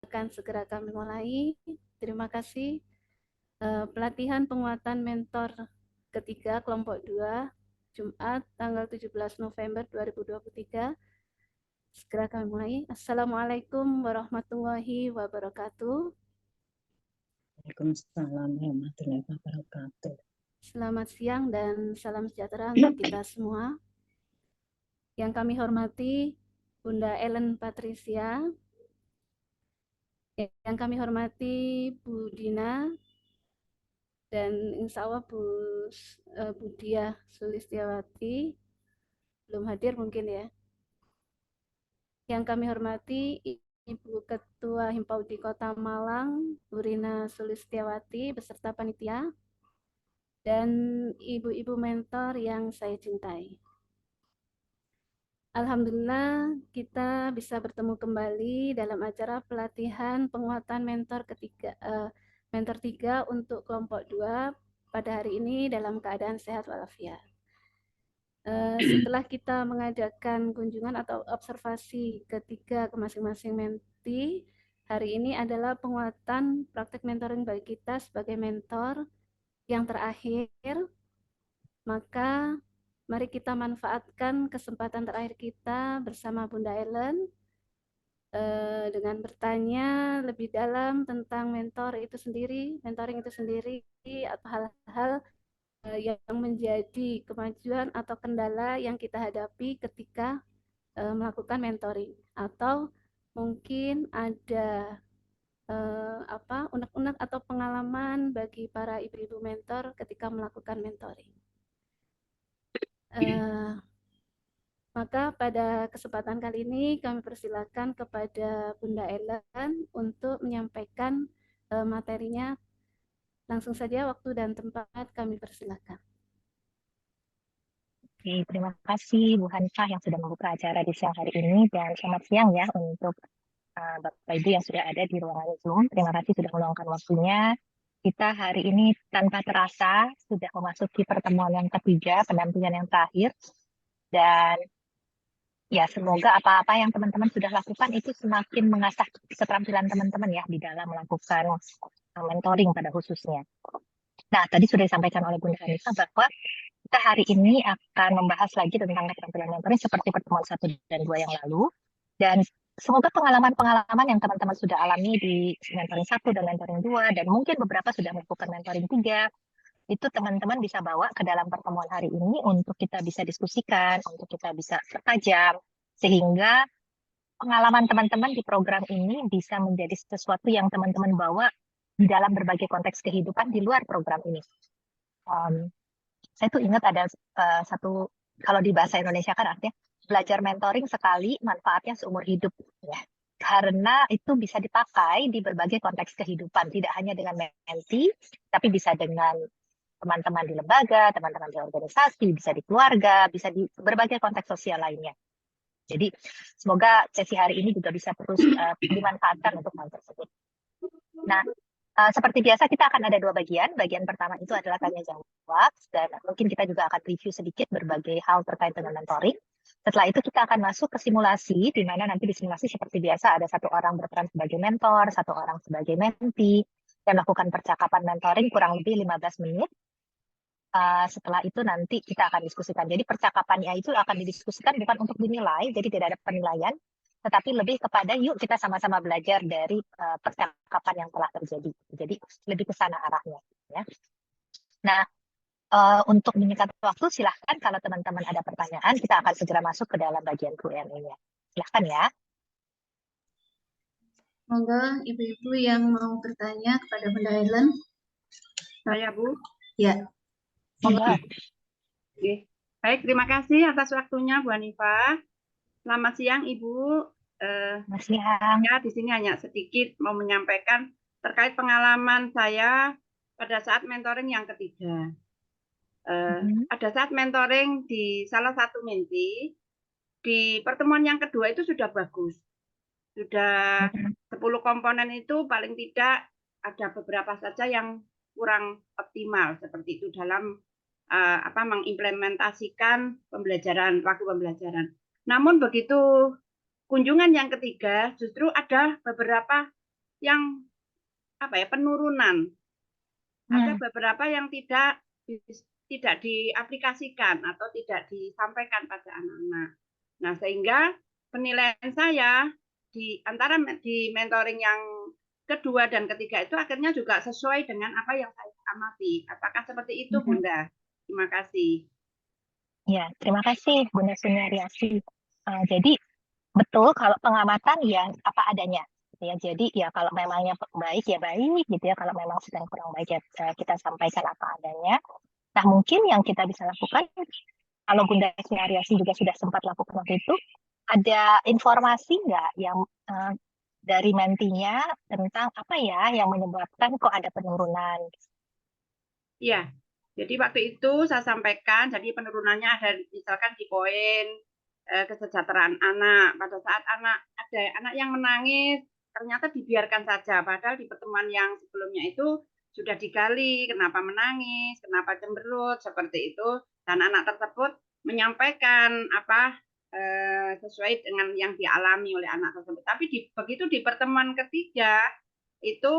akan segera kami mulai. Terima kasih. Pelatihan penguatan mentor ketiga kelompok 2 Jumat tanggal 17 November 2023. Segera kami mulai. Assalamualaikum warahmatullahi wabarakatuh. Waalaikumsalam warahmatullahi wabarakatuh. Selamat siang dan salam sejahtera untuk kita semua. Yang kami hormati Bunda Ellen Patricia, yang kami hormati Bu Dina, dan insya Allah Bu Diah Sulistiawati belum hadir mungkin ya. Yang kami hormati Ibu Ketua Himpaudi Kota Malang, Bu Rina Sulistiawati beserta panitia, dan ibu-ibu mentor yang saya cintai. Alhamdulillah kita bisa bertemu kembali dalam acara pelatihan penguatan mentor mentor 3 untuk kelompok 2 pada hari ini dalam keadaan sehat walafiat. Setelah kita mengadakan kunjungan atau observasi ketiga ke masing-masing menti, hari ini adalah penguatan praktek mentoring bagi kita sebagai mentor yang terakhir. Maka mari kita manfaatkan kesempatan terakhir kita bersama Bunda Ellen dengan bertanya lebih dalam tentang mentoring itu sendiri atau hal-hal yang menjadi kemajuan atau kendala yang kita hadapi ketika melakukan mentoring, atau mungkin ada unek-unek atau pengalaman bagi para ibu-ibu mentor ketika melakukan mentoring. Maka pada kesempatan kali ini kami persilakan kepada Bunda Ellen untuk menyampaikan materinya. Langsung saja waktu dan tempat kami persilakan. Oke, terima kasih Bu Hanifah yang sudah membuka acara di siang hari ini, dan selamat siang ya untuk Bapak Ibu yang sudah ada di ruangan Zoom. Terima kasih sudah meluangkan waktunya. Kita hari ini tanpa terasa sudah memasuki pertemuan yang ketiga, pendampingan yang terakhir, dan ya semoga apa-apa yang teman-teman sudah lakukan itu semakin mengasah keterampilan teman-teman ya di dalam melakukan mentoring pada khususnya. Nah, tadi sudah disampaikan oleh Bunda Hanifah bahwa kita hari ini akan membahas lagi tentang keterampilan mentoring seperti pertemuan 1 dan 2 yang lalu. Dan semoga pengalaman-pengalaman yang teman-teman sudah alami di mentoring 1 dan mentoring 2, dan mungkin beberapa sudah melakukan mentoring 3, itu teman-teman bisa bawa ke dalam pertemuan hari ini untuk kita bisa diskusikan, untuk kita bisa pertajam, sehingga pengalaman teman-teman di program ini bisa menjadi sesuatu yang teman-teman bawa di dalam berbagai konteks kehidupan di luar program ini. Saya tuh ingat ada satu, kalau di bahasa Indonesia kan artinya belajar mentoring sekali, manfaatnya seumur hidup ya. Karena itu bisa dipakai di berbagai konteks kehidupan, tidak hanya dengan menti, tapi bisa dengan teman-teman di lembaga, teman-teman di organisasi, bisa di keluarga, bisa di berbagai konteks sosial lainnya. Jadi semoga sesi hari ini juga bisa terus dimanfaatkan untuk hal tersebut. Nah, seperti biasa kita akan ada 2 bagian. Bagian pertama itu adalah tanya jawab, dan mungkin kita juga akan review sedikit berbagai hal terkait dengan mentoring. Setelah itu kita akan masuk ke simulasi, di mana nanti di simulasi seperti biasa ada 1 orang berperan sebagai mentor, 1 orang sebagai menti, dan melakukan percakapan mentoring kurang lebih 15 menit. Setelah itu nanti kita akan diskusikan. Jadi percakapannya itu akan didiskusikan bukan untuk dinilai, jadi tidak ada penilaian, tetapi lebih kepada yuk kita sama-sama belajar dari percakapan yang telah terjadi. Jadi lebih ke sana arahnya. Ya. Nah, untuk menyingkat waktu, silahkan kalau teman-teman ada pertanyaan, kita akan segera masuk ke dalam bagian Q&A-nya. Silahkan ya. Semoga ibu-ibu yang mau bertanya kepada Bunda Ellen. Saya Bu. Ya. Oke. Baik, terima kasih atas waktunya Bu Hanifah. Selamat siang Ibu. Selamat siang. Ya, di sini hanya sedikit mau menyampaikan terkait pengalaman saya pada saat mentoring yang ketiga. Ada saat mentoring di salah satu menti, di pertemuan yang kedua itu sudah bagus. Sudah 10 komponen itu paling tidak ada beberapa saja yang kurang optimal seperti itu dalam mengimplementasikan waktu pembelajaran. Namun begitu kunjungan yang ketiga justru ada beberapa yang penurunan. Ada beberapa yang tidak diaplikasikan atau tidak disampaikan pada anak-anak. Nah, sehingga penilaian saya di mentoring yang kedua dan ketiga itu akhirnya juga sesuai dengan apa yang saya amati. Apakah seperti itu, Bunda? Terima kasih. Ya, terima kasih Bunda Sunaryasi. Jadi betul kalau pengamatan ya apa adanya. Ya, jadi ya kalau memangnya baik ya baik gitu ya. Kalau memang sedang kurang baik ya kita sampaikan apa adanya. Nah, mungkin yang kita bisa lakukan, kalau Bunda Sunaryasi juga sudah sempat lakukan waktu itu, ada informasi nggak yang dari mentinya tentang apa ya yang menyebabkan kok ada penurunan? Iya, jadi waktu itu saya sampaikan, jadi penurunannya ada misalkan di poin kesejahteraan anak. Pada saat ada anak yang menangis, ternyata dibiarkan saja. Padahal di pertemuan yang sebelumnya itu sudah digali kenapa menangis, kenapa cemberut, seperti itu. Dan anak tersebut menyampaikan sesuai dengan yang dialami oleh anak tersebut. Tapi begitu di pertemuan ketiga, itu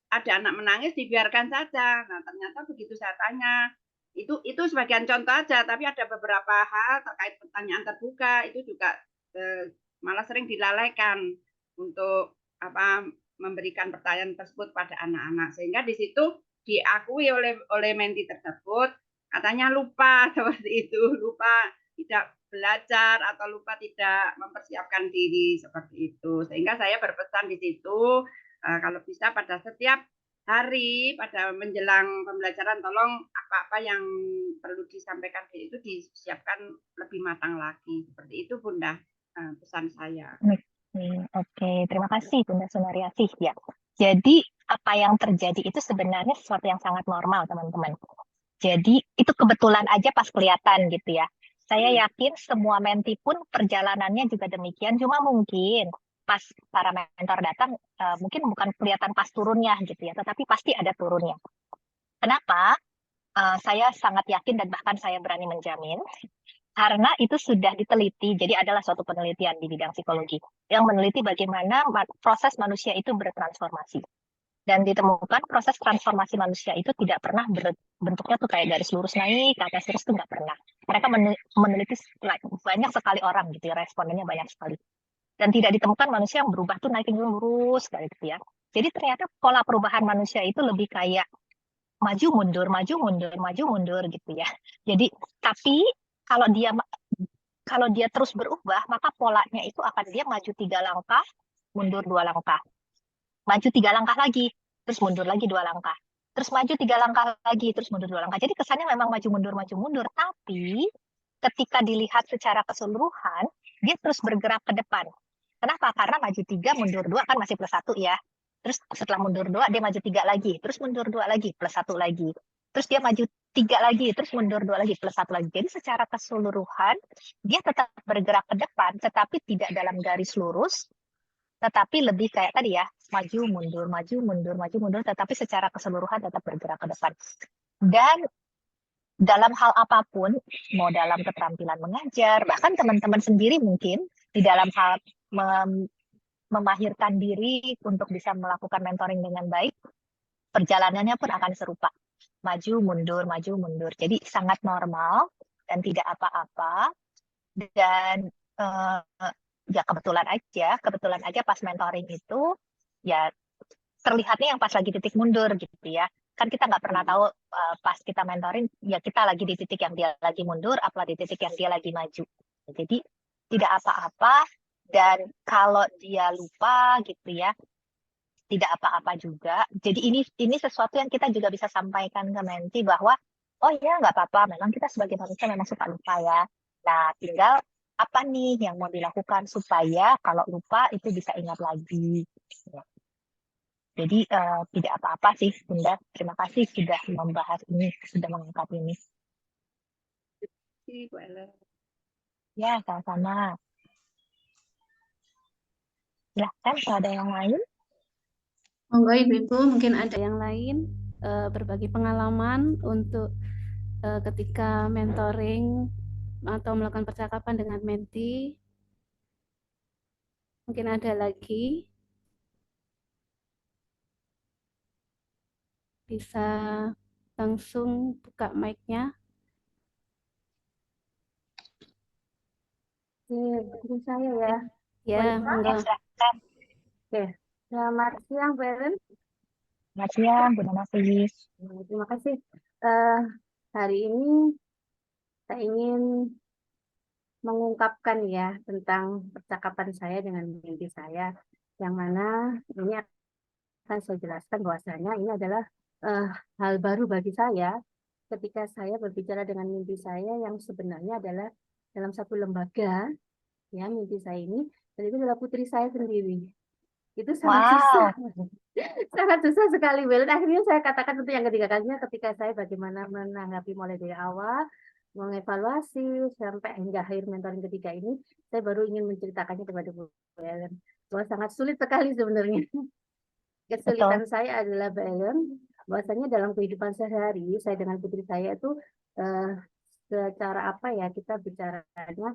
ada anak menangis dibiarkan saja. Nah, ternyata begitu saya tanya, itu sebagian contoh aja, tapi ada beberapa hal terkait pertanyaan terbuka itu juga malah sering dilalaikan untuk memberikan pertanyaan tersebut pada anak-anak, sehingga di situ diakui oleh menti tersebut katanya lupa seperti itu, lupa tidak belajar atau lupa tidak mempersiapkan diri seperti itu, sehingga saya berpesan di situ kalau bisa pada setiap hari pada menjelang pembelajaran tolong apa-apa yang perlu disampaikan itu disiapkan lebih matang lagi. Seperti itu Bunda pesan saya. Oke, terima kasih Bunda Sunaryasi. Ya, jadi apa yang terjadi itu sebenarnya sesuatu yang sangat normal teman-teman. Jadi itu kebetulan aja pas kelihatan gitu ya. Saya yakin semua menti pun perjalanannya juga demikian. Cuma mungkin pas para mentor datang mungkin bukan kelihatan pas turunnya gitu ya, tetapi pasti ada turunnya. Kenapa? Saya sangat yakin dan bahkan saya berani menjamin karena itu sudah diteliti. Jadi adalah suatu penelitian di bidang psikologi yang meneliti bagaimana proses manusia itu bertransformasi. Dan ditemukan proses transformasi manusia itu tidak pernah bentuknya tuh kayak garis lurus naik ke atas terus, itu nggak pernah. Mereka meneliti banyak sekali orang gitu ya, respondennya banyak sekali. Dan tidak ditemukan manusia yang berubah tuh naik lurus kayak gitu ya. Jadi ternyata pola perubahan manusia itu lebih kayak maju mundur, maju mundur, maju mundur gitu ya. Jadi tapi kalau dia terus berubah, maka polanya itu akan dia maju 3 langkah, mundur 2 langkah. Maju 3 langkah lagi, terus mundur lagi 2 langkah. Terus maju 3 langkah lagi, terus mundur 2 langkah. Jadi kesannya memang maju mundur, tapi ketika dilihat secara keseluruhan, dia terus bergerak ke depan. Kenapa? Karena maju 3, mundur 2 kan masih plus 1 ya. Terus setelah mundur 2, dia maju 3 lagi, terus mundur 2 lagi, plus 1 lagi. Terus dia maju 3 lagi, terus mundur 2 lagi, plus 1 lagi. Jadi secara keseluruhan, dia tetap bergerak ke depan, tetapi tidak dalam garis lurus, tetapi lebih kayak tadi ya, maju mundur, maju mundur, maju mundur, tetapi secara keseluruhan tetap bergerak ke depan. Dan dalam hal apapun, mau dalam keterampilan mengajar, bahkan teman-teman sendiri mungkin di dalam hal memahirkan diri untuk bisa melakukan mentoring dengan baik, perjalanannya pun akan serupa. Maju mundur, maju mundur. Jadi sangat normal dan tidak apa-apa. Dan ya kebetulan aja pas mentoring itu ya terlihatnya yang pas lagi titik mundur gitu ya. Kan kita nggak pernah tahu pas kita mentoring ya kita lagi di titik yang dia lagi mundur, apa di titik yang dia lagi maju. Jadi tidak apa-apa, dan kalau dia lupa gitu ya tidak apa-apa juga. Jadi ini sesuatu yang kita juga bisa sampaikan ke menti bahwa oh ya nggak apa-apa, memang kita sebagai manusia memang suka lupa ya. Nah tinggal apa nih yang mau dilakukan supaya kalau lupa itu bisa ingat lagi. Jadi tidak apa-apa sih Bunda. Terima kasih sudah membahas ini, sudah mengangkat ini. Ya, sama-sama. Silahkan kalau ada yang lain. Monggo Ibu-Ibu, mungkin ada yang lain berbagi pengalaman untuk ketika mentoring atau melakukan percakapan dengan menti. Mungkin ada lagi. bisa langsung buka mic-nya. Oke, saya ya. Ya, monggo. Silakan. Oke, selamat siang, Bu Ellen. Selamat siang, Bu Nafis. Terima kasih. Eh, hari ini saya ingin mengungkapkan ya tentang percakapan saya dengan mimpi saya, yang mana ini akan saya jelaskan bahwasanya ini adalah eh, hal baru bagi saya ketika saya berbicara dengan mimpi saya yang sebenarnya adalah dalam satu lembaga, ya mimpi saya ini, dan itu adalah putri saya sendiri. Itu sangat susah. Wow. Sangat susah sekali, Belen. Akhirnya saya katakan untuk yang ketiga kalinya ketika saya bagaimana menanggapi mulai dari awal, mengevaluasi sampai hingga akhir mentoring ketiga ini, saya baru ingin menceritakannya kepada Bu Belen. Bahwa sangat sulit sekali sebenarnya. Kesulitan Betul. saya adalah Belen, bahwasanya dalam kehidupan sehari-hari, saya dengan putri saya itu secara apa ya, kita bicaranya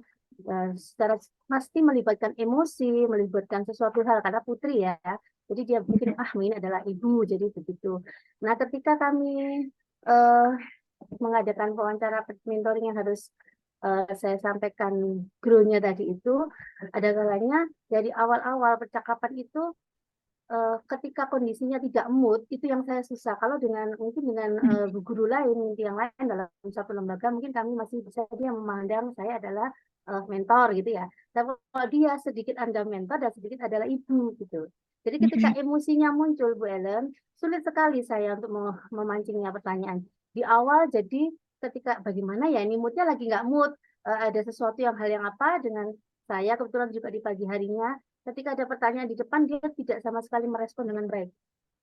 secara pasti melibatkan emosi, melibatkan sesuatu hal karena putri ya. Jadi dia mungkin ini adalah ibu, jadi begitu. Nah, ketika kami mengadakan wawancara mentoring yang harus saya sampaikan grow-nya tadi itu, ada kalanya dari awal-awal percakapan itu ketika kondisinya tidak mood, itu yang saya susah. Kalau dengan mungkin dengan guru lain, yang lain dalam satu lembaga, mungkin kami masih bisa dia memandang saya adalah mentor gitu ya. Tapi kalau dia sedikit Anda mentor dan sedikit adalah ibu gitu. Jadi ketika emosinya muncul, Bu Ellen, sulit sekali saya untuk memancingnya pertanyaan. Di awal jadi ketika bagaimana ya ini moodnya lagi nggak mood, ada sesuatu yang hal yang apa dengan saya kebetulan juga di pagi harinya ketika ada pertanyaan di depan, dia tidak sama sekali merespon dengan baik.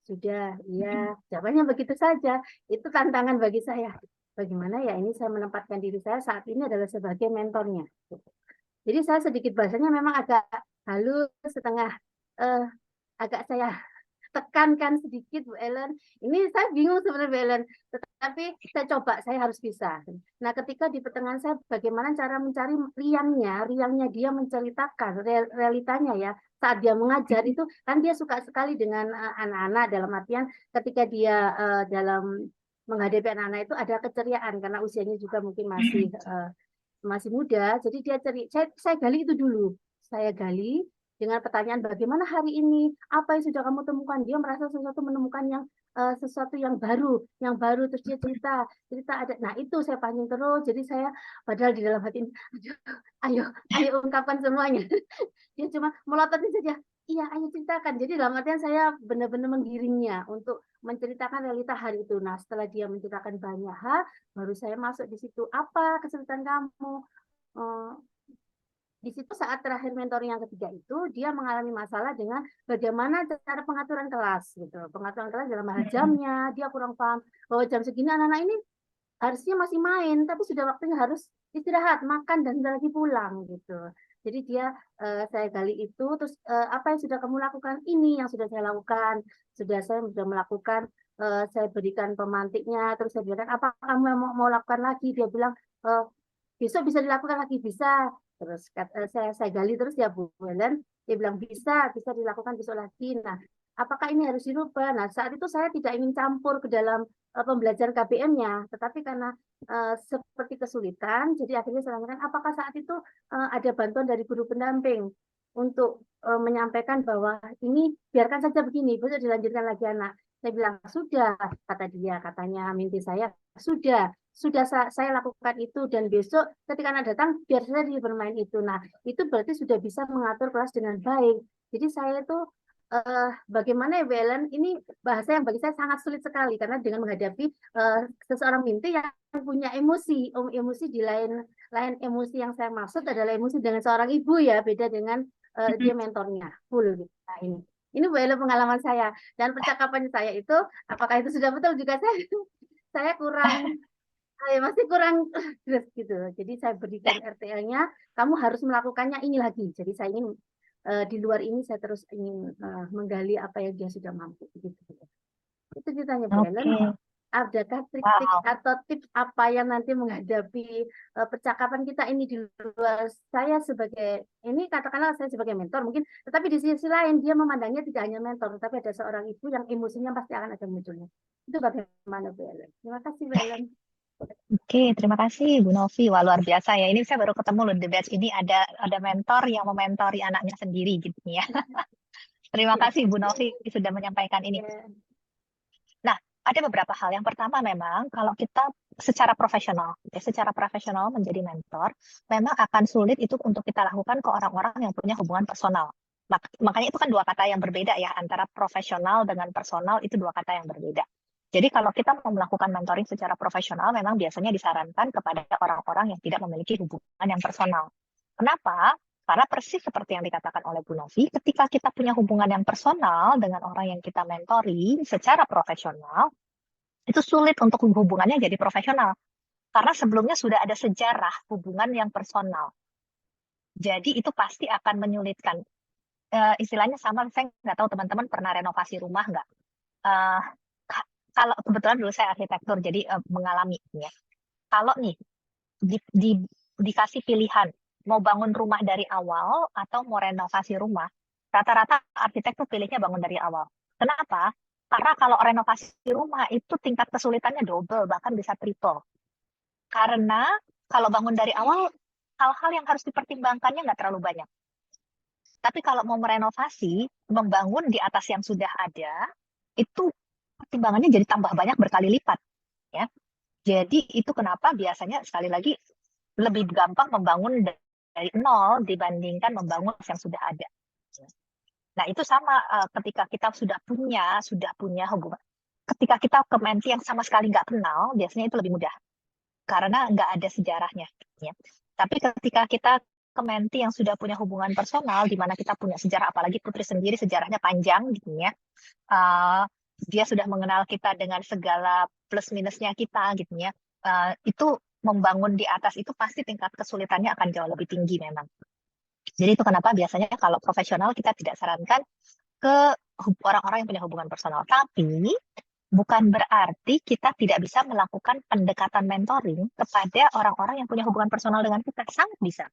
Sudah, iya, jawabannya begitu saja. Itu tantangan bagi saya. Bagaimana ya ini saya menempatkan diri saya saat ini adalah sebagai mentornya. Jadi saya sedikit bahasanya memang agak halus, setengah agak saya tekankan sedikit Bu Ellen. Ini saya bingung sebenarnya Bu Ellen, tetapi saya coba, saya harus bisa. Nah, ketika di pertengahan saya bagaimana cara mencari riangnya dia menceritakan realitanya ya. Saat dia mengajar itu kan dia suka sekali dengan anak-anak dalam artian ketika dia dalam menghadapi anak-anak itu ada keceriaan karena usianya juga mungkin masih muda. Jadi dia saya gali itu dulu. Saya gali dengan pertanyaan bagaimana hari ini, apa yang sudah kamu temukan? Dia merasa sesuatu menemukan yang sesuatu yang baru terus dia cerita ada. Nah itu saya pancing terus. Jadi saya padahal di dalam hati ini, ayo ungkapkan semuanya. Dia cuma melototin saja. Iya, ayo ceritakan. Jadi dalam artian saya benar-benar menggiringnya untuk menceritakan realita hari itu. Nah, setelah dia menceritakan banyak hal, baru saya masuk di situ. Apa kesulitan kamu? Di situ saat terakhir mentor yang ketiga itu dia mengalami masalah dengan bagaimana cara pengaturan kelas gitu. Pengaturan kelas dalam hal jamnya, dia kurang paham bahwa jam segini anak-anak ini harusnya masih main, tapi sudah waktunya harus istirahat, makan dan sudah lagi pulang gitu. Jadi dia saya gali itu, terus apa yang sudah kamu lakukan? Ini yang sudah saya lakukan, saya sudah melakukan, saya berikan pemantiknya, terus saya bilang apa kamu mau lakukan lagi? Dia bilang besok bisa dilakukan lagi, bisa. Terus saya gali terus ya Bu Helen, dia bilang bisa dilakukan besok lagi. Nah, apakah ini harus dirubah? Nah, saat itu saya tidak ingin campur ke dalam pembelajaran KBM-nya, tetapi karena seperti kesulitan, jadi akhirnya saya tanyakan apakah saat itu ada bantuan dari guru pendamping untuk menyampaikan bahwa ini biarkan saja begini, besok dilanjutkan lagi anak. Saya bilang sudah, kata dia, katanya mimpi saya sudah saya lakukan itu dan besok ketika anak datang biar saya bermain itu. Nah, itu berarti sudah bisa mengatur kelas dengan baik. Jadi saya itu bagaimana ya Belen, ini bahasa yang bagi saya sangat sulit sekali karena dengan menghadapi seseorang mimpi yang punya emosi di lain emosi yang saya maksud adalah emosi dengan seorang ibu ya, beda dengan dia mentornya full gitu. Nah, ini Belen pengalaman saya dan percakapan saya itu apakah itu sudah betul juga saya kurang masih kurang gitu. Jadi saya berikan RTL-nya, kamu harus melakukannya ini lagi. Jadi saya ingin di luar ini saya terus ingin menggali apa yang dia sudah mampu. Gitu. Itu ceritanya Bu Ellen. adakah trik-trik Wow. atau tips apa yang nanti menghadapi percakapan kita ini di luar saya sebagai, ini katakanlah saya sebagai mentor mungkin, tetapi di sisi lain dia memandangnya tidak hanya mentor, tetapi ada seorang ibu yang emosinya pasti akan ada munculnya. Itu bagaimana Bu Ellen? Terima kasih Bu Ellen. Oke, terima kasih Bu Novi. Wah, luar biasa ya. Ini saya baru ketemu loh, The Batch ini ada mentor yang mementori anaknya sendiri gitu ya. Terima Ya, kasih Bu Novi sudah menyampaikan ini. ya. Nah, ada beberapa hal. Yang pertama memang kalau kita secara profesional menjadi mentor, memang akan sulit itu untuk kita lakukan ke orang-orang yang punya hubungan personal. Makanya itu kan dua kata yang berbeda ya, antara profesional dengan personal itu dua kata yang berbeda. Jadi kalau kita mau melakukan mentoring secara profesional, memang biasanya disarankan kepada orang-orang yang tidak memiliki hubungan yang personal. Kenapa? Karena persis seperti yang dikatakan oleh Bu Novi, ketika kita punya hubungan yang personal dengan orang yang kita mentoring secara profesional, itu sulit untuk hubungannya jadi profesional. Karena sebelumnya sudah ada sejarah hubungan yang personal. Jadi itu pasti akan menyulitkan. Istilahnya sama, saya nggak tahu teman-teman pernah renovasi rumah nggak? Kalau kebetulan dulu saya arsitektur, jadi mengalami ya. Kalau nih dikasih pilihan mau bangun rumah dari awal atau mau renovasi rumah, rata-rata arsitek tuh pilihnya bangun dari awal. Kenapa? Karena kalau renovasi rumah itu tingkat kesulitannya double, bahkan bisa triple. Karena kalau bangun dari awal, hal-hal yang harus dipertimbangkannya nggak terlalu banyak. Tapi kalau mau merenovasi, membangun di atas yang sudah ada, itu pertimbangannya jadi tambah banyak berkali lipat. Ya. Jadi itu kenapa biasanya sekali lagi lebih gampang membangun dari nol dibandingkan membangun yang sudah ada. Nah itu sama ketika kita sudah punya hubungan. Ketika kita ke menti yang sama sekali nggak kenal, biasanya itu lebih mudah karena nggak ada sejarahnya. Ya. Tapi ketika kita ke menti yang sudah punya hubungan personal, di mana kita punya sejarah, apalagi Putri sendiri sejarahnya panjang gitu ya. Dia sudah mengenal kita dengan segala plus minusnya kita gitu ya. Itu membangun di atas itu pasti tingkat kesulitannya akan jauh lebih tinggi memang. Jadi itu kenapa biasanya kalau profesional kita tidak sarankan ke orang-orang yang punya hubungan personal. Tapi bukan berarti kita tidak bisa melakukan pendekatan mentoring kepada orang-orang yang punya hubungan personal dengan kita. Sangat bisa.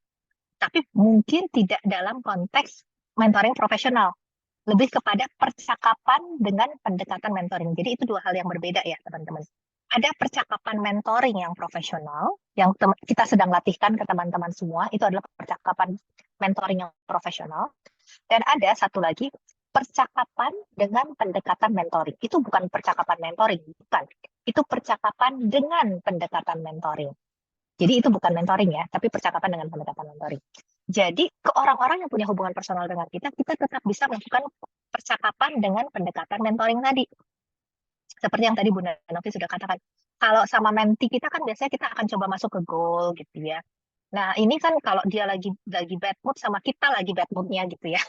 Tapi mungkin tidak dalam konteks mentoring profesional. Lebih kepada percakapan dengan pendekatan mentoring. Jadi itu dua hal yang berbeda ya teman-teman. Ada percakapan mentoring yang profesional, yang kita sedang latihkan ke teman-teman semua, itu adalah percakapan mentoring yang profesional. Dan ada satu lagi, percakapan dengan pendekatan mentoring. Itu bukan percakapan mentoring, bukan. Itu percakapan dengan pendekatan mentoring. Jadi itu bukan mentoring ya, tapi percakapan dengan pendekatan mentoring. Jadi ke orang-orang yang punya hubungan personal dengan kita tetap bisa melakukan percakapan dengan pendekatan mentoring tadi. Seperti yang tadi Bu Novi sudah katakan, kalau sama menti kita kan biasanya kita akan coba masuk ke goal gitu ya. Nah ini kan kalau dia lagi bad mood sama kita lagi bad moodnya gitu ya.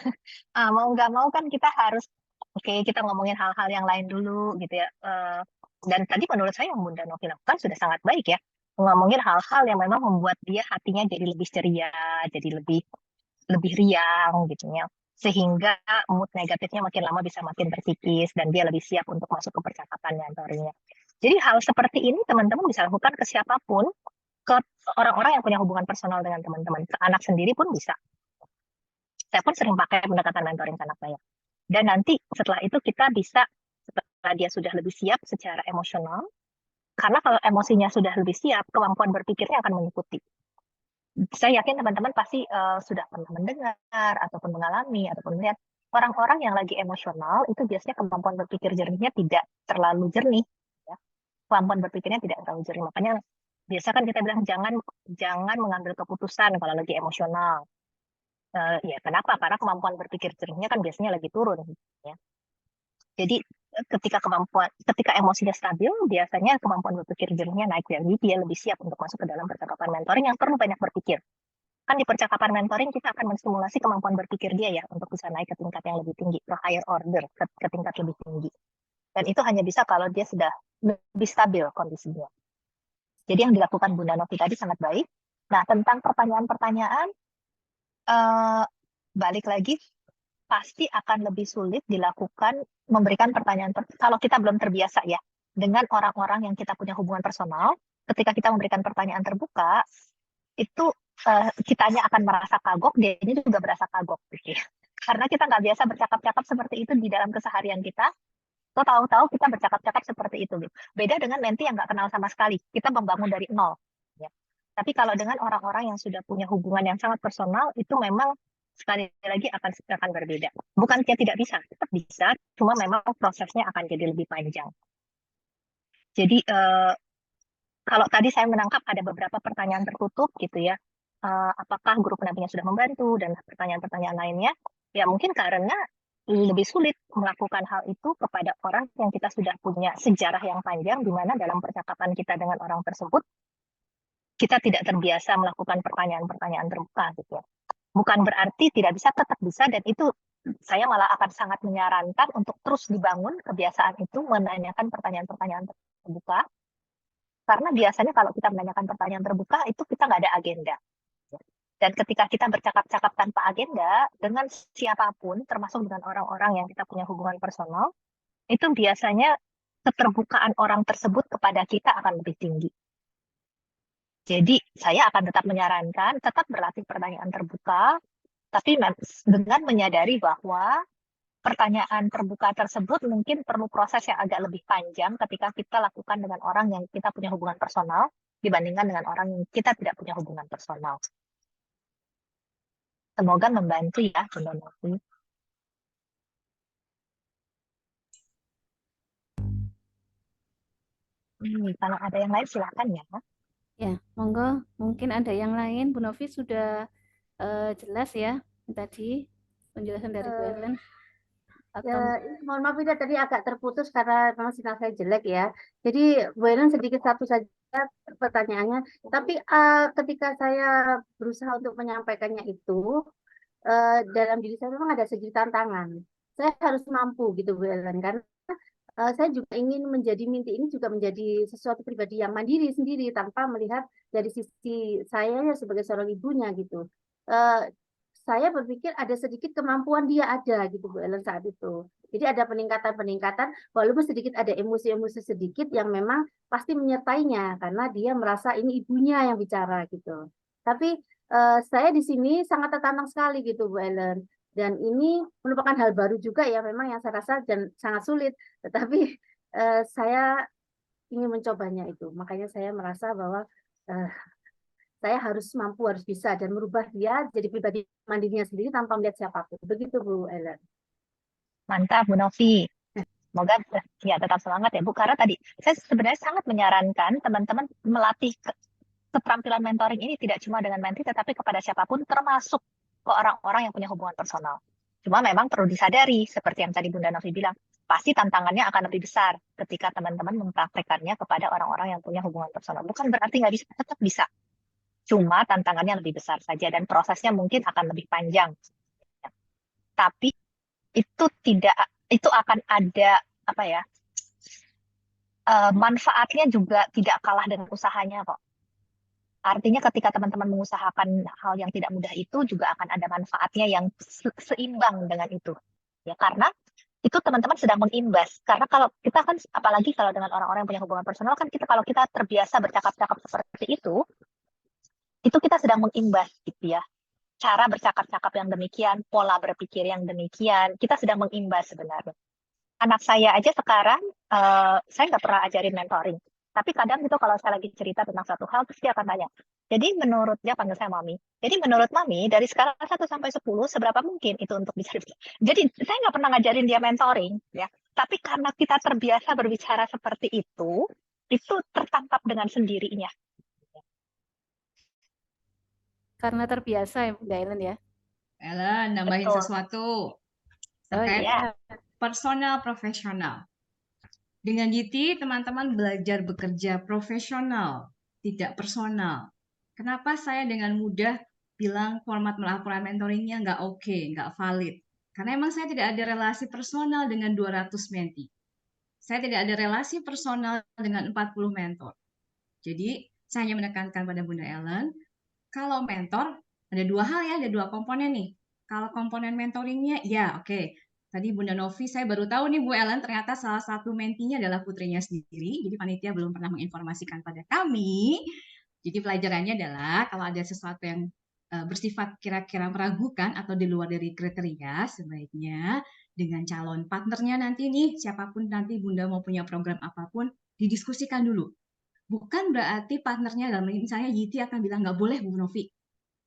Mau nggak mau kan kita harus, oke, kita ngomongin hal-hal yang lain dulu gitu ya. Dan tadi menurut saya yang Bunda Novi lakukan sudah sangat baik ya. Ngomongin hal-hal yang memang membuat dia hatinya jadi lebih ceria, jadi lebih riang gitu ya. Sehingga mood negatifnya makin lama bisa makin terkikis dan dia lebih siap untuk masuk ke percakapan mentoringnya. Jadi hal seperti ini teman-teman bisa lakukan ke siapapun, ke orang-orang yang punya hubungan personal dengan teman-teman. Ke anak sendiri pun bisa. Saya pun sering pakai pendekatan mentoring ke anak saya. Dan nanti setelah itu kita bisa, setelah dia sudah lebih siap secara emosional, karena kalau emosinya sudah lebih siap, kemampuan berpikirnya akan mengikuti. Saya yakin teman-teman pasti sudah pernah mendengar, ataupun mengalami, ataupun melihat orang-orang yang lagi emosional, itu biasanya kemampuan berpikir jernihnya tidak terlalu jernih. Ya. Kemampuan berpikirnya tidak terlalu jernih. Makanya biasa kan kita bilang jangan mengambil keputusan kalau lagi emosional. Ya kenapa? Karena kemampuan berpikir jernihnya kan biasanya lagi turun. Ya. Jadi ketika emosinya stabil, biasanya kemampuan berpikir jernihnya naik. Jadi dia lebih siap untuk masuk ke dalam percakapan mentoring yang perlu banyak berpikir. Kan di percakapan mentoring kita akan menstimulasi kemampuan berpikir dia ya untuk bisa naik ke tingkat yang lebih tinggi, ke higher order, ke tingkat lebih tinggi. Dan itu hanya bisa kalau dia sudah lebih stabil kondisinya. Jadi yang dilakukan Bunda Novi tadi sangat baik. Nah, tentang pertanyaan-pertanyaan, balik lagi, pasti akan lebih sulit dilakukan memberikan pertanyaan kalau kita belum terbiasa ya dengan orang-orang yang kita punya hubungan personal, ketika kita memberikan pertanyaan terbuka, itu kitanya akan merasa kagok, dia ini juga berasa kagok gitu ya. Karena kita nggak biasa bercakap-cakap seperti itu di dalam keseharian kita, atau tahu-tahu kita bercakap-cakap seperti itu gitu. Beda dengan menti yang nggak kenal sama sekali, kita membangun dari nol. Ya. Tapi kalau dengan orang-orang yang sudah punya hubungan yang sangat personal, itu memang sekali lagi akan berbeda. Bukan dia tidak bisa, tetap bisa, cuma memang prosesnya akan jadi lebih panjang. Jadi kalau tadi saya menangkap ada beberapa pertanyaan tertutup gitu ya, apakah guru pendampingnya sudah membantu dan pertanyaan-pertanyaan lainnya, ya mungkin karena lebih sulit melakukan hal itu kepada orang yang kita sudah punya sejarah yang panjang, di mana dalam percakapan kita dengan orang tersebut, kita tidak terbiasa melakukan pertanyaan-pertanyaan terbuka gitu ya. Bukan berarti tidak bisa, tetap bisa, dan itu saya malah akan sangat menyarankan untuk terus dibangun kebiasaan itu, menanyakan pertanyaan-pertanyaan terbuka. Karena biasanya kalau kita menanyakan pertanyaan terbuka, itu kita nggak ada agenda. Dan ketika kita bercakap-cakap tanpa agenda, dengan siapapun, termasuk dengan orang-orang yang kita punya hubungan personal, itu biasanya keterbukaan orang tersebut kepada kita akan lebih tinggi. Jadi saya akan tetap menyarankan, tetap berlatih pertanyaan terbuka, tapi dengan menyadari bahwa pertanyaan terbuka tersebut mungkin perlu proses yang agak lebih panjang ketika kita lakukan dengan orang yang kita punya hubungan personal dibandingkan dengan orang yang kita tidak punya hubungan personal. Semoga membantu ya, Bunda Novi. Kalau ada yang lain silakan ya. Ya, monggo. Mungkin ada yang lain. Bu Novi sudah jelas ya tadi penjelasan dari Bu Ellen. Mohon maaf Ida, tadi agak terputus karena memang sinyal saya jelek ya. Jadi Bu Ellen sedikit satu saja pertanyaannya. Tapi ketika saya berusaha untuk menyampaikannya itu, dalam diri saya memang ada segi tantangan. Saya harus mampu gitu Bu Ellen, karena saya juga ingin menjadi Minty ini juga menjadi sesuatu pribadi yang mandiri sendiri tanpa melihat dari sisi saya ya sebagai seorang ibunya gitu. Saya berpikir ada sedikit kemampuan dia ada gitu Bu Ellen saat itu. Jadi ada peningkatan-peningkatan walaupun sedikit ada emosi-emosi sedikit yang memang pasti menyertainya karena dia merasa ini ibunya yang bicara gitu. Tapi saya di sini sangat tertantang sekali gitu Bu Ellen. Dan ini merupakan hal baru juga ya memang yang saya rasa dan sangat sulit. Tetapi saya ingin mencobanya itu. Makanya saya merasa bahwa saya harus mampu, harus bisa, dan merubah dia jadi pribadi mandirinya sendiri tanpa melihat siapapun. Begitu Bu Ellen. Mantap Bu Novi. Semoga ya tetap semangat ya Bu. Karena tadi saya sebenarnya sangat menyarankan teman-teman melatih keterampilan mentoring ini tidak cuma dengan menti, tetapi kepada siapapun, termasuk ke orang-orang yang punya hubungan personal. Cuma memang perlu disadari, seperti yang tadi Bunda Novi bilang, pasti tantangannya akan lebih besar ketika teman-teman mempraktekannya kepada orang-orang yang punya hubungan personal. Bukan berarti nggak bisa, tetap bisa. Cuma tantangannya lebih besar saja dan prosesnya mungkin akan lebih panjang. Tapi itu akan ada apa ya? Manfaatnya juga tidak kalah dengan usahanya kok. Artinya ketika teman-teman mengusahakan hal yang tidak mudah itu juga akan ada manfaatnya yang seimbang dengan itu. Ya, karena itu teman-teman sedang mengimbas. Karena kalau kita kan, apalagi kalau dengan orang-orang yang punya hubungan personal, kan kalau kita terbiasa bercakap-cakap seperti itu kita sedang mengimbas gitu ya. Cara bercakap-cakap yang demikian, pola berpikir yang demikian, kita sedang mengimbas sebenarnya. Anak saya aja sekarang, saya nggak pernah ajarin mentoring. Tapi kadang itu kalau saya lagi cerita tentang satu hal, terus dia akan tanya, jadi menurut dia panggil saya Mami, jadi menurut Mami, dari skala 1 sampai 10, seberapa mungkin itu untuk bisa. Jadi saya nggak pernah ngajarin dia mentoring, ya. Tapi karena kita terbiasa berbicara seperti itu tertangkap dengan sendirinya. Karena terbiasa ya Bunda Ellen ya. Ellen, nambahin Betul. sesuatu Oh terkait iya. personal profesional. Dengan GT, teman-teman belajar bekerja profesional, tidak personal. Kenapa saya dengan mudah bilang format melakukan mentoringnya nggak oke, nggak valid? Karena emang saya tidak ada relasi personal dengan 200 menti. Saya tidak ada relasi personal dengan 40 mentor. Jadi, saya hanya menekankan pada Bunda Ellen, kalau mentor, ada dua hal ya, ada dua komponen nih. Kalau komponen mentoringnya, ya oke. Tadi Bunda Novi, saya baru tahu nih Bu Ellen, ternyata salah satu mentinya adalah putrinya sendiri. Jadi panitia belum pernah menginformasikan pada kami. Jadi pelajarannya adalah kalau ada sesuatu yang bersifat kira-kira meragukan atau di luar dari kriteria, sebaiknya dengan calon partnernya nanti nih, siapapun nanti Bunda mau punya program apapun, didiskusikan dulu. Bukan berarti partnernya dalam misalnya Yiti akan bilang nggak boleh Bu Novi.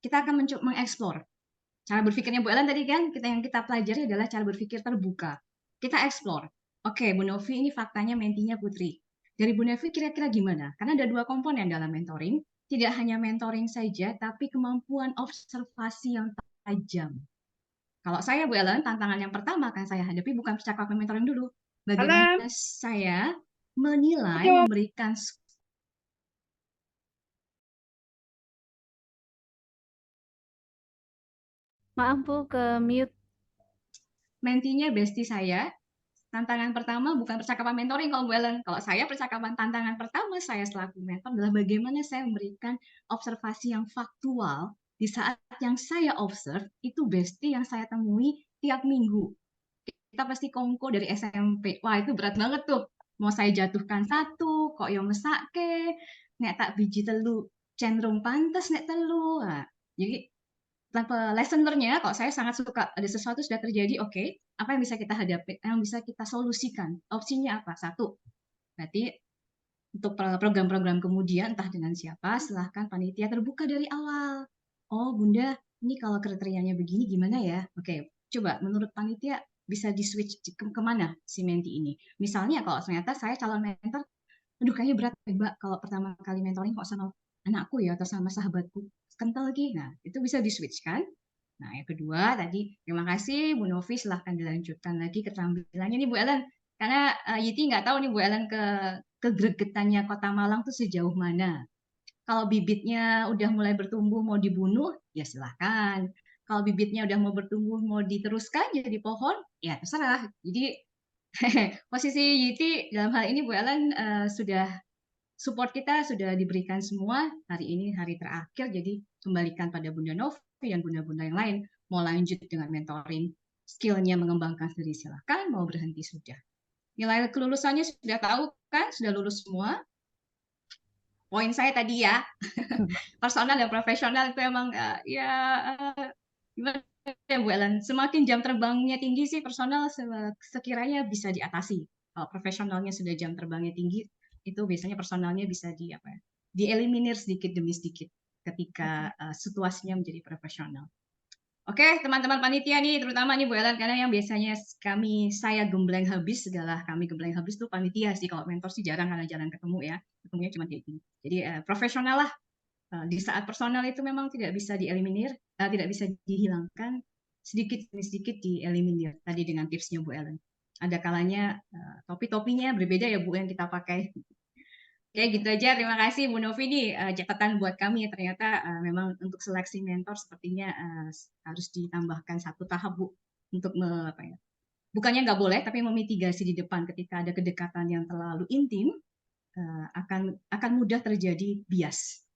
Kita akan mencoba mengeksplor. Cara berpikirnya Bu Ellen tadi kan, yang kita pelajari adalah cara berpikir terbuka. Kita eksplor. Oke, Bu Novi ini faktanya mentinya Putri. Dari Bu Novi kira-kira gimana? Karena ada dua komponen dalam mentoring. Tidak hanya mentoring saja, tapi kemampuan observasi yang tajam. Kalau saya Bu Ellen, tantangan yang pertama akan saya hadapi bukan percakapan mentoring dulu. Bagaimana saya menilai, memberikan Maaf Bu, ke mute. mentinya bestie saya. Tantangan pertama bukan percakapan mentoring kalau Bu Ellen. Kalau saya percakapan tantangan pertama saya selaku mentor adalah bagaimana saya memberikan observasi yang faktual di saat yang saya observe itu bestie yang saya temui tiap minggu. Kita pasti kongko dari SMP. Wah itu berat banget tuh. Mau saya jatuhkan satu, kok yang mesake, nek tak biji telu cenderung pantas nek telu. Nah, jadi lesson learn-nya, kalau saya sangat suka ada sesuatu sudah terjadi, oke, apa yang bisa kita hadapi, yang bisa kita solusikan, opsinya apa? Satu, berarti untuk program-program kemudian, entah dengan siapa, silahkan panitia terbuka dari awal. Oh Bunda, ini kalau kriterianya begini gimana ya? Oke, coba menurut panitia bisa di-switch kemana si menti ini? Misalnya kalau ternyata saya calon mentor, aduh kayaknya berat Mbak kalau pertama kali mentoring kok sama anakku ya atau sama sahabatku kental lagi. Nah, itu bisa di-switch kan? Nah, yang kedua tadi terima kasih Bu Novi, silahkan dilanjutkan lagi keterampilannya nih Bu Ellen. Karena Yiti nggak tahu nih Bu Ellen kegregetannya Kota Malang tuh sejauh mana. Kalau bibitnya udah mulai bertumbuh mau dibunuh, ya silahkan. Kalau bibitnya udah mau bertumbuh mau diteruskan jadi pohon, ya terserah. Jadi posisi Yiti dalam hal ini Bu Ellen sudah support kita sudah diberikan semua. Hari ini hari terakhir, jadi kembalikan pada Bunda Novi dan bunda-bunda yang lain. Mau lanjut dengan mentoring, skillnya mengembangkan diri silahkan, mau berhenti sudah. Nilai kelulusannya sudah tahu kan, sudah lulus semua. Poin saya tadi ya, personal dan profesional itu emang gimana ya Bu Ellen, semakin jam terbangnya tinggi sih personal sekiranya bisa diatasi. Kalau profesionalnya sudah jam terbangnya tinggi, itu biasanya personalnya bisa dieliminir sedikit demi sedikit ketika situasinya menjadi profesional. Oke, teman-teman panitia nih, terutama nih Bu Ellen, karena yang biasanya saya gembleng habis, segala kami gembleng habis tuh panitia sih. Kalau mentor sih jarang karena jarang ketemu ya, ketemunya cuma kayak gini. Jadi profesional lah. Di saat personal itu memang tidak bisa dieliminir, tidak bisa dihilangkan, sedikit demi sedikit dieliminir. Tadi dengan tipsnya Bu Ellen. Ada kalanya topi-topinya berbeda ya Bu yang kita pakai. Oke, gitu aja. Terima kasih Bu Novi nih catatan buat kami. Ternyata memang untuk seleksi mentor sepertinya harus ditambahkan satu tahap Bu untuk bukannya nggak boleh, tapi memitigasi di depan ketika ada kedekatan yang terlalu intim akan mudah terjadi bias.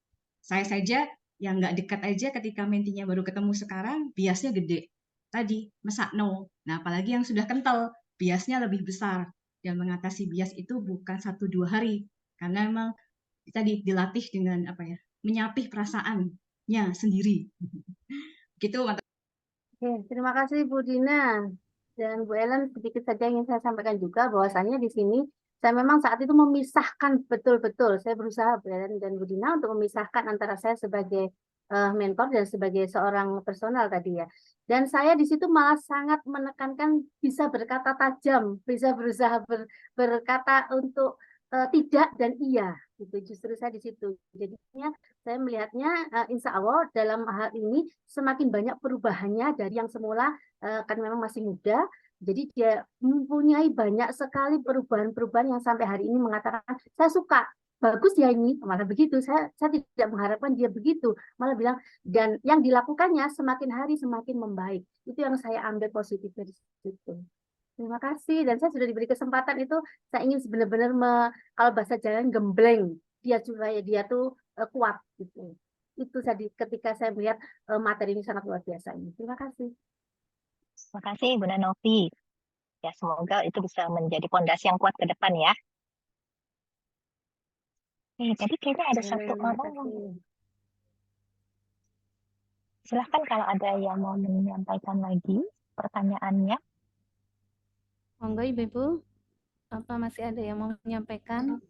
Saya saja yang nggak dekat aja ketika mentinya baru ketemu sekarang, biasnya gede. Tadi, mesak no. Nah, apalagi yang sudah kental, biasnya lebih besar. Dan mengatasi bias itu bukan 1-2 hari. Karena memang tadi dilatih dengan menyapih perasaannya sendiri. Gitu, Oke, terima kasih Bu Dina dan Bu Ellen. Sedikit saja ingin saya sampaikan juga bahwasannya di sini saya memang saat itu memisahkan betul-betul. Saya berusaha Bu Ellen dan Bu Dina untuk memisahkan antara saya sebagai mentor dan sebagai seorang personal tadi ya. Dan saya di situ malah sangat menekankan bisa berkata tajam, bisa berusaha berkata untuk tidak dan iya. Gitu. Justru saya di situ. Jadinya saya melihatnya insya Allah dalam hal ini semakin banyak perubahannya dari yang semula kan memang masih muda. Jadi dia mempunyai banyak sekali perubahan-perubahan yang sampai hari ini mengatakan saya suka, bagus ya ini, malah begitu. Saya tidak mengharapkan dia begitu, malah bilang dan yang dilakukannya semakin hari semakin membaik. Itu yang saya ambil positif dari situ. Terima kasih dan saya sudah diberi kesempatan itu saya ingin benar-benar kalau bahasa Jawa gembleng dia supaya dia tuh kuat gitu. Itu tadi ketika saya melihat materi ini sangat luar biasa ini. Terima kasih. Terima kasih Bunda Novi. Ya, semoga itu bisa menjadi pondasi yang kuat ke depan ya. Tadi kayaknya ada satu orang. Silahkan kalau ada yang mau menyampaikan lagi pertanyaannya. Monggo Ibu-Ibu, apa masih ada yang mau menyampaikan?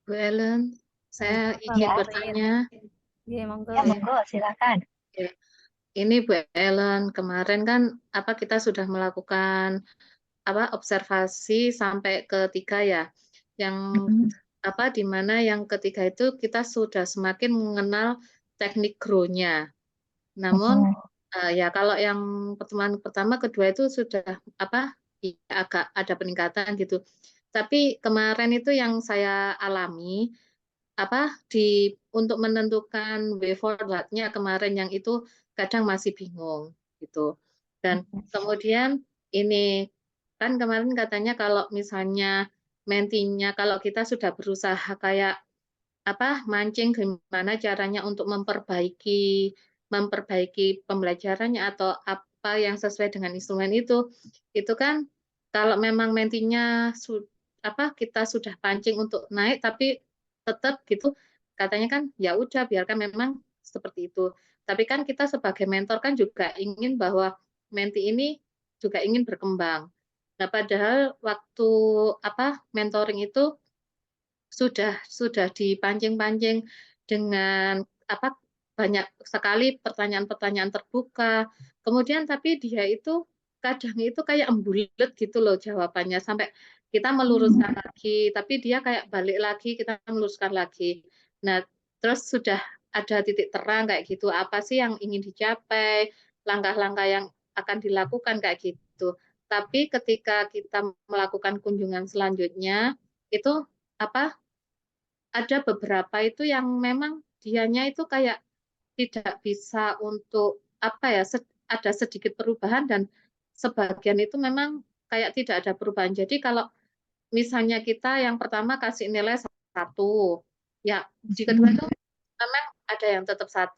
Bu Ellen, saya Apa, ingin Bu bertanya. Iya, monggo. Ya, monggo, silakan. Ini Bu Ellen, kemarin kan kita sudah melakukan observasi sampai ketiga ya. Yang di mana yang ketiga itu kita sudah semakin mengenal teknik grow-nya. Namun ya kalau yang pertemuan pertama, kedua itu sudah ya, agak ada peningkatan gitu. Tapi kemarin itu yang saya alami untuk menentukan way forward-nya kemarin yang itu kadang masih bingung gitu. Dan kemudian ini kan kemarin katanya kalau misalnya mentinya kalau kita sudah berusaha kayak mancing gimana caranya untuk memperbaiki pembelajarannya atau apa yang sesuai dengan instrumen itu kan kalau memang mentinya kita sudah pancing untuk naik tapi tetap gitu katanya kan ya udah biarkan memang seperti itu. Tapi kan kita sebagai mentor kan juga ingin bahwa menti ini juga ingin berkembang. Nah, padahal waktu mentoring itu sudah dipancing-pancing dengan banyak sekali pertanyaan-pertanyaan terbuka. Kemudian tapi dia itu kadang itu kayak embulet gitu loh jawabannya sampai kita meluruskan lagi, tapi dia kayak balik lagi kita meluruskan lagi. Nah, terus sudah ada titik terang kayak gitu, apa sih yang ingin dicapai, langkah-langkah yang akan dilakukan kayak gitu. Tapi ketika kita melakukan kunjungan selanjutnya itu ada beberapa itu yang memang dianya itu kayak tidak bisa untuk ada sedikit perubahan dan sebagian itu memang kayak tidak ada perubahan. Jadi kalau misalnya kita yang pertama kasih nilai 1, ya di kedua itu memang ada yang tetap 1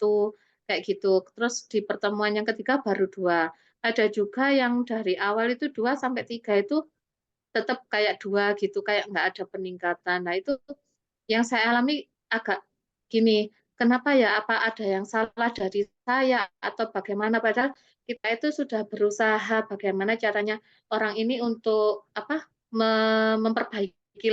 kayak gitu. Terus di pertemuan yang ketiga baru 2. Ada juga yang dari awal itu 2 sampai 3 itu tetap kayak 2 gitu, kayak nggak ada peningkatan. Nah itu yang saya alami agak gini, kenapa ya? Apa ada yang salah dari saya atau bagaimana? Padahal kita itu sudah berusaha bagaimana caranya orang ini untuk memperbaiki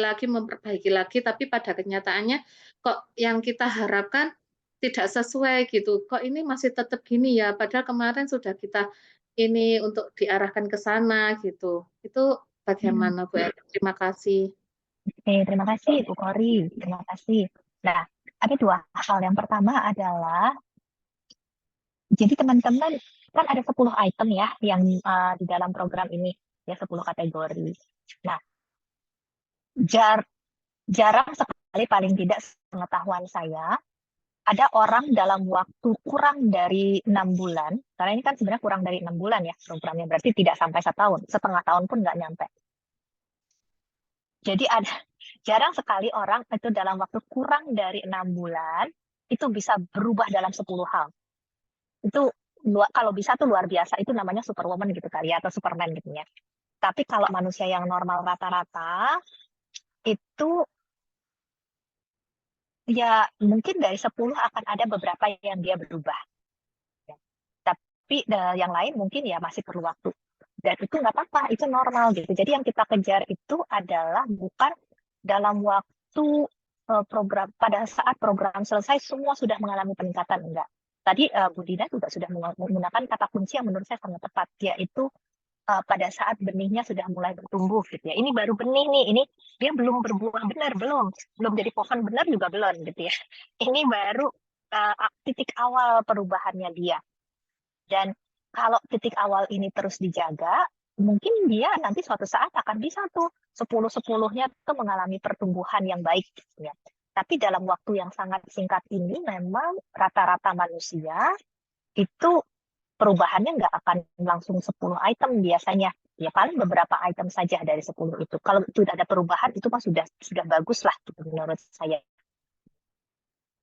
lagi, tapi pada kenyataannya kok yang kita harapkan tidak sesuai gitu. Kok ini masih tetap gini ya? Padahal kemarin sudah kita ini untuk diarahkan ke sana gitu. Itu bagaimana Bu Ellen? Terima kasih. Terima kasih Bu Kori, terima kasih. Nah, ada 2 hal. Yang pertama adalah, jadi teman-teman kan ada 10 item ya yang di dalam program ini, ya 10 kategori. Nah, jarang sekali, paling tidak pengetahuan saya, ada orang dalam waktu kurang dari 6 bulan, karena ini kan sebenarnya kurang dari 6 bulan ya programnya, berarti tidak sampai 1 tahun, setengah tahun pun nggak nyampe. Jadi jarang sekali orang itu dalam waktu kurang dari 6 bulan itu bisa berubah dalam 10 hal. Itu kalau bisa tuh luar biasa, itu namanya superwoman gitu kali ya, atau superman gitu ya. Tapi kalau manusia yang normal rata-rata itu ya mungkin dari 10 akan ada beberapa yang dia berubah. Tapi yang lain mungkin ya masih perlu waktu. Dan itu nggak apa-apa, itu normal gitu. Jadi yang kita kejar itu adalah bukan dalam waktu program, pada saat program selesai semua sudah mengalami peningkatan, enggak. Tadi Bu Dina juga sudah menggunakan kata kunci yang menurut saya sangat tepat, yaitu pada saat benihnya sudah mulai bertumbuh gitu ya. Ini baru benih nih, ini dia belum berbuah benar, belum jadi pohon benar juga belum gitu ya. Ini baru titik awal perubahannya dia. Dan kalau titik awal ini terus dijaga, mungkin dia nanti suatu saat akan bisa tuh 10-10-nya tuh mengalami pertumbuhan yang baik gitu ya. Tapi dalam waktu yang sangat singkat ini memang rata-rata manusia itu perubahannya nggak akan langsung 10 item biasanya. Ya paling beberapa item saja dari 10 itu. Kalau tidak ada perubahan itu mah sudah bagus lah gitu, menurut saya.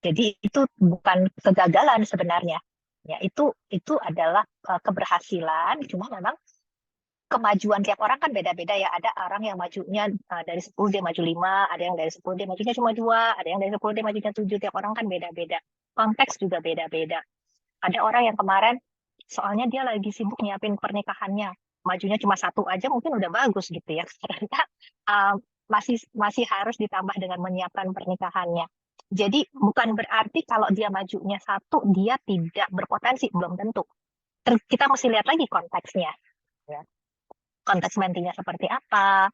Jadi itu bukan kegagalan sebenarnya. Ya, itu adalah keberhasilan, cuma memang kemajuan tiap orang kan beda-beda ya. Ada orang yang majunya dari 10 dia maju 5, ada yang dari 10 dia majunya cuma 2, ada yang dari 10 dia majunya 7. Tiap orang kan beda-beda. Konteks juga beda-beda. Ada orang yang kemarin soalnya dia lagi sibuk nyiapin pernikahannya, majunya cuma 1 aja mungkin udah bagus gitu ya. Karena masih harus ditambah dengan menyiapkan pernikahannya. Jadi bukan berarti kalau dia majunya 1 dia tidak berpotensi, belum tentu. Kita mesti lihat lagi konteksnya. Ya. Konteks mentinya seperti apa,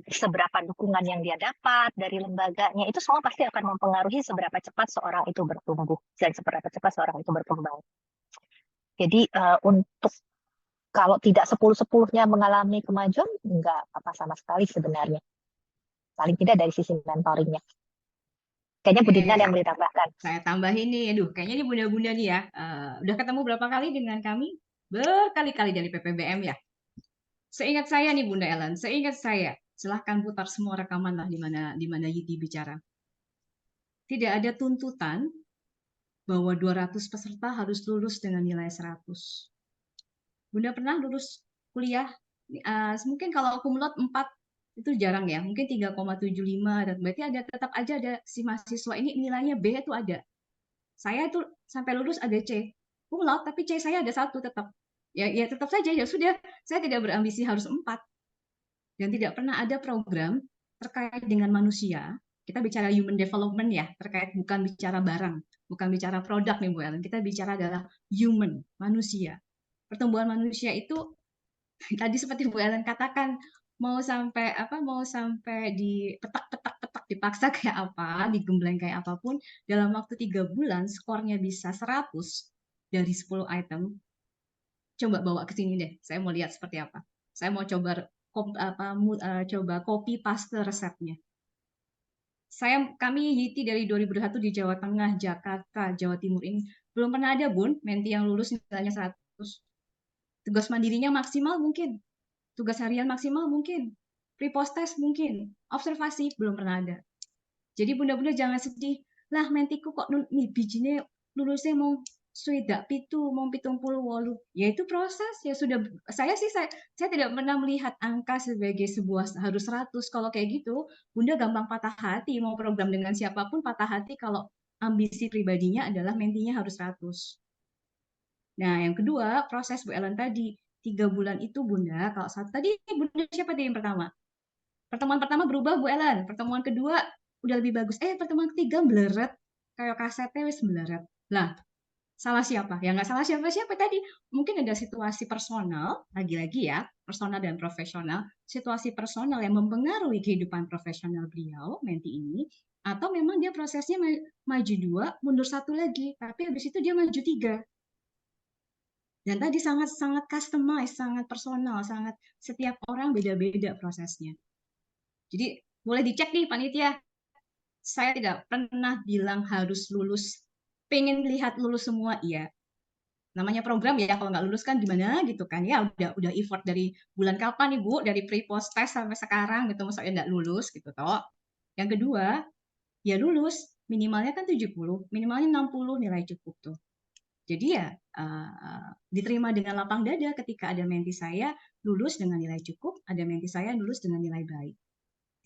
seberapa dukungan yang dia dapat dari lembaganya, itu semua pasti akan mempengaruhi seberapa cepat seorang itu bertumbuh dan seberapa cepat seorang itu berkembang. Jadi untuk kalau tidak 10-10-nya mengalami kemajuan, enggak apa sama sekali sebenarnya. Paling tidak dari sisi mentoringnya. Kayaknya Bu Dina yang boleh tambahkan. Saya tambahin nih, aduh kayaknya nih bunda-bunda nih ya, udah ketemu berapa kali dengan kami? Berkali-kali dari PPBM ya. Seingat saya nih Bunda Ellen, seingat saya, silahkan putar semua rekaman lah di mana Yiti bicara. Tidak ada tuntutan bahwa 200 peserta harus lulus dengan nilai 100. Bunda pernah lulus kuliah, mungkin kalau kumlot 4 itu jarang ya, mungkin 3,75, dan berarti tetap aja ada si mahasiswa ini nilainya B itu ada. Saya itu sampai lulus ada C, kumlot tapi C saya ada 1 tetap. Ya tetap saja, ya sudah, saya tidak berambisi harus 4. Dan tidak pernah ada program terkait dengan manusia. Kita bicara human development ya, terkait bukan bicara barang, bukan bicara produk nih Bu Ellen. Kita bicara adalah human, manusia. Pertumbuhan manusia itu tadi seperti Bu Ellen katakan, mau sampai dipetak dipaksa kayak apa, digembleng kayak apapun, dalam waktu 3 bulan skornya bisa 100 dari 10 item. Coba bawa ke sini deh, saya mau lihat seperti apa. Saya mau coba copy paste resepnya. Kami Yiti dari 2021 di Jawa Tengah, Jakarta, Jawa Timur ini belum pernah ada Bun menti yang lulus nilainya 100. Tugas mandirinya maksimal mungkin, tugas harian maksimal mungkin, pre-post test mungkin, observasi belum pernah ada. Jadi bunda-bunda jangan sedih, lah mentiku kok nih bijinya lulusnya mau swidak pitu, mau 78. Ya itu proses, ya sudah. Saya tidak pernah melihat angka sebagai sebuah harus 100. Kalau kayak gitu, bunda gampang patah hati. Mau program dengan siapapun patah hati kalau ambisi pribadinya adalah mentinya harus 100. Nah, yang kedua, proses Bu Ellen tadi. 3 bulan itu bunda, kalau tadi bunda siapa yang pertama? Pertemuan pertama berubah Bu Ellen, pertemuan kedua udah lebih bagus. Pertemuan ketiga meleret, kayak kasetnya wis meleret. Lah, salah siapa? Ya nggak salah siapa-siapa tadi. Mungkin ada situasi personal, lagi-lagi ya, personal dan profesional. Situasi personal yang mempengaruhi kehidupan profesional beliau, menti ini. Atau memang dia prosesnya maju 2, mundur 1 lagi. Tapi habis itu dia maju 3. Dan tadi sangat-sangat customized, sangat personal, sangat setiap orang beda-beda prosesnya. Jadi boleh dicek nih panitia. Saya tidak pernah bilang harus lulus. Pengen lihat lulus semua, iya. Namanya program ya, kalau nggak lulus kan gimana gitu kan. Ya udah effort dari bulan kapan Ibu, dari pre-post test sampai sekarang gitu, maksudnya nggak lulus gitu toh. Yang kedua, ya lulus, minimalnya kan 70, minimalnya 60 nilai cukup tuh. Jadi ya diterima dengan lapang dada ketika ada menti saya lulus dengan nilai cukup, ada menti saya lulus dengan nilai baik.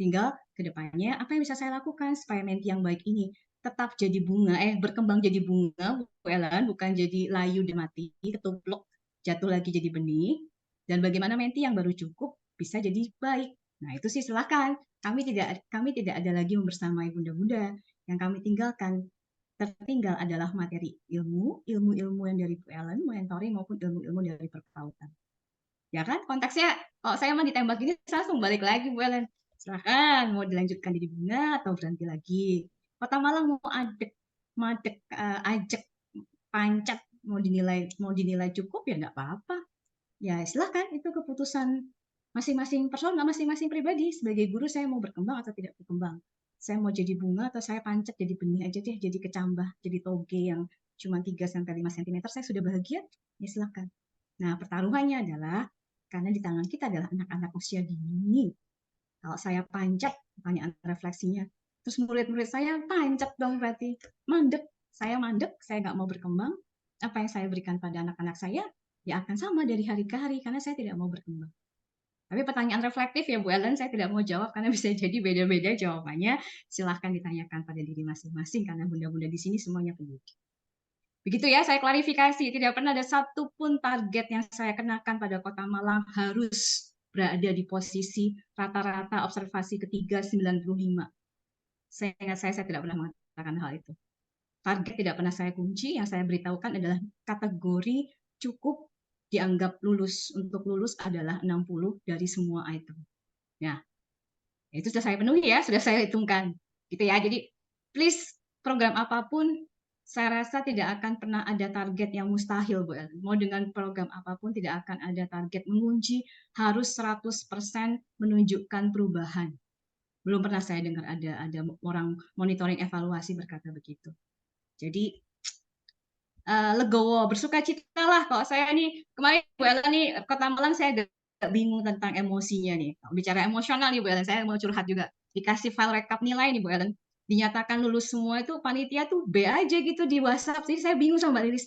Tinggal ke depannya apa yang bisa saya lakukan supaya menti yang baik ini tetap jadi bunga, berkembang jadi bunga, Bu Ellen, bukan jadi layu dan mati, ketumpluk, jatuh lagi jadi benih. Dan bagaimana menti yang baru cukup bisa jadi baik. Nah itu sih silahkan. Kami tidak ada lagi membersamai bunda-bunda. Yang kami tinggalkan, tertinggal adalah materi ilmu yang dari Bu Ellen, mentoring maupun ilmu-ilmu dari perpautan. Ya kan, konteksnya kalau saya mah ditembak gini langsung balik lagi Bu Ellen. Silahkan mau dilanjutkan jadi bunga atau berhenti lagi. Kota Malang mau ajak pancat mau dinilai cukup ya nggak apa-apa. Ya silahkan, itu keputusan masing-masing personal, masing-masing pribadi. Sebagai guru saya mau berkembang atau tidak berkembang. Saya mau jadi bunga atau saya pancat jadi benih aja deh, jadi kecambah, jadi toge yang cuma 3-5 cm, saya sudah bahagia, ya silahkan. Nah pertaruhannya adalah, karena di tangan kita adalah anak-anak usia dini. Kalau saya pancat, pertanyaan refleksinya, terus murid-murid saya pancat dong berarti, mandek. Saya mandek, saya nggak mau berkembang, apa yang saya berikan pada anak-anak saya ya akan sama dari hari ke hari karena saya tidak mau berkembang. Tapi pertanyaan reflektif ya Bu Ellen, saya tidak mau jawab karena bisa jadi beda-beda jawabannya. Silahkan ditanyakan pada diri masing-masing karena bunda-bunda di sini semuanya pendidik. Begitu ya, saya klarifikasi. Tidak pernah ada satupun target yang saya kenakan pada Kota Malang harus berada di posisi rata-rata observasi ketiga 95. Saya ingat saya tidak pernah mengatakan hal itu. Target tidak pernah saya kunci, yang saya beritahukan adalah kategori cukup dianggap lulus. Untuk lulus adalah 60 dari semua item. Ya, itu sudah saya penuhi ya, sudah saya hitungkan. Gitu ya, jadi please program apapun, saya rasa tidak akan pernah ada target yang mustahil, Bu Ellen. Mau dengan program apapun tidak akan ada target mengunci, harus 100% menunjukkan perubahan. Belum pernah saya dengar ada orang monitoring evaluasi berkata begitu. Jadi legowo, bersuka cita lah. Kalau saya nih kemarin Bu Ellen nih Kota Malang saya agak bingung tentang emosinya nih. Bicara emosional nih Bu Ellen, saya mau curhat juga. Dikasih file rekap nilai nih Bu Ellen, dinyatakan lulus semua itu panitia tuh B aja gitu di WhatsApp. Jadi saya bingung sama Mbak Lilis.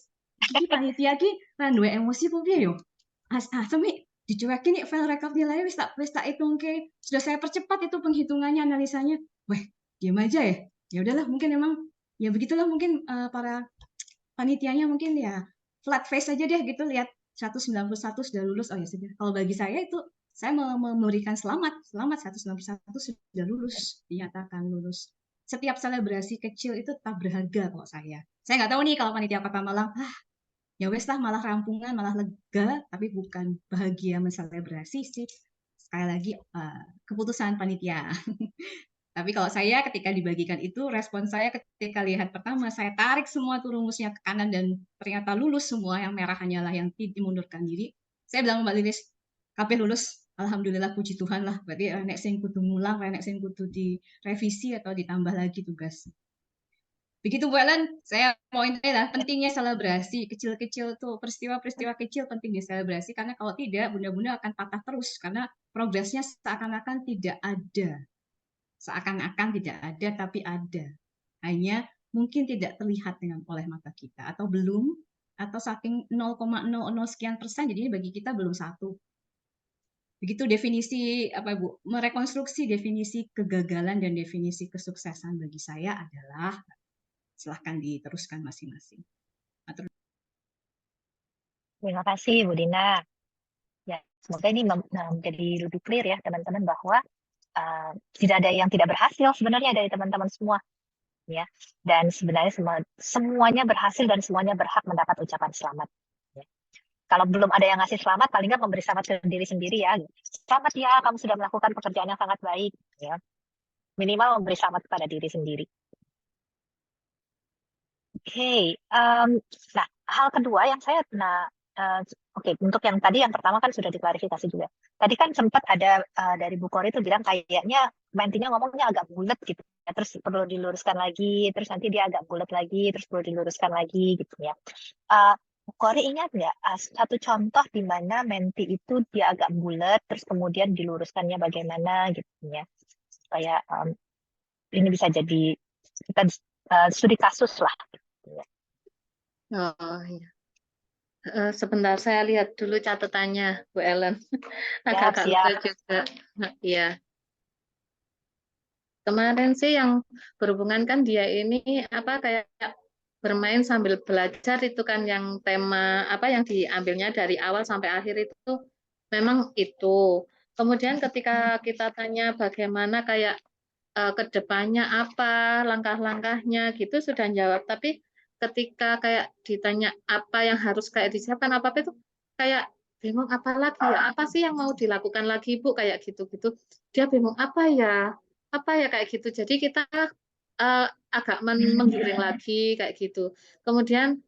Ini panitia ki randuwe emosi po piye yo? Semi dicuekin nih file rekap nilai wis tak hitung ke. Sudah saya percepat itu penghitungannya, analisanya. Wah, diam aja ya. Ya udahlah, mungkin emang ya begitulah mungkin para panitianya mungkin ya flat face aja deh gitu, lihat 191 sudah lulus, oh ya sudah. Kalau bagi saya itu saya memberikan selamat 191 sudah lulus, dinyatakan lulus. Setiap selebrasi kecil itu tetap berharga kalau saya. Saya nggak tahu nih kalau panitia Kota Malang, ya wes lah malah rampungan, malah lega, tapi bukan bahagia menselebrasi sih. Sekali lagi keputusan panitia. Tapi kalau saya ketika dibagikan itu, respon saya ketika lihat pertama, saya tarik semua tuh rumusnya ke kanan dan ternyata lulus semua, yang merah hanyalah yang dimundurkan diri. Saya bilang Mbak Lilis, kabeh lulus, alhamdulillah puji Tuhan lah. Berarti nek sing kudu ngulang, nek sing kudu direvisi atau ditambah lagi tugas. Begitu Bu Ellen, saya mau ini lah, pentingnya selebrasi. Kecil-kecil tuh, peristiwa-peristiwa kecil penting diselebrasi, karena kalau tidak, bunda-bunda akan patah terus, karena progresnya seakan-akan tidak ada. Seakan-akan tidak ada, tapi ada. Hanya mungkin tidak terlihat oleh mata kita, atau belum, atau saking 0,00 sekian persen, jadi bagi kita belum satu. Begitu definisi apa Bu, merekonstruksi definisi kegagalan dan definisi kesuksesan bagi saya adalah, silahkan diteruskan masing-masing. Terima kasih Bu Dina. Ya, semoga ini menjadi lebih clear ya teman-teman bahwa tidak ada yang tidak berhasil sebenarnya dari teman-teman semua, ya. Dan sebenarnya semuanya berhasil dan semuanya berhak mendapat ucapan selamat. Ya. Kalau belum ada yang ngasih selamat, paling nggak memberi selamat ke diri sendiri ya. Selamat ya, kamu sudah melakukan pekerjaan yang sangat baik. Ya. Minimal memberi selamat kepada diri sendiri. Oke, nah hal kedua yang saya untuk yang tadi, yang pertama kan sudah diklarifikasi juga. Tadi kan sempat ada dari Bu Kori itu bilang kayaknya mentinya ngomongnya agak bulat gitu ya, terus perlu diluruskan lagi, terus nanti dia agak bulat lagi, terus perlu diluruskan lagi gitu ya. Bu Kori ingat nggak satu contoh di mana menti itu dia agak bulat, terus kemudian diluruskannya bagaimana gitu ya, supaya ini bisa jadi kita studi kasus lah. Gitu ya. Oh iya. Sebentar saya lihat dulu catatannya Bu Ellen. Agak-agak lupa juga. Iya. Kemarin sih yang berhubungan kan dia ini apa kayak bermain sambil belajar itu kan yang tema apa yang diambilnya dari awal sampai akhir itu memang itu. Kemudian ketika kita tanya bagaimana kayak kedepannya apa langkah-langkahnya gitu sudah jawab, tapi ketika kayak ditanya apa yang harus kayak disiapkan apa itu kayak bingung apa lagi ya, apa sih yang mau dilakukan lagi Bu, kayak gitu-gitu dia bingung apa ya kayak gitu, jadi kita agak menggiring lagi kayak gitu. Kemudian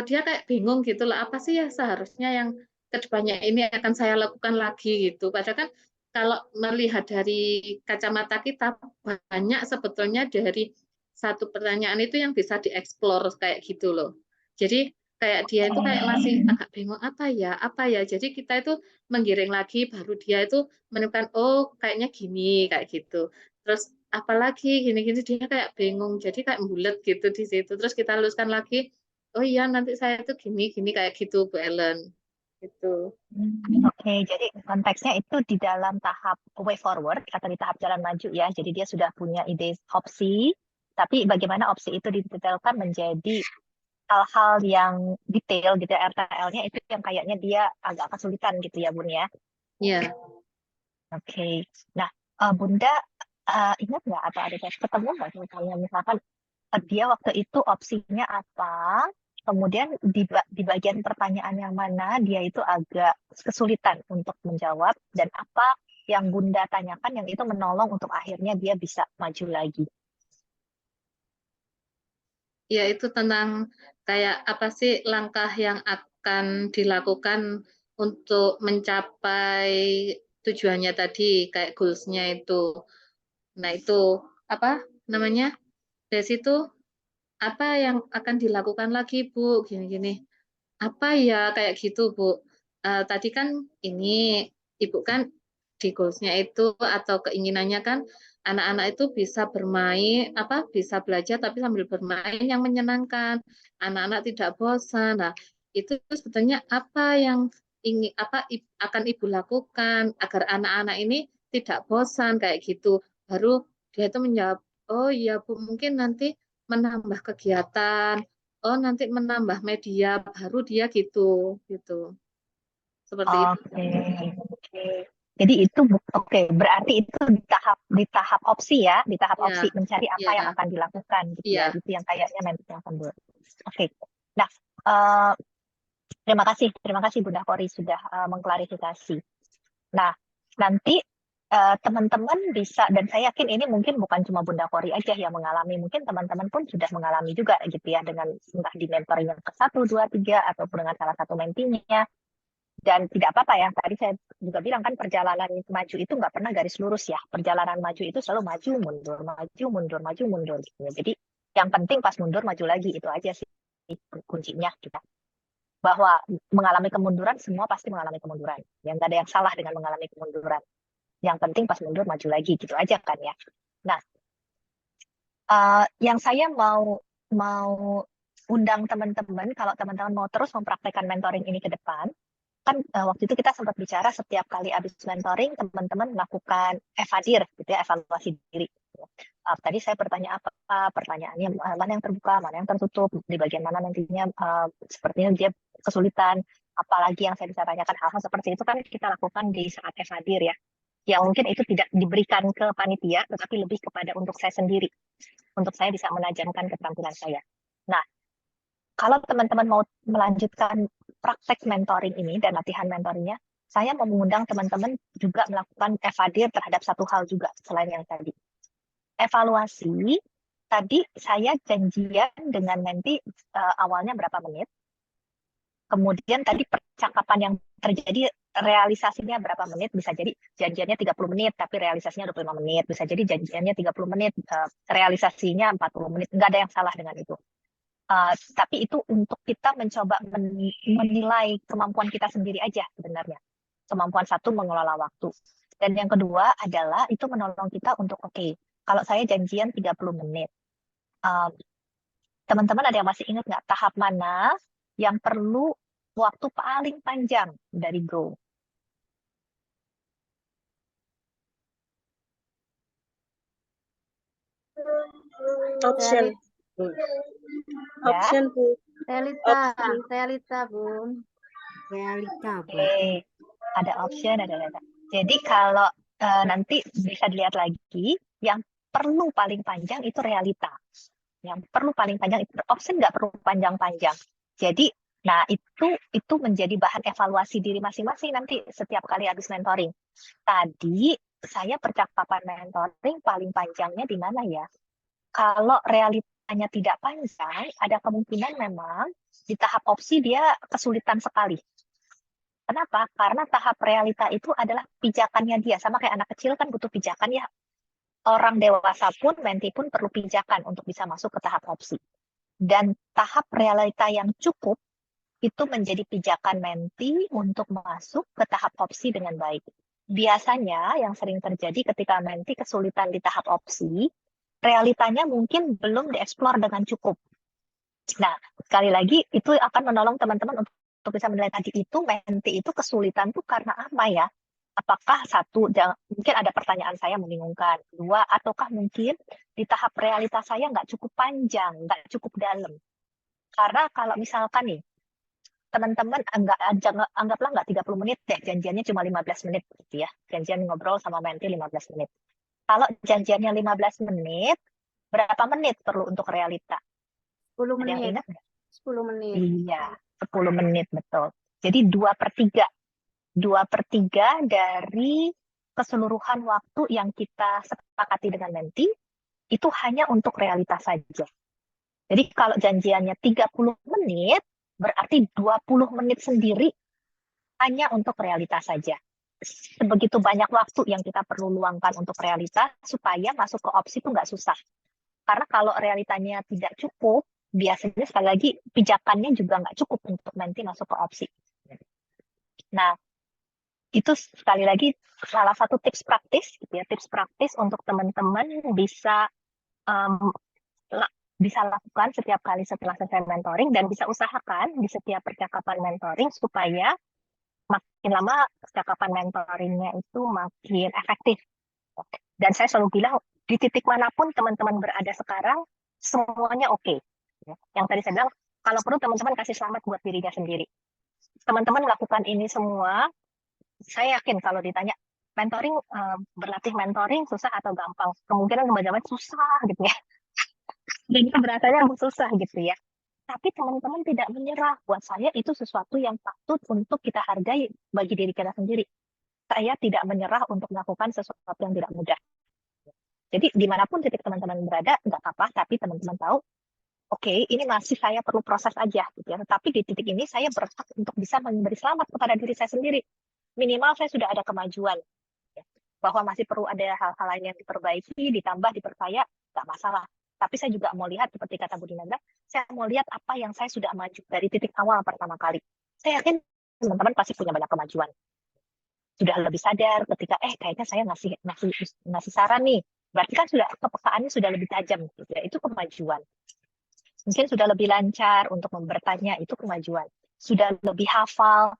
dia kayak bingung gitu loh, apa sih ya seharusnya yang kedepannya ini akan saya lakukan lagi gitu, padahal kan kalau melihat dari kacamata kita banyak sebetulnya dari satu pertanyaan itu yang bisa dieksplor kayak gitu loh. Jadi kayak dia itu kayak masih agak bingung apa ya. Jadi kita itu menggiring lagi, baru dia itu menemukan oh kayaknya gini kayak gitu. Terus apalagi gini-gini dia kayak bingung, jadi kayak bulat gitu di situ. Terus kita luruskan lagi, oh iya nanti saya tuh gini kayak gitu Bu Ellen gitu. Oke, jadi konteksnya itu di dalam tahap way forward atau di tahap jalan maju ya. Jadi dia sudah punya ide opsi, tapi bagaimana opsi itu didetailkan menjadi hal-hal yang detail gitu ya, RTL-nya itu yang kayaknya dia agak kesulitan gitu ya Bun ya. Iya. Oke, nah Bunda ingat nggak atau ada ketemu nggak misalkan dia waktu itu opsinya apa, kemudian di bagian pertanyaan yang mana dia itu agak kesulitan untuk menjawab, dan apa yang Bunda tanyakan yang itu menolong untuk akhirnya dia bisa maju lagi. Ya itu tentang kayak apa sih langkah yang akan dilakukan untuk mencapai tujuannya tadi, kayak goals-nya itu. Nah itu apa namanya? Dari situ apa yang akan dilakukan lagi Bu? Gini-gini. Apa ya kayak gitu Bu? Tadi kan ini Ibu kan di goals-nya itu atau keinginannya kan anak-anak itu bisa bermain bisa belajar tapi sambil bermain yang menyenangkan, anak-anak tidak bosan. Nah itu sebetulnya apa yang akan Ibu lakukan agar anak-anak ini tidak bosan kayak gitu. Baru dia itu menjawab, oh iya Bu mungkin nanti menambah kegiatan, oh nanti menambah media baru dia gitu seperti itu. Oke. Jadi itu oke, berarti itu di tahap opsi ya, di tahap Ya, opsi mencari apa yang ya, akan dilakukan gitu ya. ya. Itu yang kayaknya nanti akan Oke. Nah, terima kasih Bunda Kori sudah mengklarifikasi. Nah, nanti teman-teman bisa, dan saya yakin ini mungkin bukan cuma Bunda Kori aja yang mengalami, mungkin teman-teman pun sudah mengalami juga gitu ya, dengan entah di mentoring yang ke-1, 2, 3, ataupun dengan salah satu mentinya. Dan tidak apa-apa ya, tadi saya juga bilang kan perjalanan maju itu nggak pernah garis lurus ya. Perjalanan maju itu selalu maju, mundur, maju, mundur, maju, mundur. Gitu. Jadi yang penting pas mundur, maju lagi, itu aja sih kuncinya kita. Bahwa mengalami kemunduran, semua pasti mengalami kemunduran. Yang nggak ada yang salah dengan mengalami kemunduran. Yang penting pas mundur, maju lagi, gitu aja kan ya. Nah, yang saya mau undang teman-teman, kalau teman-teman mau terus mempraktekkan mentoring ini ke depan, kan waktu itu kita sempat bicara setiap kali habis mentoring teman-teman melakukan evadir gitu ya, evaluasi diri. Tadi saya bertanya apa pertanyaannya, mana yang terbuka, mana yang tertutup, di bagian mana nantinya sepertinya dia kesulitan, apalagi yang saya bisa tanyakan, hal-hal seperti itu kan kita lakukan di saat evadir ya, yang mungkin itu tidak diberikan ke panitia tetapi lebih kepada untuk saya sendiri, untuk saya bisa menajamkan keterampilan saya. Nah, kalau teman-teman mau melanjutkan praktek mentoring ini dan latihan mentoringnya, saya mau mengundang teman-teman juga melakukan evadir terhadap satu hal juga selain yang tadi. Evaluasi, tadi saya janjian dengan menti awalnya berapa menit, kemudian tadi percakapan yang terjadi realisasinya berapa menit, bisa jadi janjiannya 30 menit tapi realisasinya 25 menit, bisa jadi janjiannya 30 menit, realisasinya 40 menit, nggak ada yang salah dengan itu. Tapi itu untuk kita mencoba menilai kemampuan kita sendiri aja sebenarnya. Kemampuan satu mengelola waktu. Dan yang kedua adalah itu menolong kita untuk oke, kalau saya janjian 30 menit. Teman-teman ada yang masih ingat nggak tahap mana yang perlu waktu paling panjang dari Go? Option. Option Bu. Realita Bun. Oke, ada option, ada data. Jadi kalau nanti bisa dilihat lagi, yang perlu paling panjang itu realita. Yang perlu paling panjang itu option, nggak perlu panjang-panjang. Jadi, nah itu menjadi bahan evaluasi diri masing-masing nanti setiap kali habis mentoring. Tadi saya percakapan mentoring paling panjangnya di mana ya? Kalau realitanya tidak panjang, ada kemungkinan memang di tahap opsi dia kesulitan sekali. Kenapa? Karena tahap realita itu adalah pijakannya dia. Sama kayak anak kecil kan butuh pijakan ya. Orang dewasa pun, menti pun perlu pijakan untuk bisa masuk ke tahap opsi. Dan tahap realita yang cukup itu menjadi pijakan menti untuk masuk ke tahap opsi dengan baik. Biasanya yang sering terjadi ketika menti kesulitan di tahap opsi, realitanya mungkin belum dieksplor dengan cukup. Nah, sekali lagi itu akan menolong teman-teman untuk bisa menilai tadi itu menti itu kesulitan tuh karena apa ya? Apakah satu, mungkin ada pertanyaan saya membingungkan. Dua, ataukah mungkin di tahap realitas saya nggak cukup panjang, nggak cukup dalam. Karena kalau misalkan nih, teman-teman anggaplah nggak 30 menit deh, janjiannya cuma 15 menit gitu ya. Janjian ngobrol sama menti 15 menit. Kalau janjiannya 15 menit, berapa menit perlu untuk realita? 10 Ada yang menit. ingat nggak? 10 menit. Iya, 10 menit betul. Jadi 2/3. 2/3 dari keseluruhan waktu yang kita sepakati dengan menti, itu hanya untuk realitas saja. Jadi kalau janjiannya 30 menit, berarti 20 menit sendiri hanya untuk realitas saja. Sebegitu banyak waktu yang kita perlu luangkan untuk realitas, supaya masuk ke opsi itu nggak susah. Karena kalau realitanya tidak cukup, biasanya sekali lagi pijakannya juga nggak cukup untuk nanti masuk ke opsi. Nah, itu sekali lagi salah satu tips praktis, gitu ya, tips praktis untuk teman-teman bisa bisa lakukan setiap kali setelah selesai mentoring dan bisa usahakan di setiap percakapan mentoring supaya makin lama percakapan mentoringnya itu makin efektif. Dan saya selalu bilang di titik manapun teman-teman berada sekarang semuanya oke. Yang tadi saya bilang kalau perlu teman-teman kasih selamat buat dirinya sendiri. Teman-teman melakukan ini semua, saya yakin kalau ditanya mentoring, berlatih mentoring susah atau gampang, kemungkinan jawabannya susah gitu ya. Jadi berasanya susah gitu ya. Tapi teman-teman tidak menyerah. Buat saya itu sesuatu yang patut untuk kita hargai bagi diri kita sendiri. Saya tidak menyerah untuk melakukan sesuatu yang tidak mudah. Jadi dimanapun titik teman-teman berada, nggak apa-apa, tapi teman-teman tahu, oke, ini masih saya perlu proses aja, gitu ya. Tetapi di titik ini saya berhak untuk bisa memberi selamat kepada diri saya sendiri. Minimal saya sudah ada kemajuan, ya. Bahwa masih perlu ada hal-hal lain yang diperbaiki, ditambah, diperkaya, nggak masalah. Tapi saya juga mau lihat, seperti kata Bu Dinanda, saya mau lihat apa yang saya sudah maju dari titik awal pertama kali. Saya yakin teman-teman pasti punya banyak kemajuan. Sudah lebih sadar ketika, kayaknya saya ngasih saran nih. Berarti kan sudah kepekaannya sudah lebih tajam. Gitu ya. Itu kemajuan. Mungkin sudah lebih lancar untuk bertanya, itu kemajuan. Sudah lebih hafal,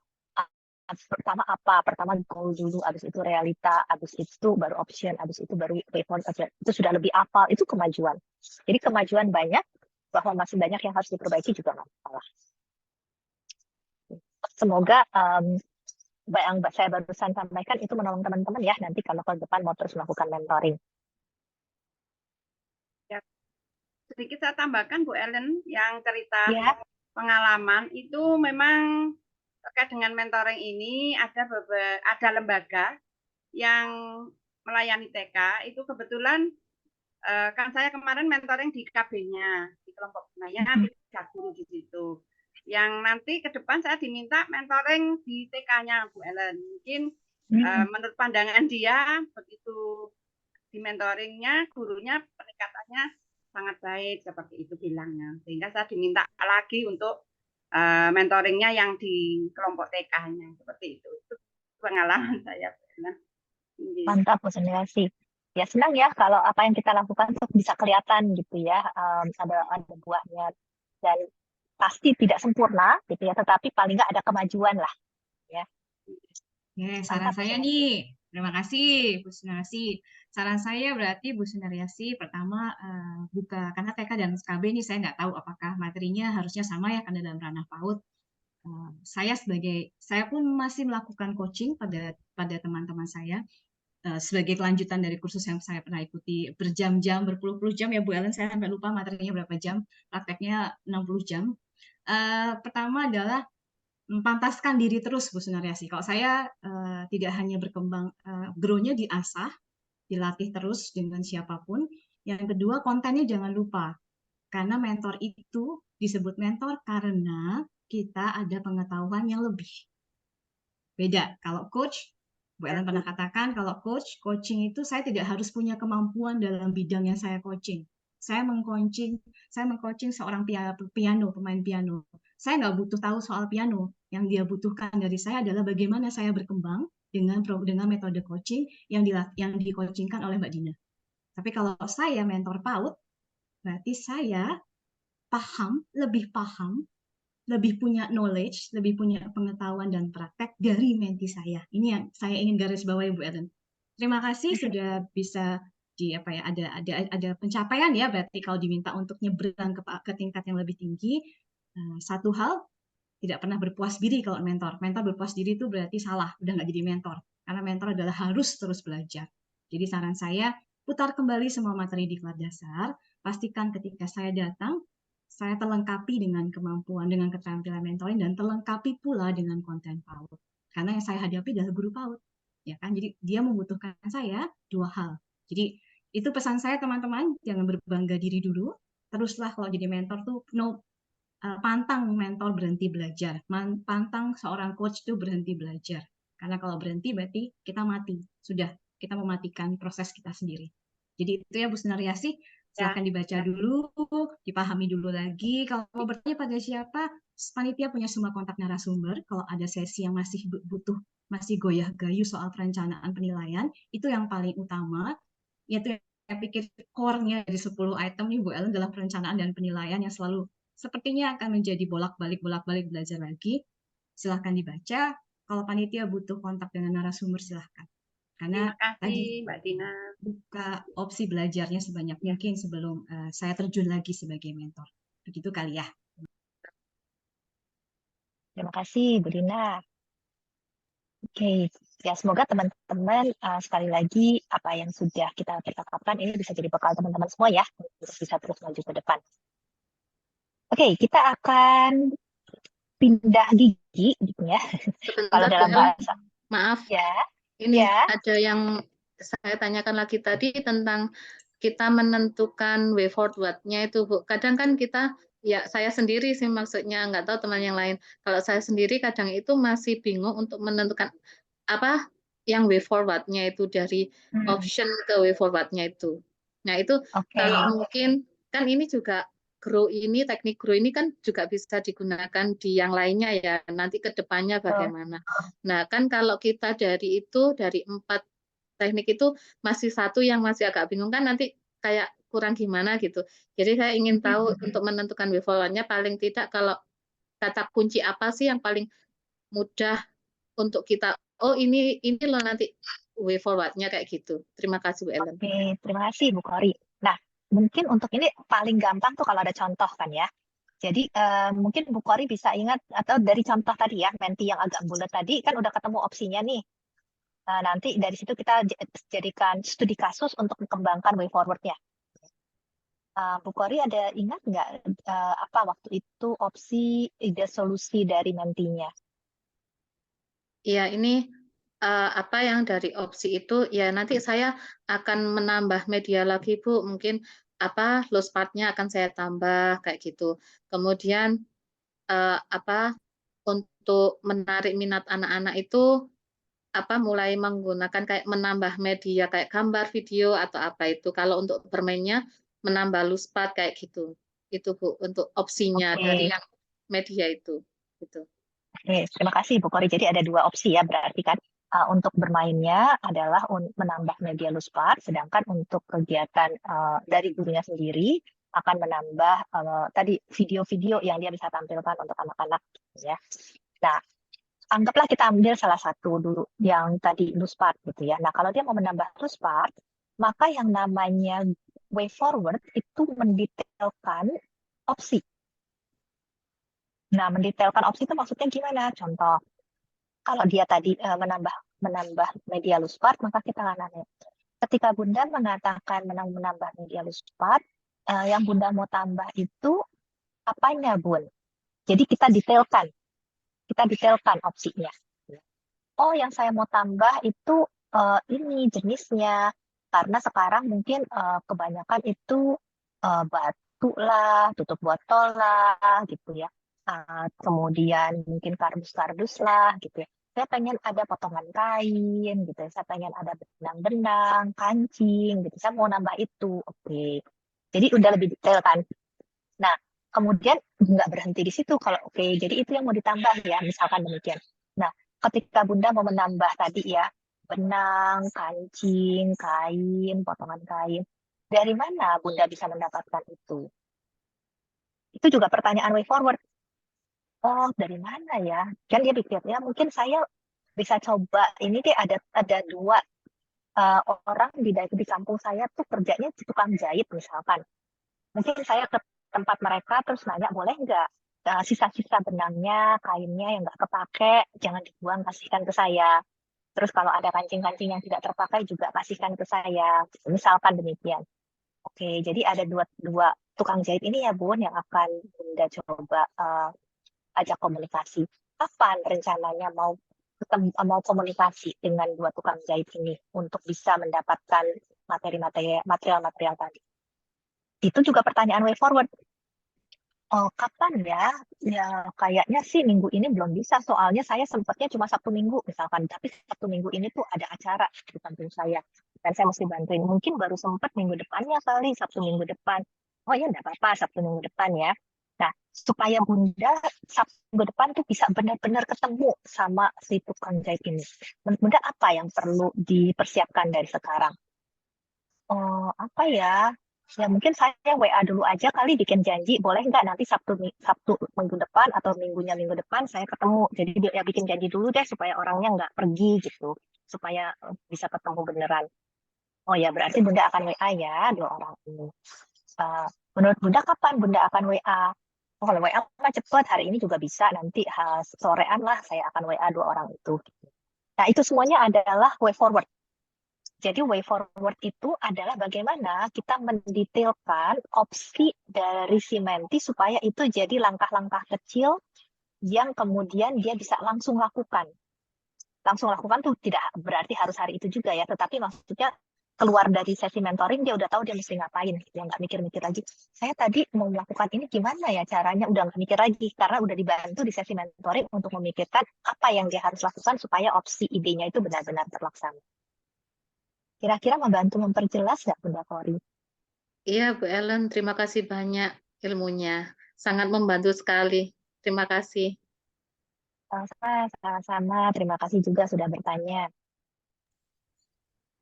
pertama apa? Pertama goal dulu, habis itu realita, habis itu baru option, habis itu baru reform, itu sudah lebih hafal, itu kemajuan. Jadi kemajuan banyak, bahwa masih banyak yang harus diperbaiki juga nggak masalah. Semoga yang saya barusan sampaikan itu menolong teman-teman ya, nanti kalau ke depan mau terus melakukan mentoring. Ya. Sedikit saya tambahkan Bu Ellen, yang cerita ya. pengalaman itu memang terkait dengan mentoring ini ada lembaga yang melayani TK, itu kebetulan kan saya kemarin mentoring di KB-nya, di kelompok gunanya, 3 guru di situ. Yang nanti ke depan saya diminta mentoring di TK-nya Bu Ellen. Mungkin menurut pandangan dia, begitu di mentoringnya, gurunya pendekatannya sangat baik, seperti itu bilangnya. Sehingga saya diminta lagi untuk mentoringnya yang di kelompok TK-nya, seperti itu. Itu pengalaman saya. Mantap, Bu Seniasi. Ya senang ya kalau apa yang kita lakukan tuh bisa kelihatan gitu ya, ada buahnya, dan pasti tidak sempurna gitu ya, tetapi paling nggak ada kemajuan lah ya. Saran saya nih, terima kasih Bu Sunarsi. Saran saya berarti Bu Sunarsi pertama buka, karena TK dan SKB ini saya nggak tahu apakah materinya harusnya sama ya karena dalam ranah PAUD. Saya pun masih melakukan coaching pada teman-teman saya. Sebagai kelanjutan dari kursus yang saya pernah ikuti berjam-jam, berpuluh-puluh jam ya Bu Ellen, saya sampai lupa materinya berapa jam, prakteknya 60 jam. Pertama adalah mempantaskan diri terus Bu Sunarsi. Kalau saya tidak hanya berkembang, grow-nya diasah, dilatih terus dengan siapapun. Yang kedua, kontennya jangan lupa. Karena mentor itu disebut mentor karena kita ada pengetahuan yang lebih. Beda, kalau coach, Bu Ellen pernah katakan kalau coaching itu saya tidak harus punya kemampuan dalam bidang yang saya coaching. Saya mengcoaching seorang pemain piano. Saya nggak butuh tahu soal piano. Yang dia butuhkan dari saya adalah bagaimana saya berkembang dengan metode coaching yang di-coachingkan oleh Mbak Dina. Tapi kalau saya mentor PAUD, berarti saya lebih punya knowledge, lebih punya pengetahuan dan praktek dari menti saya. Ini yang saya ingin garis bawahi, Bu Ellen. Terima kasih sudah bisa ada pencapaian ya, berarti kalau diminta untuk nyebrang ke tingkat yang lebih tinggi. Satu hal, tidak pernah berpuas diri kalau mentor. Mentor berpuas diri itu berarti salah, udah nggak jadi mentor. Karena mentor adalah harus terus belajar. Jadi saran saya, putar kembali semua materi di kelas dasar, pastikan ketika saya datang, saya terlengkapi dengan kemampuan, dengan keterampilan mentoring, dan terlengkapi pula dengan konten PAUD. Karena yang saya hadapi adalah guru PAUD. Ya kan? Jadi dia membutuhkan saya dua hal. Jadi itu pesan saya teman-teman, jangan berbangga diri dulu. Teruslah kalau jadi mentor tuh pantang mentor berhenti belajar. Pantang seorang coach itu berhenti belajar. Karena kalau berhenti berarti kita mati. Sudah, kita mematikan proses kita sendiri. Jadi itu ya Bu Sunariasih. Silahkan dibaca dulu, dipahami dulu lagi. Kalau mau bertanya pada siapa, panitia punya semua kontak narasumber. Kalau ada sesi yang masih butuh, masih goyah-gayu soal perencanaan penilaian, itu yang paling utama. Yaitu saya pikir core-nya dari 10 item nih Bu Ellen adalah perencanaan dan penilaian yang selalu sepertinya akan menjadi bolak-balik belajar lagi. Silahkan dibaca. Kalau panitia butuh kontak dengan narasumber, silahkan. Karena tadi Mbak Dina buka opsi belajarnya sebanyak mungkin sebelum saya terjun lagi sebagai mentor. Begitu kali ya. Terima kasih, Bu Dina. Oke, ya semoga teman-teman sekali lagi apa yang sudah kita percakapkan ini bisa jadi bekal teman-teman semua ya, untuk bisa terus maju ke depan. Oke, kita akan pindah gigi gitu ya. Kalau dalam bahasa. Maaf. Ya. Ini ya. ada yang saya tanyakan lagi tadi tentang kita menentukan way forward-nya itu, Bu. Kadang kan kita, ya saya sendiri sih maksudnya, nggak tahu teman yang lain. Kalau saya sendiri kadang itu masih bingung untuk menentukan apa yang way forward-nya itu dari option ke way forward-nya itu. Nah itu kalau mungkin, kan ini juga teknik grow ini kan juga bisa digunakan di yang lainnya ya, nanti ke depannya bagaimana. Nah kan kalau kita dari 4 teknik itu masih satu yang masih agak bingung kan nanti kayak kurang gimana gitu. Jadi saya ingin tahu untuk menentukan way forward-nya paling tidak kalau kata kunci apa sih yang paling mudah untuk kita, oh ini loh nanti way forward-nya kayak gitu. Terima kasih Bu Ellen. Oke, terima kasih Bu Kori. Nah, mungkin untuk ini paling gampang tuh kalau ada contoh kan ya. Jadi mungkin Bu Kori bisa ingat atau dari contoh tadi ya, menti yang agak bulat tadi kan udah ketemu opsinya nih. Nanti dari situ kita jadikan studi kasus untuk mengembangkan way forward-nya. Bu Kori ada ingat nggak apa waktu itu opsi ide solusi dari mentinya? Iya, ini apa yang dari opsi itu ya nanti saya akan menambah media lagi Bu, mungkin apa lost part-nya akan saya tambah kayak gitu. Kemudian untuk menarik minat anak-anak itu mulai menggunakan kayak menambah media kayak gambar, video atau apa itu. Kalau untuk bermainnya menambah lost part kayak gitu. Itu Bu untuk opsinya dari yang media itu gitu. Oke, terima kasih Bu Kori. Jadi ada dua opsi ya berarti kan. Untuk bermainnya adalah menambah media loose part, sedangkan untuk kegiatan dari gurunya sendiri akan menambah tadi video-video yang dia bisa tampilkan untuk anak-anak ya. Nah, anggaplah kita ambil salah satu dulu yang tadi loose part gitu ya. Nah, kalau dia mau menambah loose part, maka yang namanya way forward itu mendetailkan opsi. Nah, mendetailkan opsi itu maksudnya gimana? Contoh, kalau dia tadi menambah media loose part, maka kita akan nanya. Ketika Bunda mengatakan menambah media loose part, yang Bunda mau tambah itu apanya, Bun? Jadi kita detailkan opsinya. Oh, yang saya mau tambah itu ini jenisnya, karena sekarang mungkin kebanyakan itu batu lah, tutup botol lah, gitu ya. Kemudian mungkin kardus-kardus lah gitu ya. Saya pengen ada potongan kain gitu ya. Saya pengen ada benang-benang, kancing gitu. Saya mau nambah itu. Oke. Jadi udah lebih detail kan. Nah, kemudian nggak berhenti di situ kalau oke. Jadi itu yang mau ditambah ya, misalkan demikian. Nah, ketika Bunda mau menambah tadi ya, benang, kancing, kain, potongan kain. Dari mana Bunda bisa mendapatkan itu? Itu juga pertanyaan way forward. Oh, dari mana ya? Kan dia pikir, ya mungkin saya bisa coba, ini deh ada 2 orang di kampung saya tuh kerjanya tukang jahit misalkan. Mungkin saya ke tempat mereka terus nanya, boleh nggak sisa-sisa benangnya, kainnya yang nggak kepake, jangan dibuang, kasihkan ke saya. Terus kalau ada kancing-kancing yang tidak terpakai juga kasihkan ke saya. Misalkan demikian. Oke, jadi ada dua tukang jahit ini ya Bun yang akan Bunda coba ajak komunikasi. Kapan rencananya mau komunikasi dengan 2 tukang jahit ini untuk bisa mendapatkan material-material tadi? Itu juga pertanyaan way forward. Oh, kapan ya? Ya, kayaknya sih minggu ini belum bisa. Soalnya saya sempatnya cuma Sabtu Minggu misalkan. Tapi Sabtu Minggu ini tuh ada acara di kampung saya. Dan saya mesti bantuin. Mungkin baru sempat minggu depannya kali, Sabtu Minggu depan. Oh ya, enggak apa-apa Sabtu Minggu depan ya. Nah, supaya Bunda Sabtu Minggu depan tuh bisa benar-benar ketemu sama si tukang jahit ini. Menurut Bunda apa yang perlu dipersiapkan dari sekarang? Oh, apa ya? Ya mungkin saya WA dulu aja kali, bikin janji, boleh nggak nanti Sabtu minggu depan atau minggu depan saya ketemu. Jadi ya bikin janji dulu deh supaya orangnya nggak pergi gitu, supaya bisa ketemu beneran. Oh ya, berarti Bunda akan WA ya 2 orang ini. Menurut Bunda kapan Bunda akan WA? Oh, kalau WA mah cepet, hari ini juga bisa, nanti sorean lah saya akan WA 2 orang itu. Nah, itu semuanya adalah way forward. Jadi way forward itu adalah bagaimana kita mendetailkan opsi dari si Menti supaya itu jadi langkah-langkah kecil yang kemudian dia bisa langsung lakukan. Langsung lakukan tuh tidak berarti harus hari itu juga ya, tetapi maksudnya keluar dari sesi mentoring dia udah tahu dia mesti ngapain, dia nggak mikir-mikir lagi. Saya tadi mau melakukan ini gimana ya caranya, udah nggak mikir lagi karena udah dibantu di sesi mentoring untuk memikirkan apa yang dia harus lakukan supaya opsi idenya itu benar-benar terlaksana. Kira-kira membantu memperjelas nggak Bunda Kori? Iya, Bu Ellen, terima kasih banyak ilmunya. Sangat membantu sekali. Terima kasih. Sama-sama. Terima kasih juga sudah bertanya.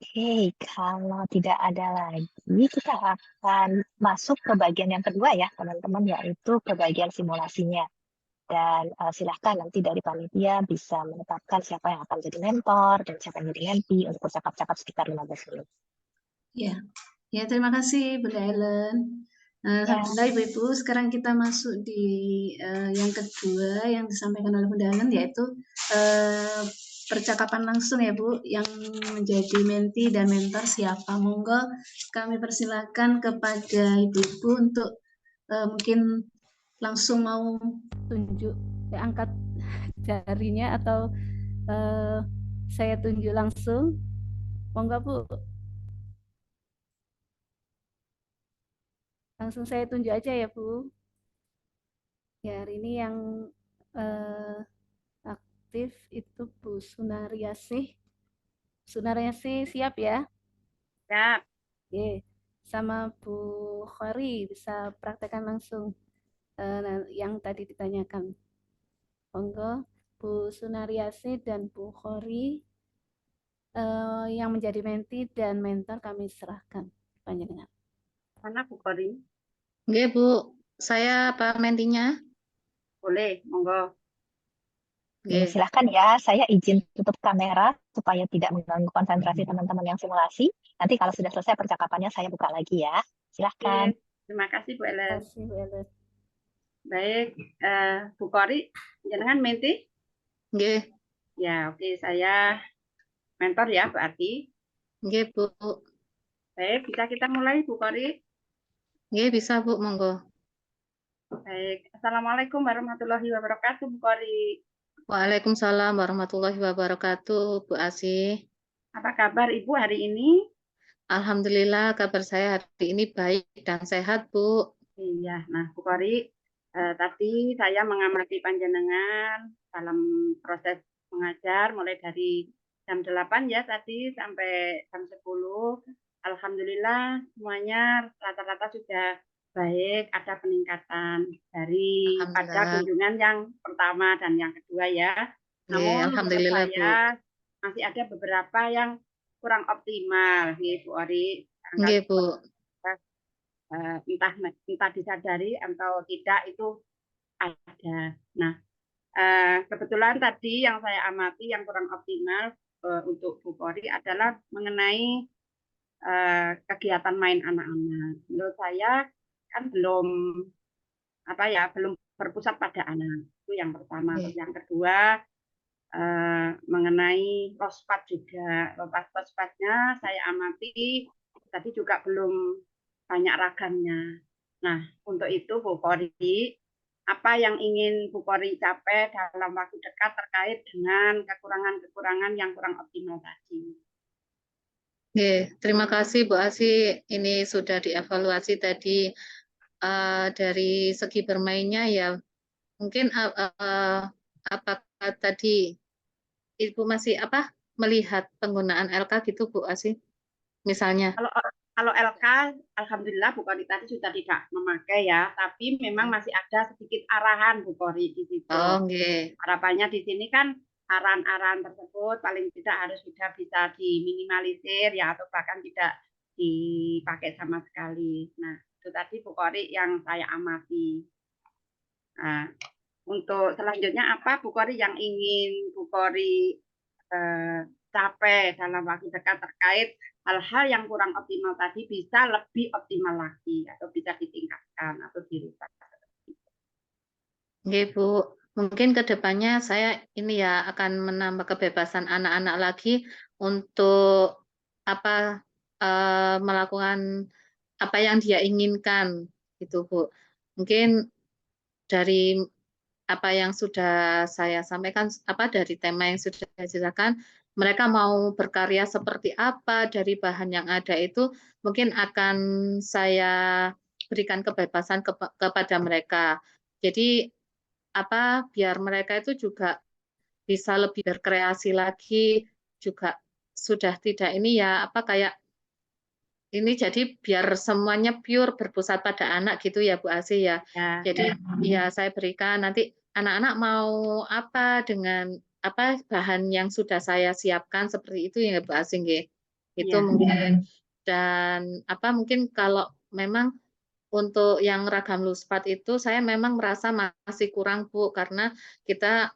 Oke, kalau tidak ada lagi, kita akan masuk ke bagian yang kedua ya, teman-teman, yaitu ke bagian simulasinya. Dan silahkan nanti dari panitia bisa menetapkan siapa yang akan jadi mentor dan siapa yang jadi menti untuk bercakap-cakap sekitar 15 menit. Ya, terima kasih Bunda Ellen. Alhamdulillah Ibu-Ibu, sekarang kita masuk di yang kedua yang disampaikan oleh Bunda Ellen, yaitu percakapan langsung ya Bu, yang menjadi menti dan mentor siapa. Monggo kami persilakan kepada Ibu-Ibu untuk mungkin langsung mau tunjuk, angkat jarinya atau saya tunjuk langsung. Monggo Bu. Langsung saya tunjuk aja ya Bu. Ya, hari ini yang aktif itu Bu Sunariasih. Sunariasih siap ya? Siap. Oke. Sama Bu Khori bisa praktekkan langsung yang tadi ditanyakan. Monggo Bu Sunariasih dan Bu Khori yang menjadi menti dan mentor kami serahkan panjenengan. Mana Bu Kori? Oke, Bu. Saya apa mentinya? Boleh, monggo. Oke. Silahkan ya, saya izin tutup kamera supaya tidak mengganggu konsentrasi teman-teman yang simulasi. Nanti kalau sudah selesai percakapannya saya buka lagi ya. Silahkan. Terima kasih Bu Ellen. Terima kasih Bu Ellen. Baik, Bu Kori, jangan menti? Oke. Ya, oke, saya mentor ya berarti. Oke, Bu. Baik, bisa kita mulai Bu Kori? Oke, bisa Bu, monggo. Baik, Assalamualaikum warahmatullahi wabarakatuh Bu Kori. Waalaikumsalam warahmatullahi wabarakatuh, Bu Asih. Apa kabar Ibu hari ini? Alhamdulillah, kabar saya hari ini baik dan sehat, Bu. Iya, nah Bu Kori, tadi saya mengamati panjenengan dalam proses mengajar mulai dari jam 8 ya tadi sampai jam 10. Alhamdulillah semuanya rata-rata sudah baik, ada peningkatan dari pada kunjungan yang pertama dan yang kedua ya. Namun Alhamdulillah, saya masih ada beberapa yang kurang optimal nih Bu Ori. Nggih, Bu. entah disadari atau tidak itu ada. Nah, kebetulan tadi yang saya amati yang kurang optimal untuk Bu Pori adalah mengenai kegiatan main anak-anak. Menurut saya kan belum berpusat pada anak. Itu yang pertama. Terus yang kedua mengenai lospat juga. Lospatnya saya amati tadi juga belum banyak ragamnya. Nah, untuk itu Bu Pori, apa yang ingin Bu Pori capai dalam waktu dekat terkait dengan kekurangan-kekurangan yang kurang optimal tadi? Oke, terima kasih Bu Asi. Ini sudah dievaluasi tadi dari segi bermainnya ya. Mungkin apakah tadi Ibu masih melihat penggunaan LK gitu Bu Asi? Misalnya. Kalau LK, alhamdulillah Bu Kori tadi sudah tidak memakai ya, tapi memang masih ada sedikit arahan Bu Kori di situ. Oh, okay. Harapannya di sini kan arahan-arahan tersebut paling tidak harus sudah bisa diminimalisir ya, atau bahkan tidak dipakai sama sekali. Nah, itu tadi Bu Kori yang saya amati. Nah, untuk selanjutnya apa Bu Kori yang ingin Bu Kori capai dalam waktu dekat terkait hal-hal yang kurang optimal tadi bisa lebih optimal lagi atau bisa ditingkatkan atau dirubah. Oke Bu, mungkin kedepannya saya ini ya akan menambah kebebasan anak-anak lagi untuk melakukan apa yang dia inginkan gitu Bu. Mungkin dari apa yang sudah saya sampaikan, dari tema yang sudah saya ceritakan, mereka mau berkarya seperti apa dari bahan yang ada itu mungkin akan saya berikan kebebasan kepada mereka. Jadi biar mereka itu juga bisa lebih berkreasi lagi, juga sudah tidak ini ya kayak ini jadi biar semuanya pure berpusat pada anak gitu ya Bu Asi ya. Jadi ya saya berikan nanti anak-anak mau apa dengan bahan yang sudah saya siapkan seperti itu ya Bu Asi nggih. Itu mungkin dan mungkin kalau memang untuk yang ragam luspat itu saya memang merasa masih kurang Bu karena kita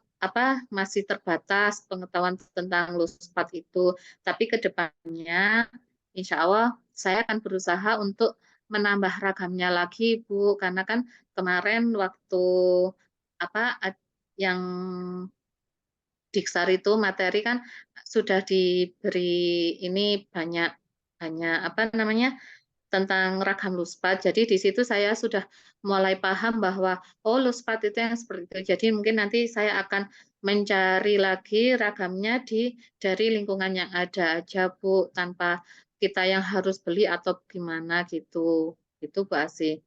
masih terbatas pengetahuan tentang luspat itu. Tapi ke depannya insya Allah saya akan berusaha untuk menambah ragamnya lagi Bu karena kan kemarin waktu yang Diksar itu materi kan sudah diberi ini banyak tentang ragam luspat. Jadi di situ saya sudah mulai paham bahwa luspat itu yang seperti itu. Jadi mungkin nanti saya akan mencari lagi ragamnya dari lingkungan yang ada aja Bu, tanpa kita yang harus beli atau gimana gitu. Itu Bu Asi.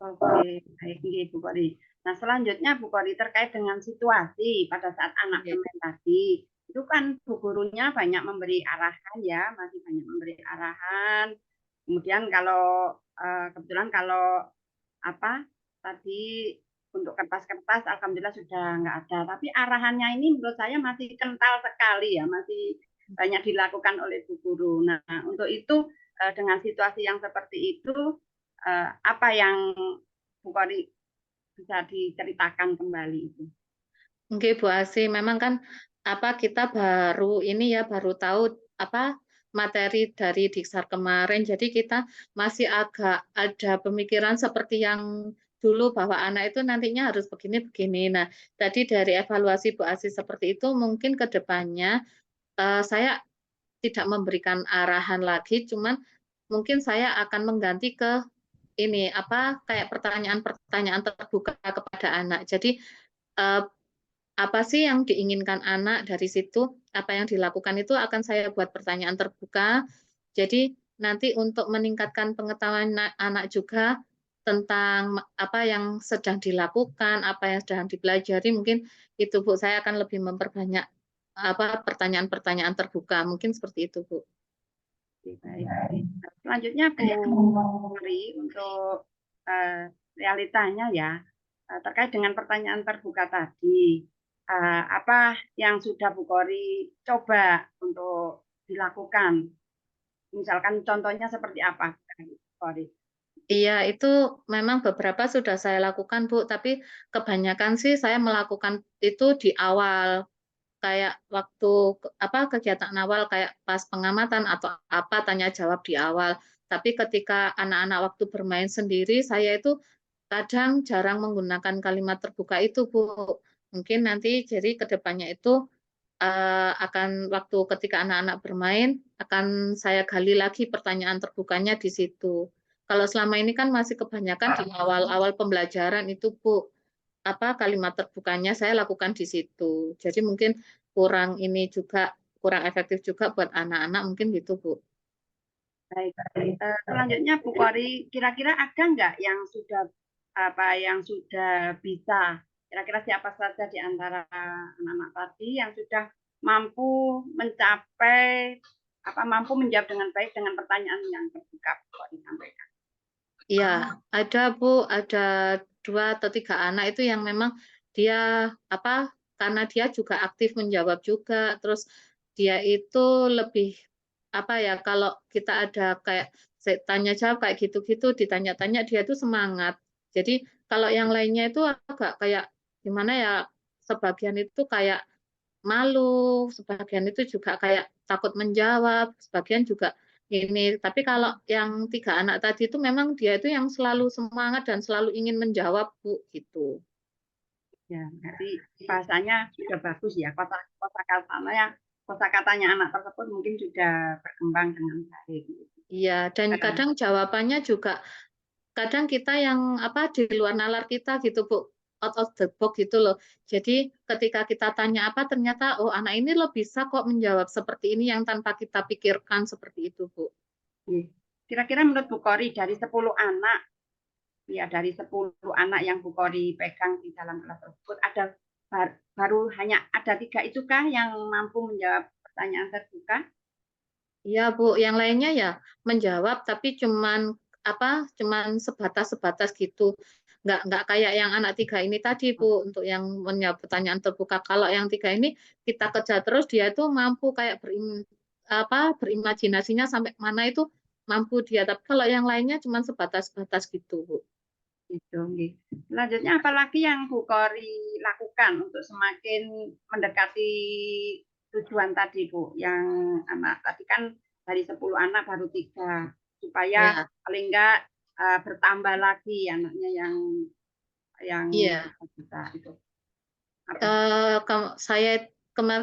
Oke, baik Bu Kori. Nah, selanjutnya Bu Kori terkait dengan situasi pada saat anak bermain tadi. Itu kan Bu gurunya banyak memberi arahan ya, masih banyak memberi arahan. Kemudian kalau kebetulan kalau tadi untuk kertas-kertas alhamdulillah sudah nggak ada. Tapi arahannya ini menurut saya masih kental sekali ya, masih banyak dilakukan oleh Bu Guru. Nah, untuk itu dengan situasi yang seperti itu apa yang Bu Kori bisa diceritakan kembali itu? Oke Bu Asi, memang kan kita baru tahu materi dari Diksar kemarin, jadi kita masih agak ada pemikiran seperti yang dulu bahwa anak itu nantinya harus begini-begini. Nah, tadi dari evaluasi Bu Asi seperti itu, mungkin ke depannya saya tidak memberikan arahan lagi, cuman mungkin saya akan mengganti ke ini kayak pertanyaan-pertanyaan terbuka kepada anak. Jadi apa sih yang diinginkan anak dari situ, apa yang dilakukan itu akan saya buat pertanyaan terbuka. Jadi nanti untuk meningkatkan pengetahuan anak juga tentang apa yang sedang dilakukan, apa yang sedang dipelajari, mungkin itu Bu, saya akan lebih memperbanyak pertanyaan-pertanyaan terbuka, mungkin seperti itu Bu. Baik. Selanjutnya Bu Kori untuk realitanya ya terkait dengan pertanyaan terbuka tadi. Apa yang sudah Bu Kori coba untuk dilakukan? Misalkan contohnya seperti apa, Bu Kori? Iya, itu memang beberapa sudah saya lakukan, Bu, tapi kebanyakan sih saya melakukan itu di awal, kayak waktu kegiatan awal kayak pas pengamatan atau apa tanya jawab di awal. Tapi ketika anak-anak waktu bermain sendiri, saya itu kadang jarang menggunakan kalimat terbuka itu, Bu. Mungkin nanti jadi ke depannya itu akan waktu ketika anak-anak bermain akan saya gali lagi pertanyaan terbukanya di situ. Kalau selama ini kan masih kebanyakan di awal-awal pembelajaran itu, Bu, kalimat terbukanya saya lakukan di situ. Jadi mungkin kurang ini juga kurang efektif juga buat anak-anak mungkin gitu, Bu. Baik. Selanjutnya Bu Kori, kira-kira ada nggak yang sudah bisa? Kira-kira siapa saja di antara anak-anak tadi yang sudah mampu mampu menjawab dengan baik dengan pertanyaan yang terbuka kok disampaikan? Iya, ada Bu, ada 2 atau 3 anak itu yang memang dia karena dia juga aktif menjawab juga, terus dia itu lebih kalau kita ada kayak tanya jawab kayak gitu-gitu, ditanya-tanya dia itu semangat. Jadi kalau yang lainnya itu agak kayak gimana ya, sebagian itu kayak malu, sebagian itu juga kayak takut menjawab, sebagian juga ini. Tapi kalau yang 3 anak tadi itu memang dia itu yang selalu semangat dan selalu ingin menjawab, Bu, gitu. Ya, jadi bahasanya sudah bagus ya, kosakatanya anak tersebut mungkin sudah berkembang dengan baik. Iya, dan kadang jawabannya juga kadang kita yang di luar nalar kita gitu, Bu, out of the box gitu loh. Jadi ketika kita tanya ternyata oh anak ini loh bisa kok menjawab seperti ini yang tanpa kita pikirkan seperti itu, Bu. Kira-kira menurut Bu Kori dari 10 anak, ya dari 10 anak yang Bu Kori pegang di dalam kelas tersebut, baru hanya ada 3 itukah yang mampu menjawab pertanyaan terbuka? Iya, Bu, yang lainnya ya menjawab tapi cuman sebatas gitu. Nggak kayak yang anak 3 ini tadi, Bu, untuk yang menjawab pertanyaan terbuka. Kalau yang 3 ini kita kejar terus dia itu mampu kayak berimajinasinya sampai mana itu mampu dia. Tapi kalau yang lainnya cuman sebatas gitu, Bu. Gitu. Selanjutnya apalagi yang Bu Kori lakukan untuk semakin mendekati tujuan tadi, Bu? Yang anak tadi kan dari 10 anak baru 3, supaya paling enggak bertambah lagi anaknya yang bisa itu. Saya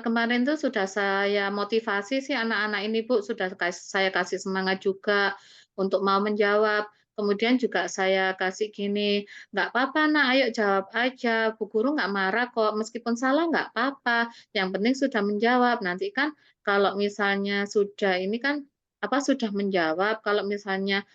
kemarin tuh sudah saya motivasi sih anak-anak ini, Bu, sudah saya kasih semangat juga untuk mau menjawab. Kemudian juga saya kasih gini, nggak apa-apa nak, ayo jawab aja. Bu guru nggak marah kok, meskipun salah nggak apa-apa. Yang penting sudah menjawab. Nanti kan kalau misalnya sudah ini kan sudah menjawab. Kalau misalnya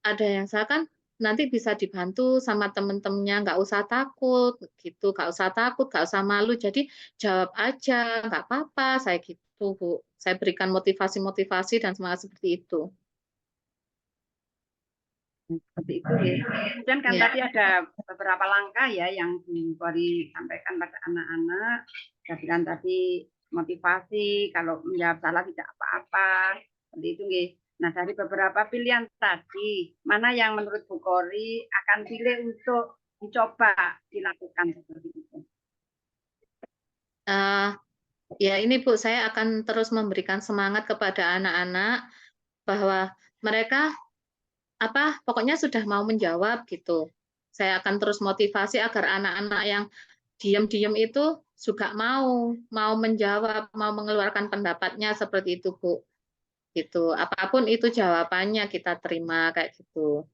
ada yang salah kan nanti bisa dibantu sama teman-temannya, nggak usah takut gitu, nggak usah takut, nggak usah malu. Jadi jawab aja, nggak apa-apa. Saya gitu, Bu. Saya berikan motivasi-motivasi dan semangat seperti itu. Seperti itu ya. Kemudian kan tadi ada beberapa langkah ya yang Bu Kori sampaikan pada anak-anak. Saya bilang tadi motivasi, kalau menjawab salah tidak apa-apa. Seperti itu nggih. Nah, dari beberapa pilihan tadi, mana yang menurut Bu Kori akan pilih untuk dicoba dilakukan seperti itu? Ya ini Bu, saya akan terus memberikan semangat kepada anak-anak bahwa mereka pokoknya sudah mau menjawab gitu. Saya akan terus motivasi agar anak-anak yang diam-diam itu juga mau menjawab, mau mengeluarkan pendapatnya seperti itu, Bu. Gitu. Apapun itu jawabannya kita terima kayak gitu.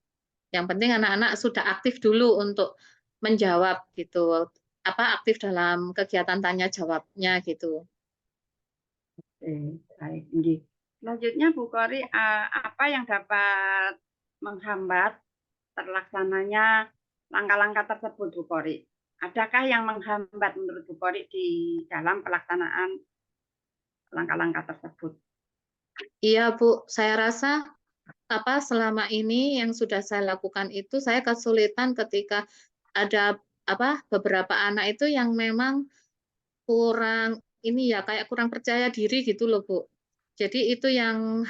Yang penting anak-anak sudah aktif dulu untuk menjawab gitu. Aktif dalam kegiatan tanya jawabnya gitu. Baik, selanjutnya Bu Kori, apa yang dapat menghambat terlaksananya langkah-langkah tersebut, Bu Kori? Adakah yang menghambat menurut Bu Kori di dalam pelaksanaan langkah-langkah tersebut? Iya, Bu. Saya rasa selama ini yang sudah saya lakukan itu saya kesulitan ketika ada beberapa anak itu yang memang kurang ini ya kayak kurang percaya diri gitu loh, Bu. Jadi itu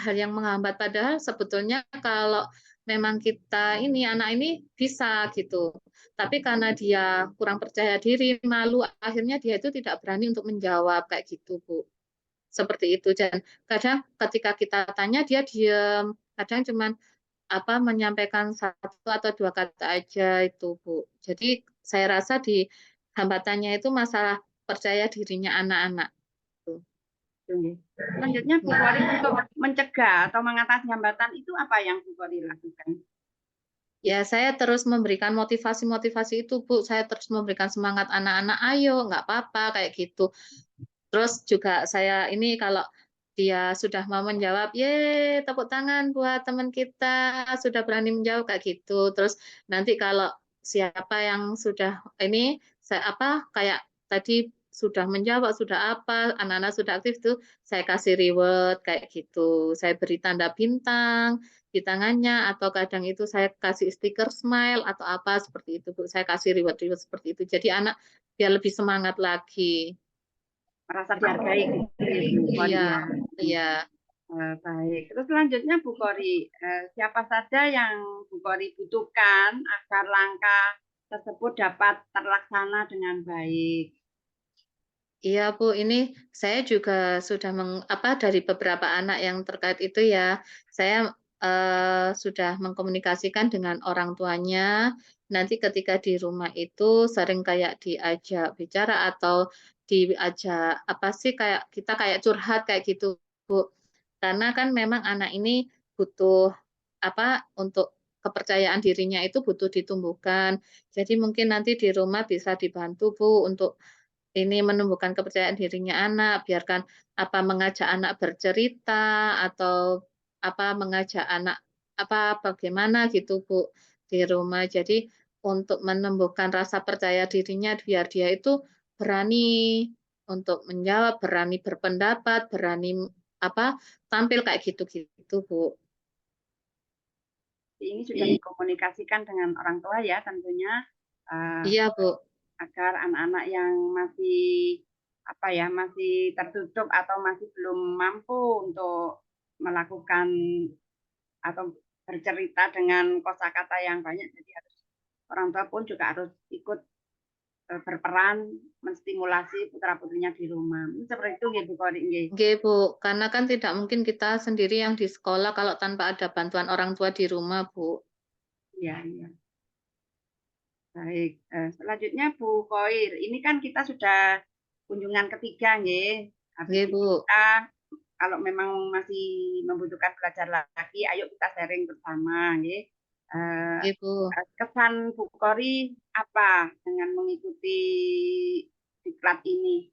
hal yang menghambat. Padahal sebetulnya kalau memang kita anak ini bisa gitu. Tapi karena dia kurang percaya diri, malu, akhirnya dia itu tidak berani untuk menjawab kayak gitu, Bu. Seperti itu. Dan kadang ketika kita tanya dia diam, kadang cuman menyampaikan 1 atau 2 kata aja itu, Bu. Jadi saya rasa di hambatannya itu masalah percaya dirinya anak-anak. Selanjutnya Bu Kori untuk mencegah atau mengatasi hambatan itu apa yang Bu Kori lakukan? Ya, saya terus memberikan motivasi-motivasi itu, Bu. Saya terus memberikan semangat anak-anak, ayo, nggak apa-apa, kayak gitu. Terus juga saya kalau dia sudah mau menjawab, ye, tepuk tangan buat teman kita, sudah berani menjawab, kayak gitu. Terus nanti kalau siapa yang sudah kayak tadi sudah menjawab, sudah anak-anak sudah aktif tuh, saya kasih reward, kayak gitu. Saya beri tanda bintang di tangannya, atau kadang itu saya kasih stiker smile, atau apa, seperti itu, Bu. Saya kasih reward-reward seperti itu. Jadi anak biar lebih semangat lagi. Merasa dihargai gitu, Bu Kori ya. Iya. Baik. Terus selanjutnya Bu Kori, siapa saja yang Bu Kori butuhkan agar langkah tersebut dapat terlaksana dengan baik? Iya, Bu, ini saya juga sudah dari beberapa anak yang terkait itu ya, saya sudah mengkomunikasikan dengan orang tuanya. Nanti ketika di rumah itu sering kayak diajak bicara atau diajak kayak kita kayak curhat kayak gitu, Bu. Karena kan memang anak ini butuh untuk kepercayaan dirinya itu butuh ditumbuhkan. Jadi mungkin nanti di rumah bisa dibantu, Bu, untuk menumbuhkan kepercayaan dirinya anak, biarkan mengajak anak bercerita atau mengajak anak bagaimana gitu, Bu, di rumah. Jadi untuk menumbuhkan rasa percaya dirinya biar dia itu berani untuk menjawab, berani berpendapat, berani tampil kayak gitu-gitu, Bu. Ini sudah dikomunikasikan dengan orang tua ya tentunya. Iya, Bu. Agar anak-anak yang masih masih tertutup atau masih belum mampu untuk melakukan atau bercerita dengan kosakata yang banyak, jadi orang tua pun juga harus ikut berperan menstimulasi putra-putrinya di rumah. Seperti itu Bu Kori. Nggih, Bu, karena kan tidak mungkin kita sendiri yang di sekolah kalau tanpa ada bantuan orang tua di rumah, Bu. Iya, iya. Baik, selanjutnya Bu Koir, ini kan kita sudah kunjungan ketiga, nggih. Nggih, Bu. Kita kalau memang masih membutuhkan belajar lagi, ayo kita sharing bersama, nggih. Nggih, Bu. Kesan Bu Kori apa dengan mengikuti diklat ini?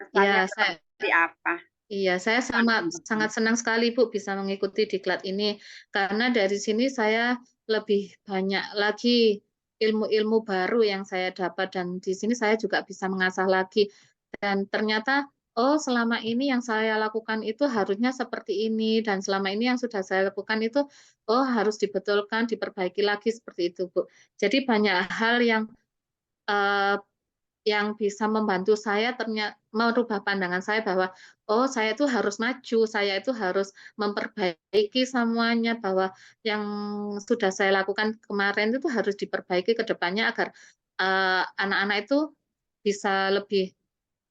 Kesannya seperti apa? Iya, saya sangat senang sekali, Bu, bisa mengikuti diklat ini. Karena dari sini saya lebih banyak lagi ilmu-ilmu baru yang saya dapat, dan di sini saya juga bisa mengasah lagi. Dan ternyata, oh, selama ini yang saya lakukan itu harusnya seperti ini, dan selama ini yang sudah saya lakukan itu, oh, harus dibetulkan, diperbaiki lagi, seperti itu, Bu. Jadi banyak hal yang bisa membantu saya merubah pandangan saya bahwa oh, saya itu harus maju, saya itu harus memperbaiki semuanya, bahwa yang sudah saya lakukan kemarin itu harus diperbaiki ke depannya agar anak-anak itu bisa lebih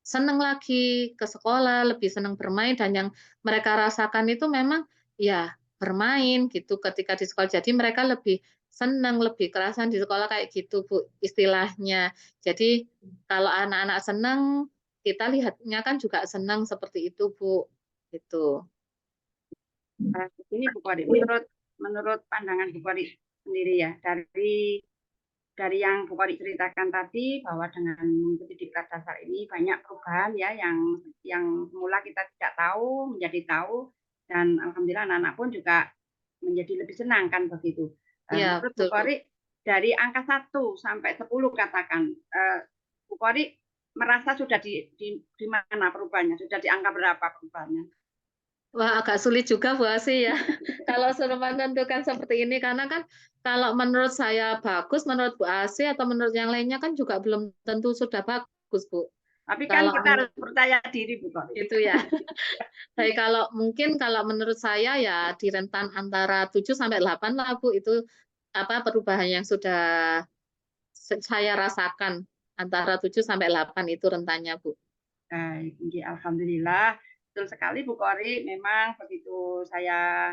senang lagi ke sekolah, lebih senang bermain, dan yang mereka rasakan itu memang ya bermain gitu ketika di sekolah. Jadi mereka lebih senang, lebih kerasan di sekolah kayak gitu, Bu, istilahnya. Jadi kalau anak-anak senang, kita lihatnya kan juga senang seperti itu, Bu. Gitu. Ini Bu Kori, menurut pandangan Bu Kori sendiri ya, dari yang Bu Kori ceritakan tadi bahwa dengan mengikuti diklat dasar ini banyak perubahan ya yang semula kita tidak tahu menjadi tahu, dan alhamdulillah anak-anak pun juga menjadi lebhi senang kan begitu. Ya, menurut Bu Kori dari angka 1 sampai 10 katakan, Bu Kori merasa sudah di mana perubahannya? Sudah di angka berapa perubahannya? Wah, agak sulit juga Bu Asi ya. Kalau suruh menentukan seperti ini, karena kan kalau menurut saya bagus, menurut Bu Asi atau menurut yang lainnya kan juga belum tentu sudah bagus, Bu. Tapi kan Kalau kita harus percaya diri, Bu Kori. itu ya. Tapi kalau menurut saya ya di rentan antara 7 sampai 8 lah Bu, itu apa perubahan yang sudah saya rasakan antara 7 sampai 8 itu rentannya Bu. Baik, alhamdulillah. Betul sekali Bu Kori, memang begitu saya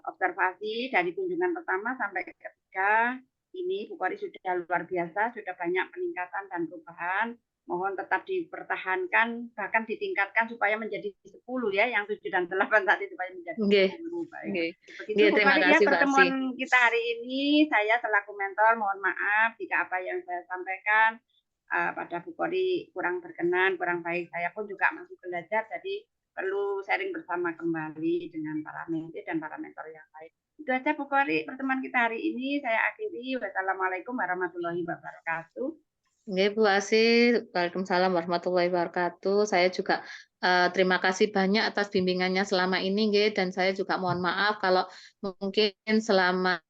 observasi dari kunjungan pertama sampai ketiga ini Bu Kori sudah luar biasa, sudah banyak peningkatan dan perubahan. Mohon tetap dipertahankan, bahkan ditingkatkan supaya menjadi 10 ya, yang 7 dan 8 tadi supaya menjadi 10. Baik. Begitu Bu Terima Kori ya kasih Pak pertemuan kita hari ini. Saya selaku mentor mohon maaf jika apa yang saya sampaikan pada Bu Kori kurang berkenan, kurang baik. Saya pun juga masih belajar, jadi perlu sharing bersama kembali dengan para mentee dan para mentor yang lain. Itu aja Bu Kori pertemuan kita hari ini. Saya akhiri. Wassalamualaikum warahmatullahi wabarakatuh. Oke, Bu Asih, Waalaikumsalam warahmatullahi wabarakatuh. Saya juga terima kasih banyak atas bimbingannya selama ini, dan saya juga mohon maaf kalau mungkin selama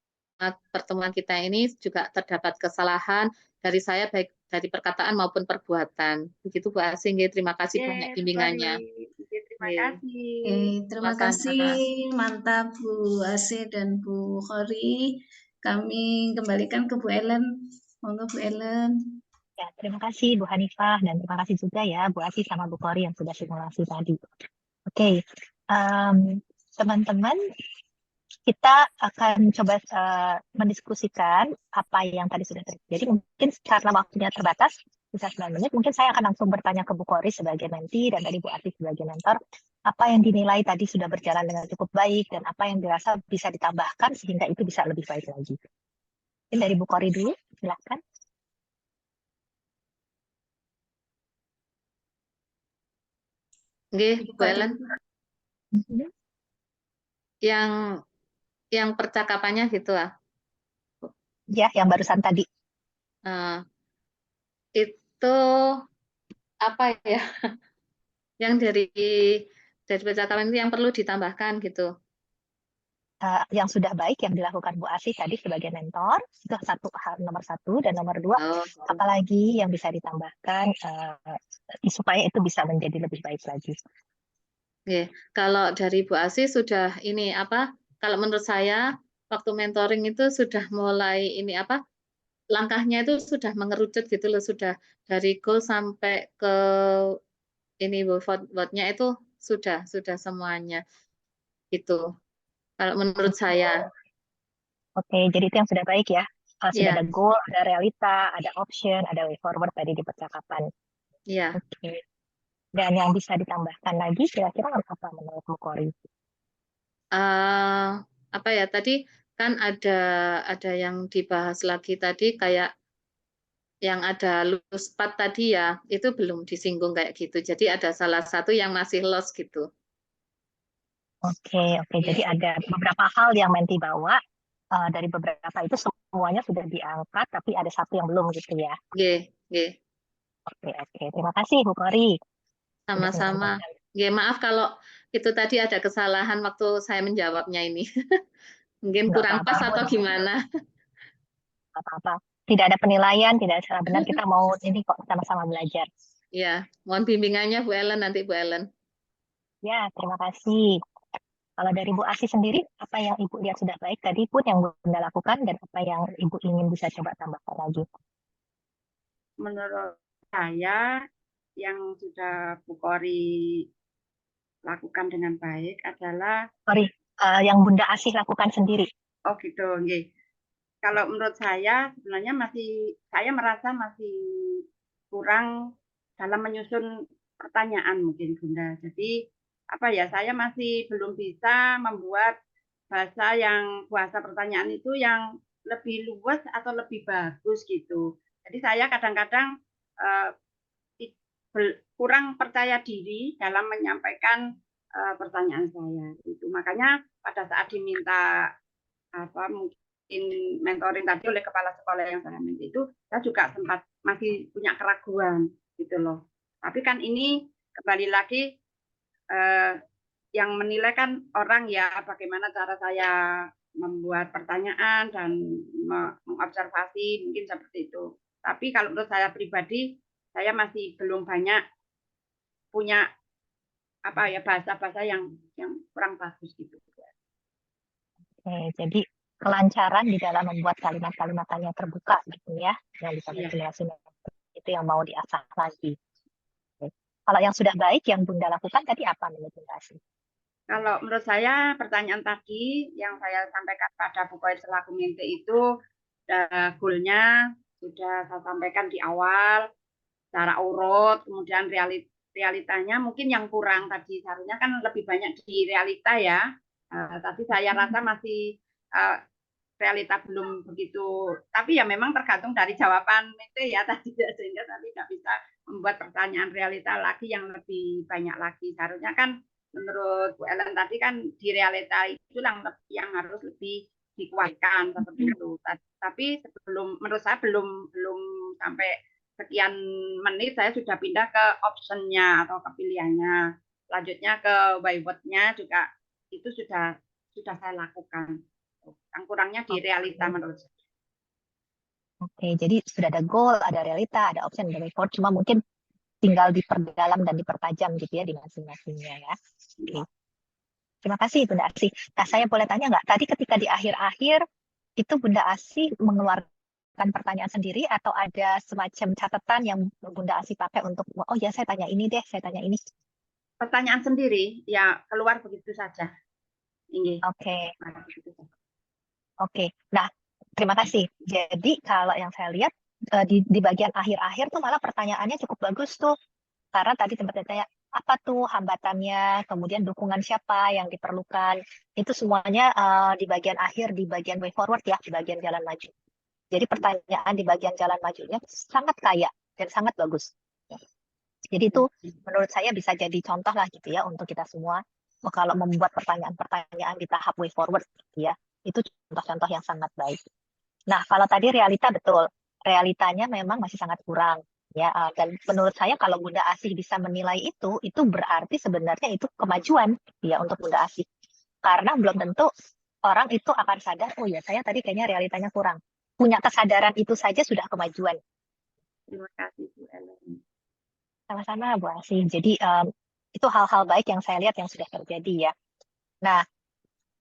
pertemuan kita ini juga terdapat kesalahan dari saya baik dari perkataan maupun perbuatan. Begitu Bu Asih, terima kasih banyak bimbingannya. Terima kasih. Terima kasih, mantap Bu Asih dan Bu Kori. Kami kembalikan ke Bu Ellen. Monggo Bu Ellen. Ya, terima kasih Bu Hanifah dan terima kasih juga ya Bu Asih sama Bu Kori yang sudah simulasi tadi. Oke, teman-teman, kita akan coba mendiskusikan apa yang tadi sudah terjadi. Mungkin karena waktunya terbatas, bisa 9 menit, mungkin saya akan langsung bertanya ke Bu Kori sebagai mentee dan tadi Bu Asih sebagai mentor, apa yang dinilai tadi sudah berjalan dengan cukup baik dan apa yang dirasa bisa ditambahkan sehingga itu bisa lebih baik lagi. Mungkin dari Bu Kori dulu, silakan. Oke, Bu Ellen. Yang percakapannya gitu lah. Ya, yang barusan tadi. Itu apa ya? Yang dari percakapan itu yang perlu ditambahkan gitu. Yang sudah baik yang dilakukan Bu Asih tadi sebagai mentor, itu nomor satu, dan nomor 2, apalagi yang bisa ditambahkan supaya itu bisa menjadi lebih baik lagi. Oke, kalau dari Bu Asih sudah ini apa? Kalau menurut saya waktu mentoring itu sudah mulai ini apa? Langkahnya itu sudah mengerucut gitu loh, sudah dari goal sampai ke ini vote-nya itu sudah semuanya gitu. Kalau menurut saya. Oke, jadi itu yang sudah baik ya. Sudah ada goal, ada realita, ada option, ada way forward tadi di percakapan. Iya. Oke. Dan yang bisa ditambahkan lagi kira-kira apa menurut Bu Kori? Apa ya tadi kan ada yang dibahas lagi tadi kayak yang ada loose part tadi ya, itu belum disinggung kayak gitu. Jadi ada salah satu yang masih lost gitu. Oke. Jadi ada beberapa hal yang mentee bawa, dari beberapa itu semuanya sudah diangkat, tapi ada satu yang belum gitu ya. Oke. Terima kasih Bu Kori. Sama-sama. Maaf kalau itu tadi ada kesalahan waktu saya menjawabnya ini. Mungkin kurang pas atau gimana. Apa-apa. Tidak ada penilaian, tidak ada salah benar. Kita mau ini kok sama-sama belajar. Ya, mohon bimbingannya Bu Ellen nanti Bu Ellen. Ya, terima kasih. Kalau dari Bu Asih sendiri, apa yang Ibu lihat sudah baik tadi pun yang Bunda lakukan dan apa yang Ibu ingin bisa coba tambahkan lagi? Menurut saya yang sudah Bu Kori lakukan dengan baik adalah yang Bunda Asih lakukan sendiri. Oh gitu, nggih. Kalau menurut saya sebenarnya saya merasa masih kurang dalam menyusun pertanyaan mungkin Bunda. Jadi apa ya, saya masih belum bisa membuat bahasa pertanyaan itu yang lebih luas atau lebih bagus gitu. Jadi saya kadang-kadang kurang percaya diri dalam menyampaikan pertanyaan saya. Itu makanya pada saat diminta mungkin mentoring tadi oleh kepala sekolah yang saya minta itu, saya juga sempat masih punya keraguan gitu loh. Tapi kan ini kembali lagi yang menilai kan orang ya, bagaimana cara saya membuat pertanyaan dan mengobservasi mungkin seperti itu. Tapi kalau menurut saya pribadi saya masih belum banyak punya bahasa-bahasa yang kurang bagus gitu. Oke, jadi kelancaran di dalam membuat kalimat-kalimat tanya terbuka gitu ya, yang bisa bersimulasi itu yang mau diasah lagi. Oke. Kalau yang sudah baik yang Bunda lakukan tadi apa menurut Bunda Asih? Kalau menurut saya pertanyaan tadi yang saya sampaikan pada Bu Koir selaku Mente itu goalnya sudah saya sampaikan di awal secara urut, kemudian realitanya mungkin yang kurang tadi, seharusnya kan lebih banyak di realita ya. Tapi saya rasa masih realita belum begitu, tapi ya memang tergantung dari jawaban Mente ya tadi, sehingga tadi tidak bisa membuat pertanyaan realita lagi yang lebih banyak lagi. Seharusnya kan menurut Bu Ellen tadi kan di realita itu yang harus lebih dikuatkan seperti itu. Tapi menurut saya belum sampai sekian menit saya sudah pindah ke optionnya atau ke pilihannya. Selanjutnya ke by word-nya juga itu sudah saya lakukan. Yang kurangnya di realita menurut saya. Oke, jadi sudah ada goal, ada realita, ada option, ada record, cuma mungkin tinggal diperdalam dan dipertajam gitu ya di masing-masingnya ya. Oke. Terima kasih Bunda Asih. Nah, saya boleh tanya nggak, tadi ketika di akhir-akhir itu Bunda Asih mengeluarkan pertanyaan sendiri atau ada semacam catatan yang Bunda Asih pakai untuk, oh ya saya tanya ini deh, saya tanya ini. Pertanyaan sendiri, ya keluar begitu saja. Oke. Oke, nah terima kasih. Jadi kalau yang saya lihat di bagian akhir-akhir tuh malah pertanyaannya cukup bagus tuh. Karena tadi sempat ditanya, apa tuh hambatannya, kemudian dukungan siapa yang diperlukan. Itu semuanya di bagian akhir, di bagian way forward ya, di bagian jalan maju. Jadi pertanyaan di bagian jalan majunya sangat kaya dan sangat bagus. Jadi itu menurut saya bisa jadi contoh lah gitu ya untuk kita semua. Kalau membuat pertanyaan-pertanyaan di tahap way forward gitu ya, itu contoh-contoh yang sangat baik. Nah, kalau tadi realita betul, realitanya memang masih sangat kurang. Ya, dan menurut saya kalau Bunda Asih bisa menilai itu berarti sebenarnya itu kemajuan ya untuk Bunda Asih. Karena belum tentu orang itu akan sadar, oh ya saya tadi kayaknya realitanya kurang. Punya kesadaran itu saja sudah kemajuan. Terima kasih Bu Ellen. Sama-sama Bu Asih. Jadi itu hal-hal baik yang saya lihat yang sudah terjadi ya. Nah,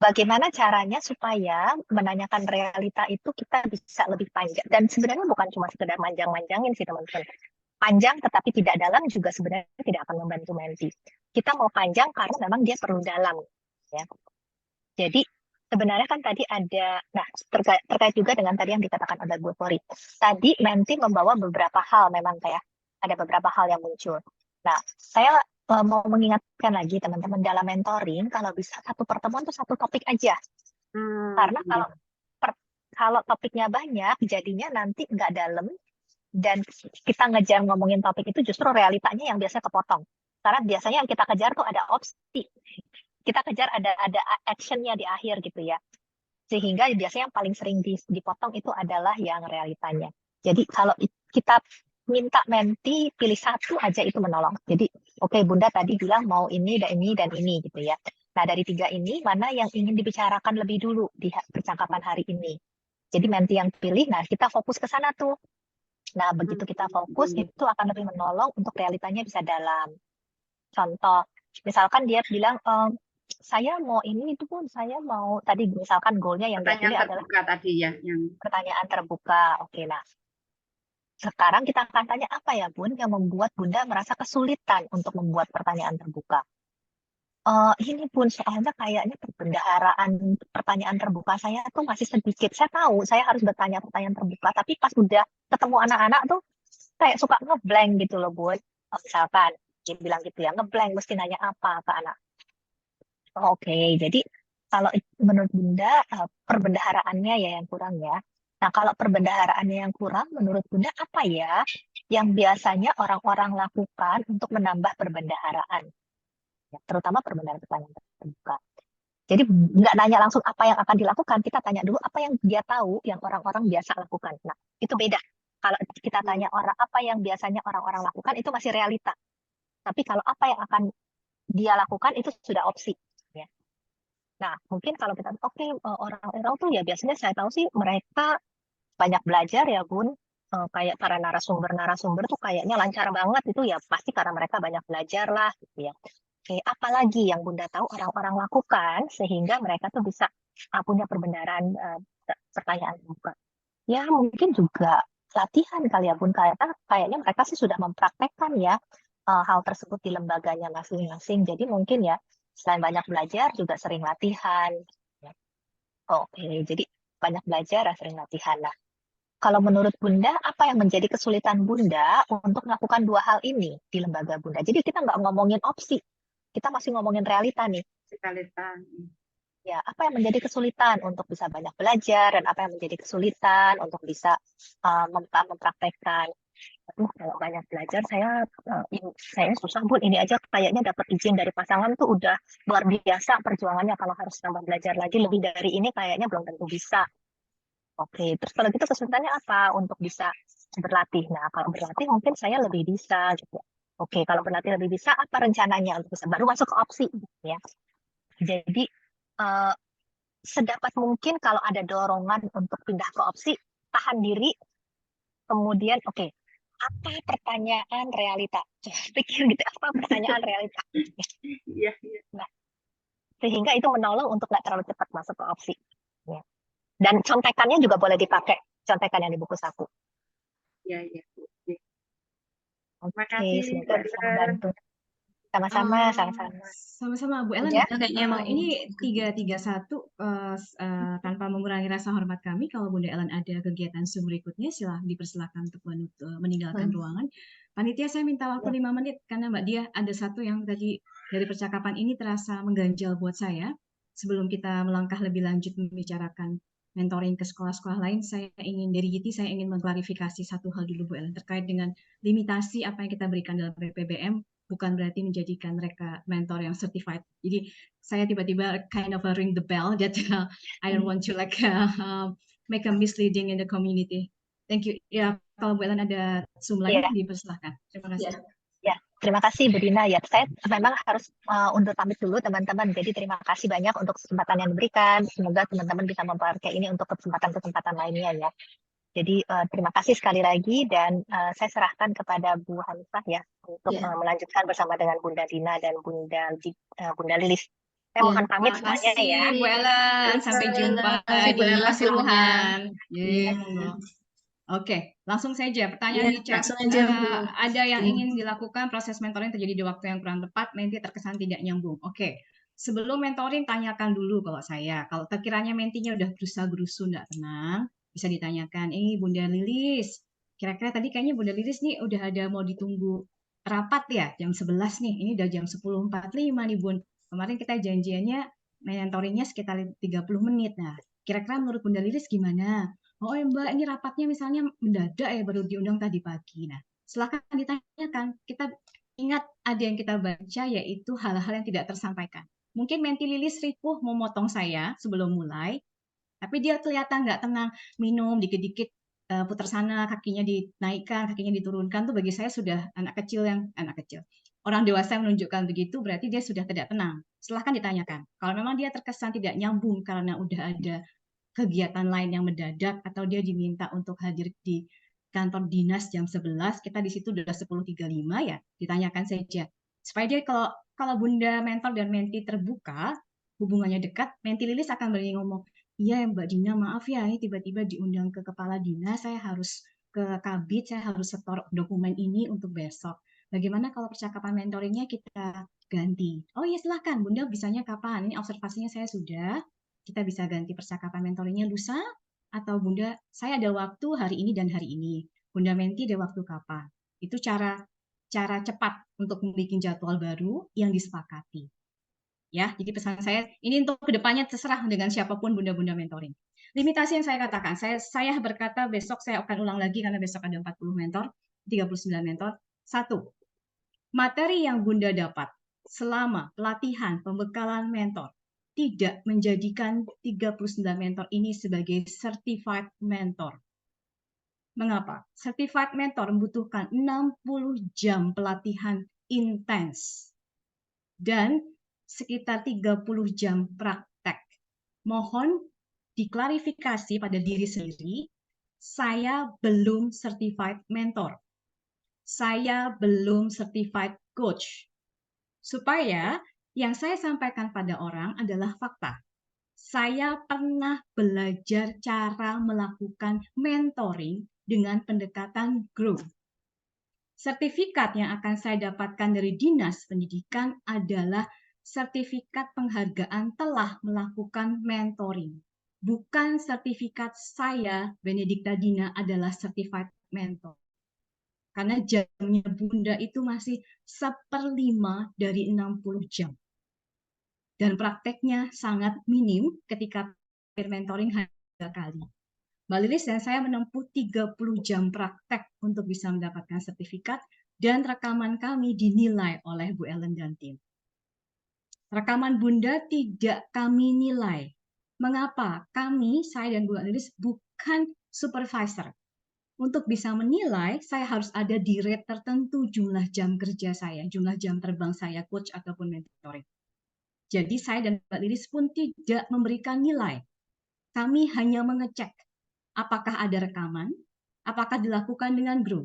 bagaimana caranya supaya menanyakan realita itu kita bisa lebih panjang. Dan sebenarnya bukan cuma sekedar manjang-manjangin sih teman-teman. Panjang tetapi tidak dalam juga sebenarnya tidak akan membantu Menti. Kita mau panjang karena memang dia perlu dalam. Ya. Jadi sebenarnya kan tadi ada, nah terkait juga dengan tadi yang dikatakan oleh Bu Pori. Tadi Menti membawa beberapa hal memang kayak ada beberapa hal yang muncul. Nah, saya mau mengingatkan lagi teman-teman dalam mentoring kalau bisa satu pertemuan tuh satu topik aja. Karena kalau topiknya banyak jadinya nanti nggak dalam dan kita ngejar ngomongin topik itu justru realitanya yang biasanya kepotong. Karena biasanya yang kita kejar tuh ada opsi. Kita kejar ada actionnya di akhir gitu ya. Sehingga biasanya yang paling sering dipotong itu adalah yang realitanya. Jadi kalau kita minta Menti pilih satu aja itu menolong. Jadi oke, Bunda tadi bilang mau ini dan ini gitu ya. Nah dari 3 ini mana yang ingin dibicarakan lebih dulu di percakapan hari ini. Jadi Menti yang pilih, nah kita fokus ke sana tuh. Nah begitu kita fokus itu akan lebih menolong untuk realitanya bisa dalam. Contoh, misalkan dia bilang saya mau ini itu pun saya mau tadi misalkan goalnya yang dia pilih adalah tadi ya, yang pertanyaan terbuka. Oke, nah sekarang kita akan tanya apa ya Bun yang membuat Bunda merasa kesulitan untuk membuat pertanyaan terbuka. Ini Bun soalnya kayaknya perbendaharaan pertanyaan terbuka saya tuh masih sedikit. Saya tahu saya harus bertanya pertanyaan terbuka, tapi pas udah ketemu anak-anak tuh kayak suka ngeblank gitu loh Bun. Misalkan dia bilang gitu ya, ngeblank mesti nanya apa ke anak. Oke, jadi kalau menurut Bunda perbendaharaannya ya yang kurang ya. Nah, kalau perbendaharaannya yang kurang, menurut Bunda apa ya yang biasanya orang-orang lakukan untuk menambah perbendaharaan? Ya, terutama perbendaharaan pertanyaan terbuka. Jadi nggak nanya langsung apa yang akan dilakukan, kita tanya dulu apa yang dia tahu yang orang-orang biasa lakukan. Nah, itu beda. Kalau kita tanya orang apa yang biasanya orang-orang lakukan, itu masih realita. Tapi kalau apa yang akan dia lakukan, itu sudah opsi. Ya. Nah, mungkin kalau kita, orang-orang tuh ya biasanya saya tahu sih mereka banyak belajar ya Bun, kayak para narasumber tuh kayaknya lancar banget itu ya pasti karena mereka banyak belajar lah gitu ya. Oke, apalagi yang Bunda tahu orang-orang lakukan sehingga mereka tuh bisa punya perbendaharaan pertanyaan terbuka. Ya mungkin juga latihan kali ya Bun, kayaknya mereka sih sudah mempraktekkan ya hal tersebut di lembaganya masing-masing. Jadi mungkin ya selain banyak belajar juga sering latihan. Oke, jadi banyak belajar dan sering latihan. Nah, kalau menurut Bunda, apa yang menjadi kesulitan Bunda untuk melakukan dua hal ini di lembaga Bunda? Jadi kita nggak ngomongin opsi, kita masih ngomongin realita nih. Realita. Ya, apa yang menjadi kesulitan untuk bisa banyak belajar dan apa yang menjadi kesulitan untuk bisa mempraktekkan? Aduh, kalau banyak belajar saya susah Bun. Ini aja kayaknya dapat izin dari pasangan tuh udah luar biasa perjuangannya. Kalau harus tambah belajar lagi lebih dari ini kayaknya belum tentu bisa. Oke, terus kalau gitu kesulitannya apa untuk bisa berlatih? Nah, kalau berlatih mungkin saya lebih bisa gitu. Oke, kalau berlatih lebih bisa, apa rencananya untuk bisa? Baru masuk ke opsi, gitu ya. Jadi sedapat mungkin kalau ada dorongan untuk pindah ke opsi, tahan diri. Kemudian, oke, apa pertanyaan realita? Pikir gitu, apa pertanyaan realita? Iya. Nah, sehingga itu menolong untuk nggak terlalu cepat masuk ke opsi. Ya. Dan contekannya juga boleh dipakai, contekan yang di buku saku. Iya. Oke, Makasih, semoga bisa dokter. membantu. Sama-sama, sama-sama. Sama-sama Bu Ellen. Ya, Ini 331 tanpa mengurangi rasa hormat kami. Kalau Bunda Ellen ada kegiatan Zoom berikutnya, dipersilakan untuk meninggalkan ruangan. Panitia, saya minta waktu 5 menit karena Mbak Dia ada satu yang tadi dari percakapan ini terasa mengganjal buat saya. Sebelum kita melangkah lebih lanjut membicarakan mentoring ke sekolah-sekolah lain, dari YITI saya ingin mengklarifikasi satu hal dulu Bu Ellen terkait dengan limitasi apa yang kita berikan dalam PPBM. Bukan berarti menjadikan mereka mentor yang certified. Jadi saya tiba-tiba kind of ring the bell that I don't want to make a misleading in the community. Thank you. Ya, kalau Bu Ellen ada Zoom lain, dipersilahkan. Terima kasih. Ya, terima kasih Bu Dina. Ya, saya memang harus undur pamit dulu teman-teman. Jadi terima kasih banyak untuk kesempatan yang diberikan. Semoga teman-teman bisa memakai ini untuk kesempatan-kesempatan lainnya ya. Jadi terima kasih sekali lagi dan saya serahkan kepada Bu Hanifah ya untuk melanjutkan bersama dengan Bunda Dina dan Bunda Lilis. Saya mohon pamit semuanya ya. Bu Ellen, sampai jumpa di Pasuruan. Oke, langsung saja pertanyaan di chat. Ada yang ingin dilakukan proses mentoring terjadi di waktu yang kurang tepat, menti terkesan tidak nyambung. Oke, sebelum mentoring tanyakan dulu kalau saya. Kalau sekiranya mentinya udah berusaha-gerusu nggak tenang, bisa ditanyakan, Bunda Lilis, kira-kira tadi kayaknya Bunda Lilis nih udah ada mau ditunggu rapat ya, jam 11 nih, ini udah jam 10.45 nih Bun. Kemarin kita janjiannya mentoringnya sekitar 30 menit. Nah, kira-kira menurut Bunda Lilis gimana? Oh ya Mbak, ini rapatnya misalnya mendadak ya baru diundang tadi pagi. Nah, silakan ditanyakan. Kita ingat ada yang kita baca yaitu hal-hal yang tidak tersampaikan. Mungkin Menti Lilis ripuh mau motong saya sebelum mulai, tapi dia kelihatan nggak tenang, minum dikit-dikit putar sana, kakinya dinaikkan, kakinya diturunkan, tuh bagi saya sudah anak kecil. Orang dewasa yang menunjukkan begitu, berarti dia sudah tidak tenang. Silahkan ditanyakan. Kalau memang dia terkesan tidak nyambung karena udah ada kegiatan lain yang mendadak, atau dia diminta untuk hadir di kantor dinas jam 11, kita di situ udah 10.35 ya, ditanyakan saja. Supaya dia kalau Bunda mentor dan menti terbuka, hubungannya dekat, Menti Lilis akan berani ngomong, iya Mbak Dina, maaf ya, ini tiba-tiba diundang ke kepala dinas, saya harus ke kabit, saya harus setor dokumen ini untuk besok. Bagaimana kalau percakapan mentoringnya kita ganti? Oh iya silahkan, Bunda bisanya kapan? Ini observasinya saya sudah, kita bisa ganti percakapan mentoringnya lusa, atau Bunda, saya ada waktu hari ini dan hari ini. Bunda Menti ada waktu kapan? Itu cara cepat untuk membuat jadwal baru yang disepakati. Ya, jadi pesan saya ini untuk kedepannya terserah dengan siapapun bunda-bunda mentoring. Limitasi yang saya katakan, saya berkata besok saya akan ulang lagi karena besok ada 40 mentor, 39 mentor. 1. Materi yang bunda dapat selama pelatihan pembekalan mentor tidak menjadikan 39 mentor ini sebagai certified mentor. Mengapa? Certified mentor membutuhkan 60 jam pelatihan intens dan sekitar 30 jam praktek. Mohon diklarifikasi pada diri sendiri saya belum certified mentor. Saya belum certified coach. Supaya yang saya sampaikan pada orang adalah fakta. Saya pernah belajar cara melakukan mentoring dengan pendekatan grow. Sertifikat yang akan saya dapatkan dari Dinas Pendidikan adalah sertifikat penghargaan telah melakukan mentoring. Bukan sertifikat saya, Benedikta Dina, adalah certified mentor. Karena jamnya Bunda itu masih 1/5 dari 60 jam. Dan prakteknya sangat minim ketika peer mentoring hanya 3 kali. Mbak Lilis dan saya menempuh 30 jam praktek untuk bisa mendapatkan sertifikat dan rekaman kami dinilai oleh Bu Ellen dan tim. Rekaman Bunda tidak kami nilai. Mengapa? Kami, saya dan Bu Lilis bukan supervisor. Untuk bisa menilai, saya harus ada di rate tertentu jumlah jam kerja saya, jumlah jam terbang saya, coach ataupun mentoring. Jadi saya dan Mbak Lilis pun tidak memberikan nilai. Kami hanya mengecek apakah ada rekaman, apakah dilakukan dengan grow.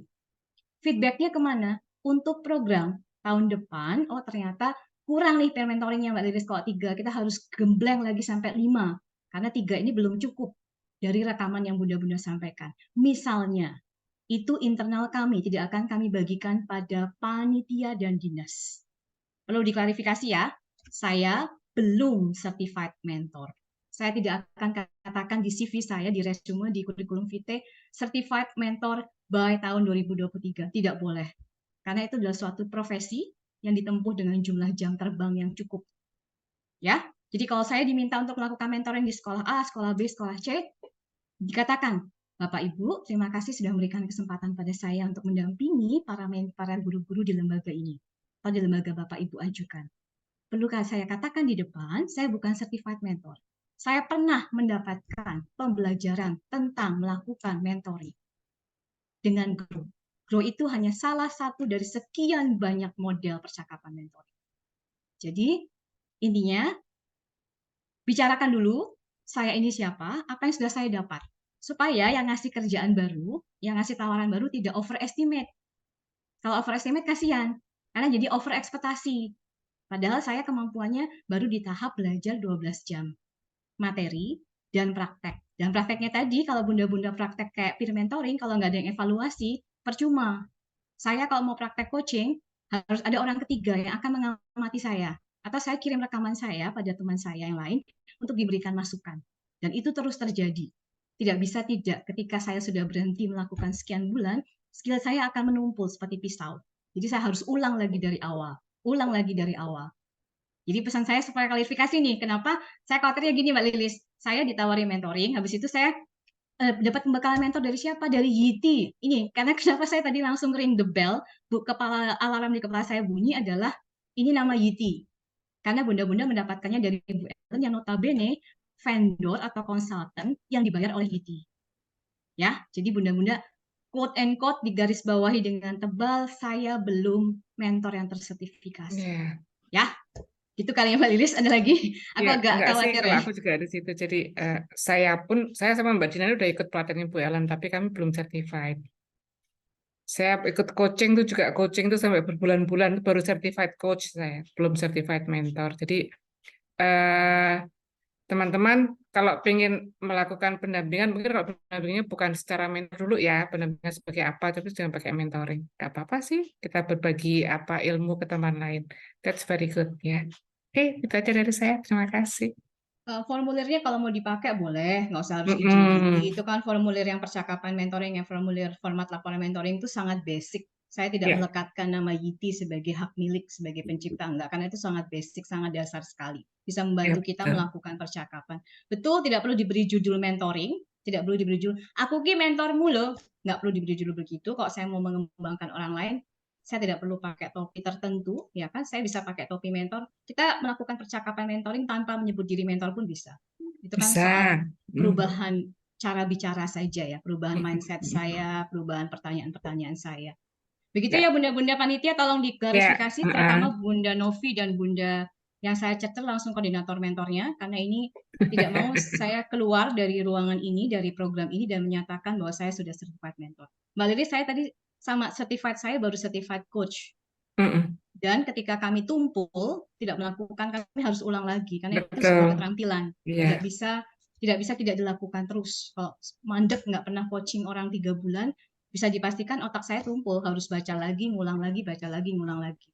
Feedbacknya kemana? Untuk program tahun depan, oh ternyata kurang nih peer mentoringnya Mbak Lilis, kalau 3, kita harus gembleng lagi sampai 5. Karena 3 ini belum cukup dari rekaman yang Bunda-Bunda sampaikan. Misalnya, itu internal kami, tidak akan kami bagikan pada panitia dan dinas. Perlu diklarifikasi ya, saya belum certified mentor. Saya tidak akan katakan di CV saya, di resume, di kurikulum vitae, certified mentor by tahun 2023. Tidak boleh. Karena itu adalah suatu profesi yang ditempuh dengan jumlah jam terbang yang cukup. Ya, jadi kalau saya diminta untuk melakukan mentoring di sekolah A, sekolah B, sekolah C, dikatakan, Bapak Ibu, terima kasih sudah memberikan kesempatan pada saya untuk mendampingi para guru-guru di lembaga ini, atau di lembaga Bapak Ibu ajukan. Perlukah saya katakan di depan, saya bukan certified mentor. Saya pernah mendapatkan pembelajaran tentang melakukan mentoring dengan Grow. Grow itu hanya salah satu dari sekian banyak model percakapan mentoring. Jadi, intinya, bicarakan dulu, saya ini siapa, apa yang sudah saya dapat. Supaya yang ngasih kerjaan baru, yang ngasih tawaran baru tidak overestimate. Kalau overestimate, kasihan. Karena jadi over ekspektasi. Padahal saya kemampuannya baru di tahap belajar 12 jam. Materi dan praktek. Dan prakteknya tadi, kalau bunda-bunda praktek kayak peer mentoring, kalau nggak ada yang evaluasi, percuma. Saya kalau mau praktek coaching, harus ada orang ketiga yang akan mengamati saya. Atau saya kirim rekaman saya pada teman saya yang lain untuk diberikan masukan. Dan itu terus terjadi. Tidak bisa tidak, ketika saya sudah berhenti melakukan sekian bulan, skill saya akan menumpul seperti pisau. Jadi saya harus ulang lagi dari awal. Ulang lagi dari awal. Jadi pesan saya supaya klarifikasi nih, kenapa saya khawatirnya gini Mbak Lilis, saya ditawari mentoring, habis itu saya dapat pembekalan mentor dari siapa? Dari Yiti. Ini, karena kenapa saya tadi langsung ring the bell, alarm di kepala saya bunyi adalah, ini nama Yiti. Karena bunda-bunda mendapatkannya dari Bu Ellen yang notabene vendor atau konsultan yang dibayar oleh Yiti. Ya, jadi bunda-bunda quote and quote digaris bawahi dengan tebal, saya belum mentor yang tersertifikasi. Ya, gitu kali ya Mbak Lilis, ada lagi? Aku agak khawatir sih, ya. aku juga di situ. Jadi saya sama Mbak Dina udah ikut pelatihan Bu Ellen, tapi kami belum certified. Saya ikut coaching tuh juga, coaching tuh sampai berbulan-bulan baru certified coach saya, belum certified mentor. Jadi teman-teman kalau ingin melakukan pendampingan, mungkin kalau pendampingannya bukan secara mentor dulu ya, pendampingan sebagai apa, tapi jangan pakai mentoring. Gak apa-apa sih, kita berbagi ilmu ke teman lain. That's very good ya. Oke, itu aja dari saya. Terima kasih. Formulirnya kalau mau dipakai boleh, nggak usah harus izin. Itu kan formulir yang percakapan mentoring, yang formulir format laporan mentoring itu sangat basic. Saya tidak melekatkan nama Yiti sebagai hak milik, sebagai pencipta, enggak. Karena itu sangat basic, sangat dasar sekali. Bisa membantu kita melakukan percakapan. Betul, tidak perlu diberi judul mentoring, tidak perlu diberi judul, aku ki mentormu loh. Nggak perlu diberi judul begitu. Kalau saya mau mengembangkan orang lain, saya tidak perlu pakai topi tertentu, ya kan? Saya bisa pakai topi mentor. Kita melakukan percakapan mentoring tanpa menyebut diri mentor pun bisa. Itu kan soal perubahan cara bicara saja ya, perubahan mindset saya, perubahan pertanyaan-pertanyaan saya. Begitu ya bunda-bunda panitia, tolong diklarifikasi, terutama Bunda Novi dan Bunda Yang saya cecer langsung koordinator mentornya, karena ini tidak mau saya keluar dari ruangan ini, dari program ini, dan menyatakan bahwa saya sudah certified mentor. Mbak Lilis, saya tadi sama certified, saya baru certified coach. Dan ketika kami tumpul, tidak melakukan, kami harus ulang lagi, karena itu sebuah keterampilan. Iya. Tidak bisa tidak dilakukan terus. Kalau mandek nggak pernah coaching orang 3 bulan, bisa dipastikan otak saya tumpul, harus baca lagi, ngulang lagi, baca lagi, ngulang lagi.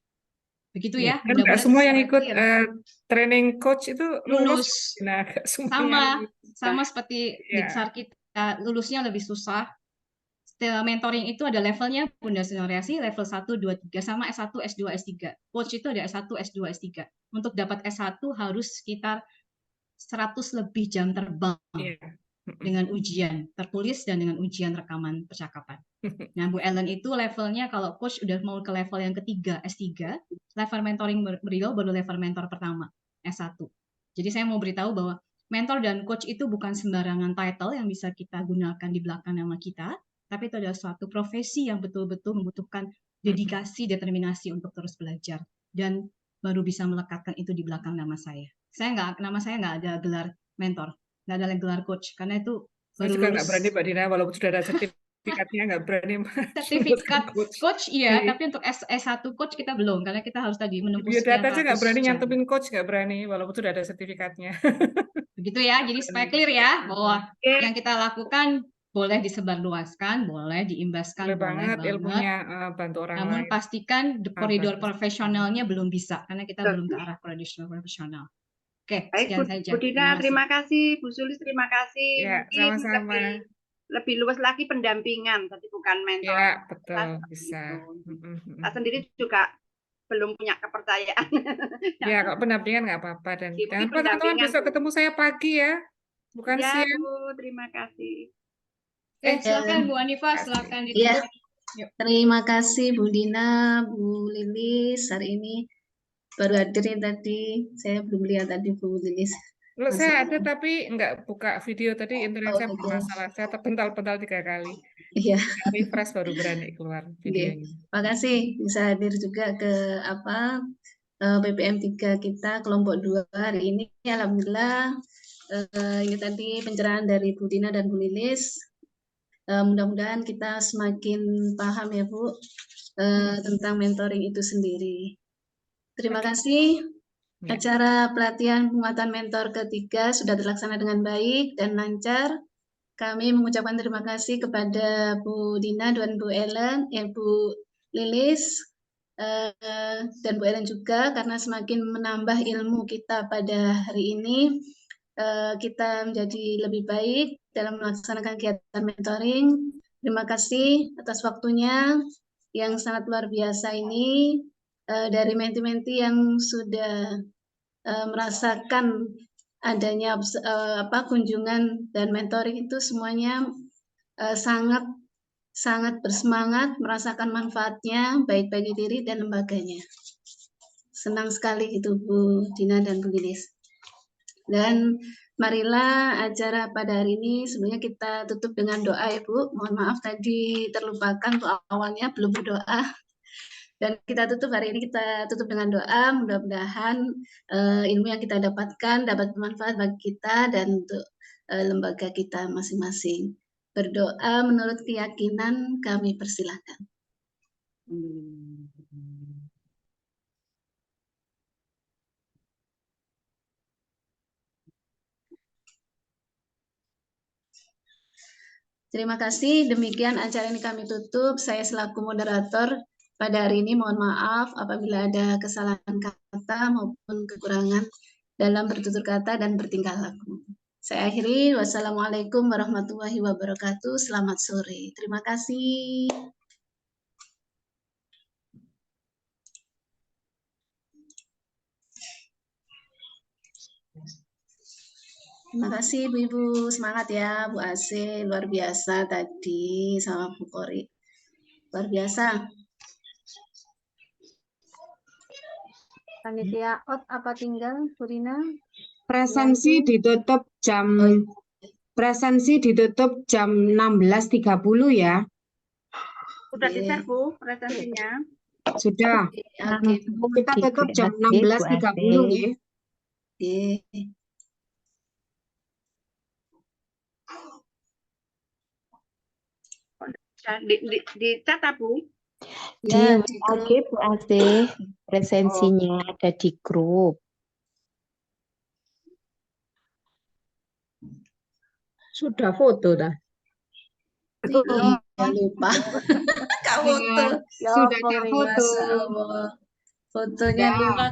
Begitu Iya, ya, kan nggak mudah-mudahan semua yang secara ikut clear. training coach itu lulus. Lulus. Nah, nggak semua yang Sama seperti Diksar kita, lulusnya lebih susah. Mentoring itu ada levelnya, Bunda Senoriasi, level 1, 2, 3, sama S1, S2, S3. Coach itu ada S1, S2, S3. Untuk dapat S1 harus sekitar 100 lebih jam terbang dengan ujian tertulis dan dengan ujian rekaman percakapan. Nah, Bu Ellen itu levelnya kalau coach udah mau ke level yang ketiga, S3, level mentoring beliau baru level mentor pertama, S1. Jadi saya mau beritahu bahwa mentor dan coach itu bukan sembarangan title yang bisa kita gunakan di belakang nama kita, tapi itu adalah suatu profesi yang betul-betul membutuhkan dedikasi, determinasi untuk terus belajar. Dan baru bisa melekatkan itu di belakang nama saya. Nama saya nggak ada gelar mentor, nggak ada gelar coach, karena itu saya juga nggak berani, Mbak Dina, walaupun sudah ada sertifikatnya nggak berani. Sertifikat coach iya, tapi untuk S1 coach kita belum, karena kita harus tadi menempuh sekian Biodata aja nggak berani jam. nyantumin coach, nggak berani, walaupun sudah ada sertifikatnya. Begitu ya, jadi supaya clear ya, bahwa yang kita lakukan boleh disebarluaskan, boleh diimbaskan, boleh banget. Ilmunya bantu orang Namun lain. pastikan koridor profesionalnya belum bisa, karena kita belum ke arah koridor profesional. Oke, sekian saja. Bu Dina, terima kasih. Bu Sulis, terima kasih. Ya, sama-sama. Lebih luas lagi pendampingan, tapi bukan mentor. Ya, betul, bisa. Saya sendiri juga belum punya kepercayaan. Ya, kalau pendampingan nggak apa-apa. Dan jangan lupa teman-teman besok ketemu saya pagi ya, bukan ya, siang. Bu, terima kasih. Silakan Bu Hanifa, silakan ditutup. Ya. Terima kasih Bu Dina, Bu Lilis. Hari ini baru hadir tadi. Saya belum lihat tadi Bu Lilis. Loh, saya ada tapi nggak buka video tadi, internet saya bermasalah. Saya terpental-pental 3 kali. Iya. Refresh baru berani keluar videonya. Terima kasih bisa hadir juga ke PPM 3 kita kelompok 2 hari ini. Alhamdulillah ini tadi pencerahan dari Bu Dina dan Bu Lilis. Mudah-mudahan kita semakin paham ya Bu tentang mentoring itu sendiri. Terima kasih. Acara pelatihan penguatan mentor ketiga sudah terlaksana dengan baik dan lancar. Kami mengucapkan terima kasih kepada Bu Dina dan Bu Ellen, Bu Lilis, dan Bu Ellen juga, karena semakin menambah ilmu kita pada hari ini, kita menjadi lebih baik dalam melaksanakan kegiatan mentoring. Terima kasih atas waktunya yang sangat luar biasa ini dari menti-menti yang sudah merasakan adanya kunjungan dan mentoring itu semuanya sangat bersemangat, merasakan manfaatnya baik bagi diri dan lembaganya. Senang sekali itu Bu Dina dan Bu Lilis. Dan marilah acara pada hari ini sebenarnya kita tutup dengan doa ya Bu. Mohon maaf tadi terlupakan tuh awalnya belum berdoa. Dan kita tutup hari ini, kita tutup dengan doa, mudah-mudahan ilmu yang kita dapatkan dapat bermanfaat bagi kita dan untuk lembaga kita masing-masing. Berdoa menurut keyakinan kami persilahkan. Terima kasih, demikian acara ini kami tutup. Saya selaku moderator pada hari ini mohon maaf apabila ada kesalahan kata maupun kekurangan dalam bertutur kata dan bertingkah laku. Saya akhiri, wassalamualaikum warahmatullahi wabarakatuh. Selamat sore. Terima kasih. Terima kasih Bu-Ibu, semangat ya Bu AC, luar biasa tadi sama Bu Kori. Luar biasa. Panitia out apa tinggal, Bu Rina? Presensi ditutup jam 16.30 ya. Sudah di-share Bu presensinya. Sudah. Oke, Kita tutup jam Bu 16.30 ya. oke. Dicatat, Bu. Ya, Di WA Bu Asih, presensinya ada di grup. Sudah foto dah. Iya, lupa. Kak foto. Sudah Kak foto. Masya Allah. Fotonya lupa.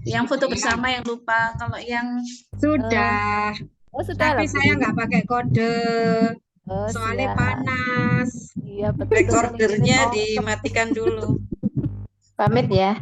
Yang foto bersama yang lupa. Kalau yang Sudah. sudah Tapi lah, Bu. saya nggak pakai kode. Soalnya siap. panas. Iya, betul. Recordernya dimatikan dulu. Pamit ya.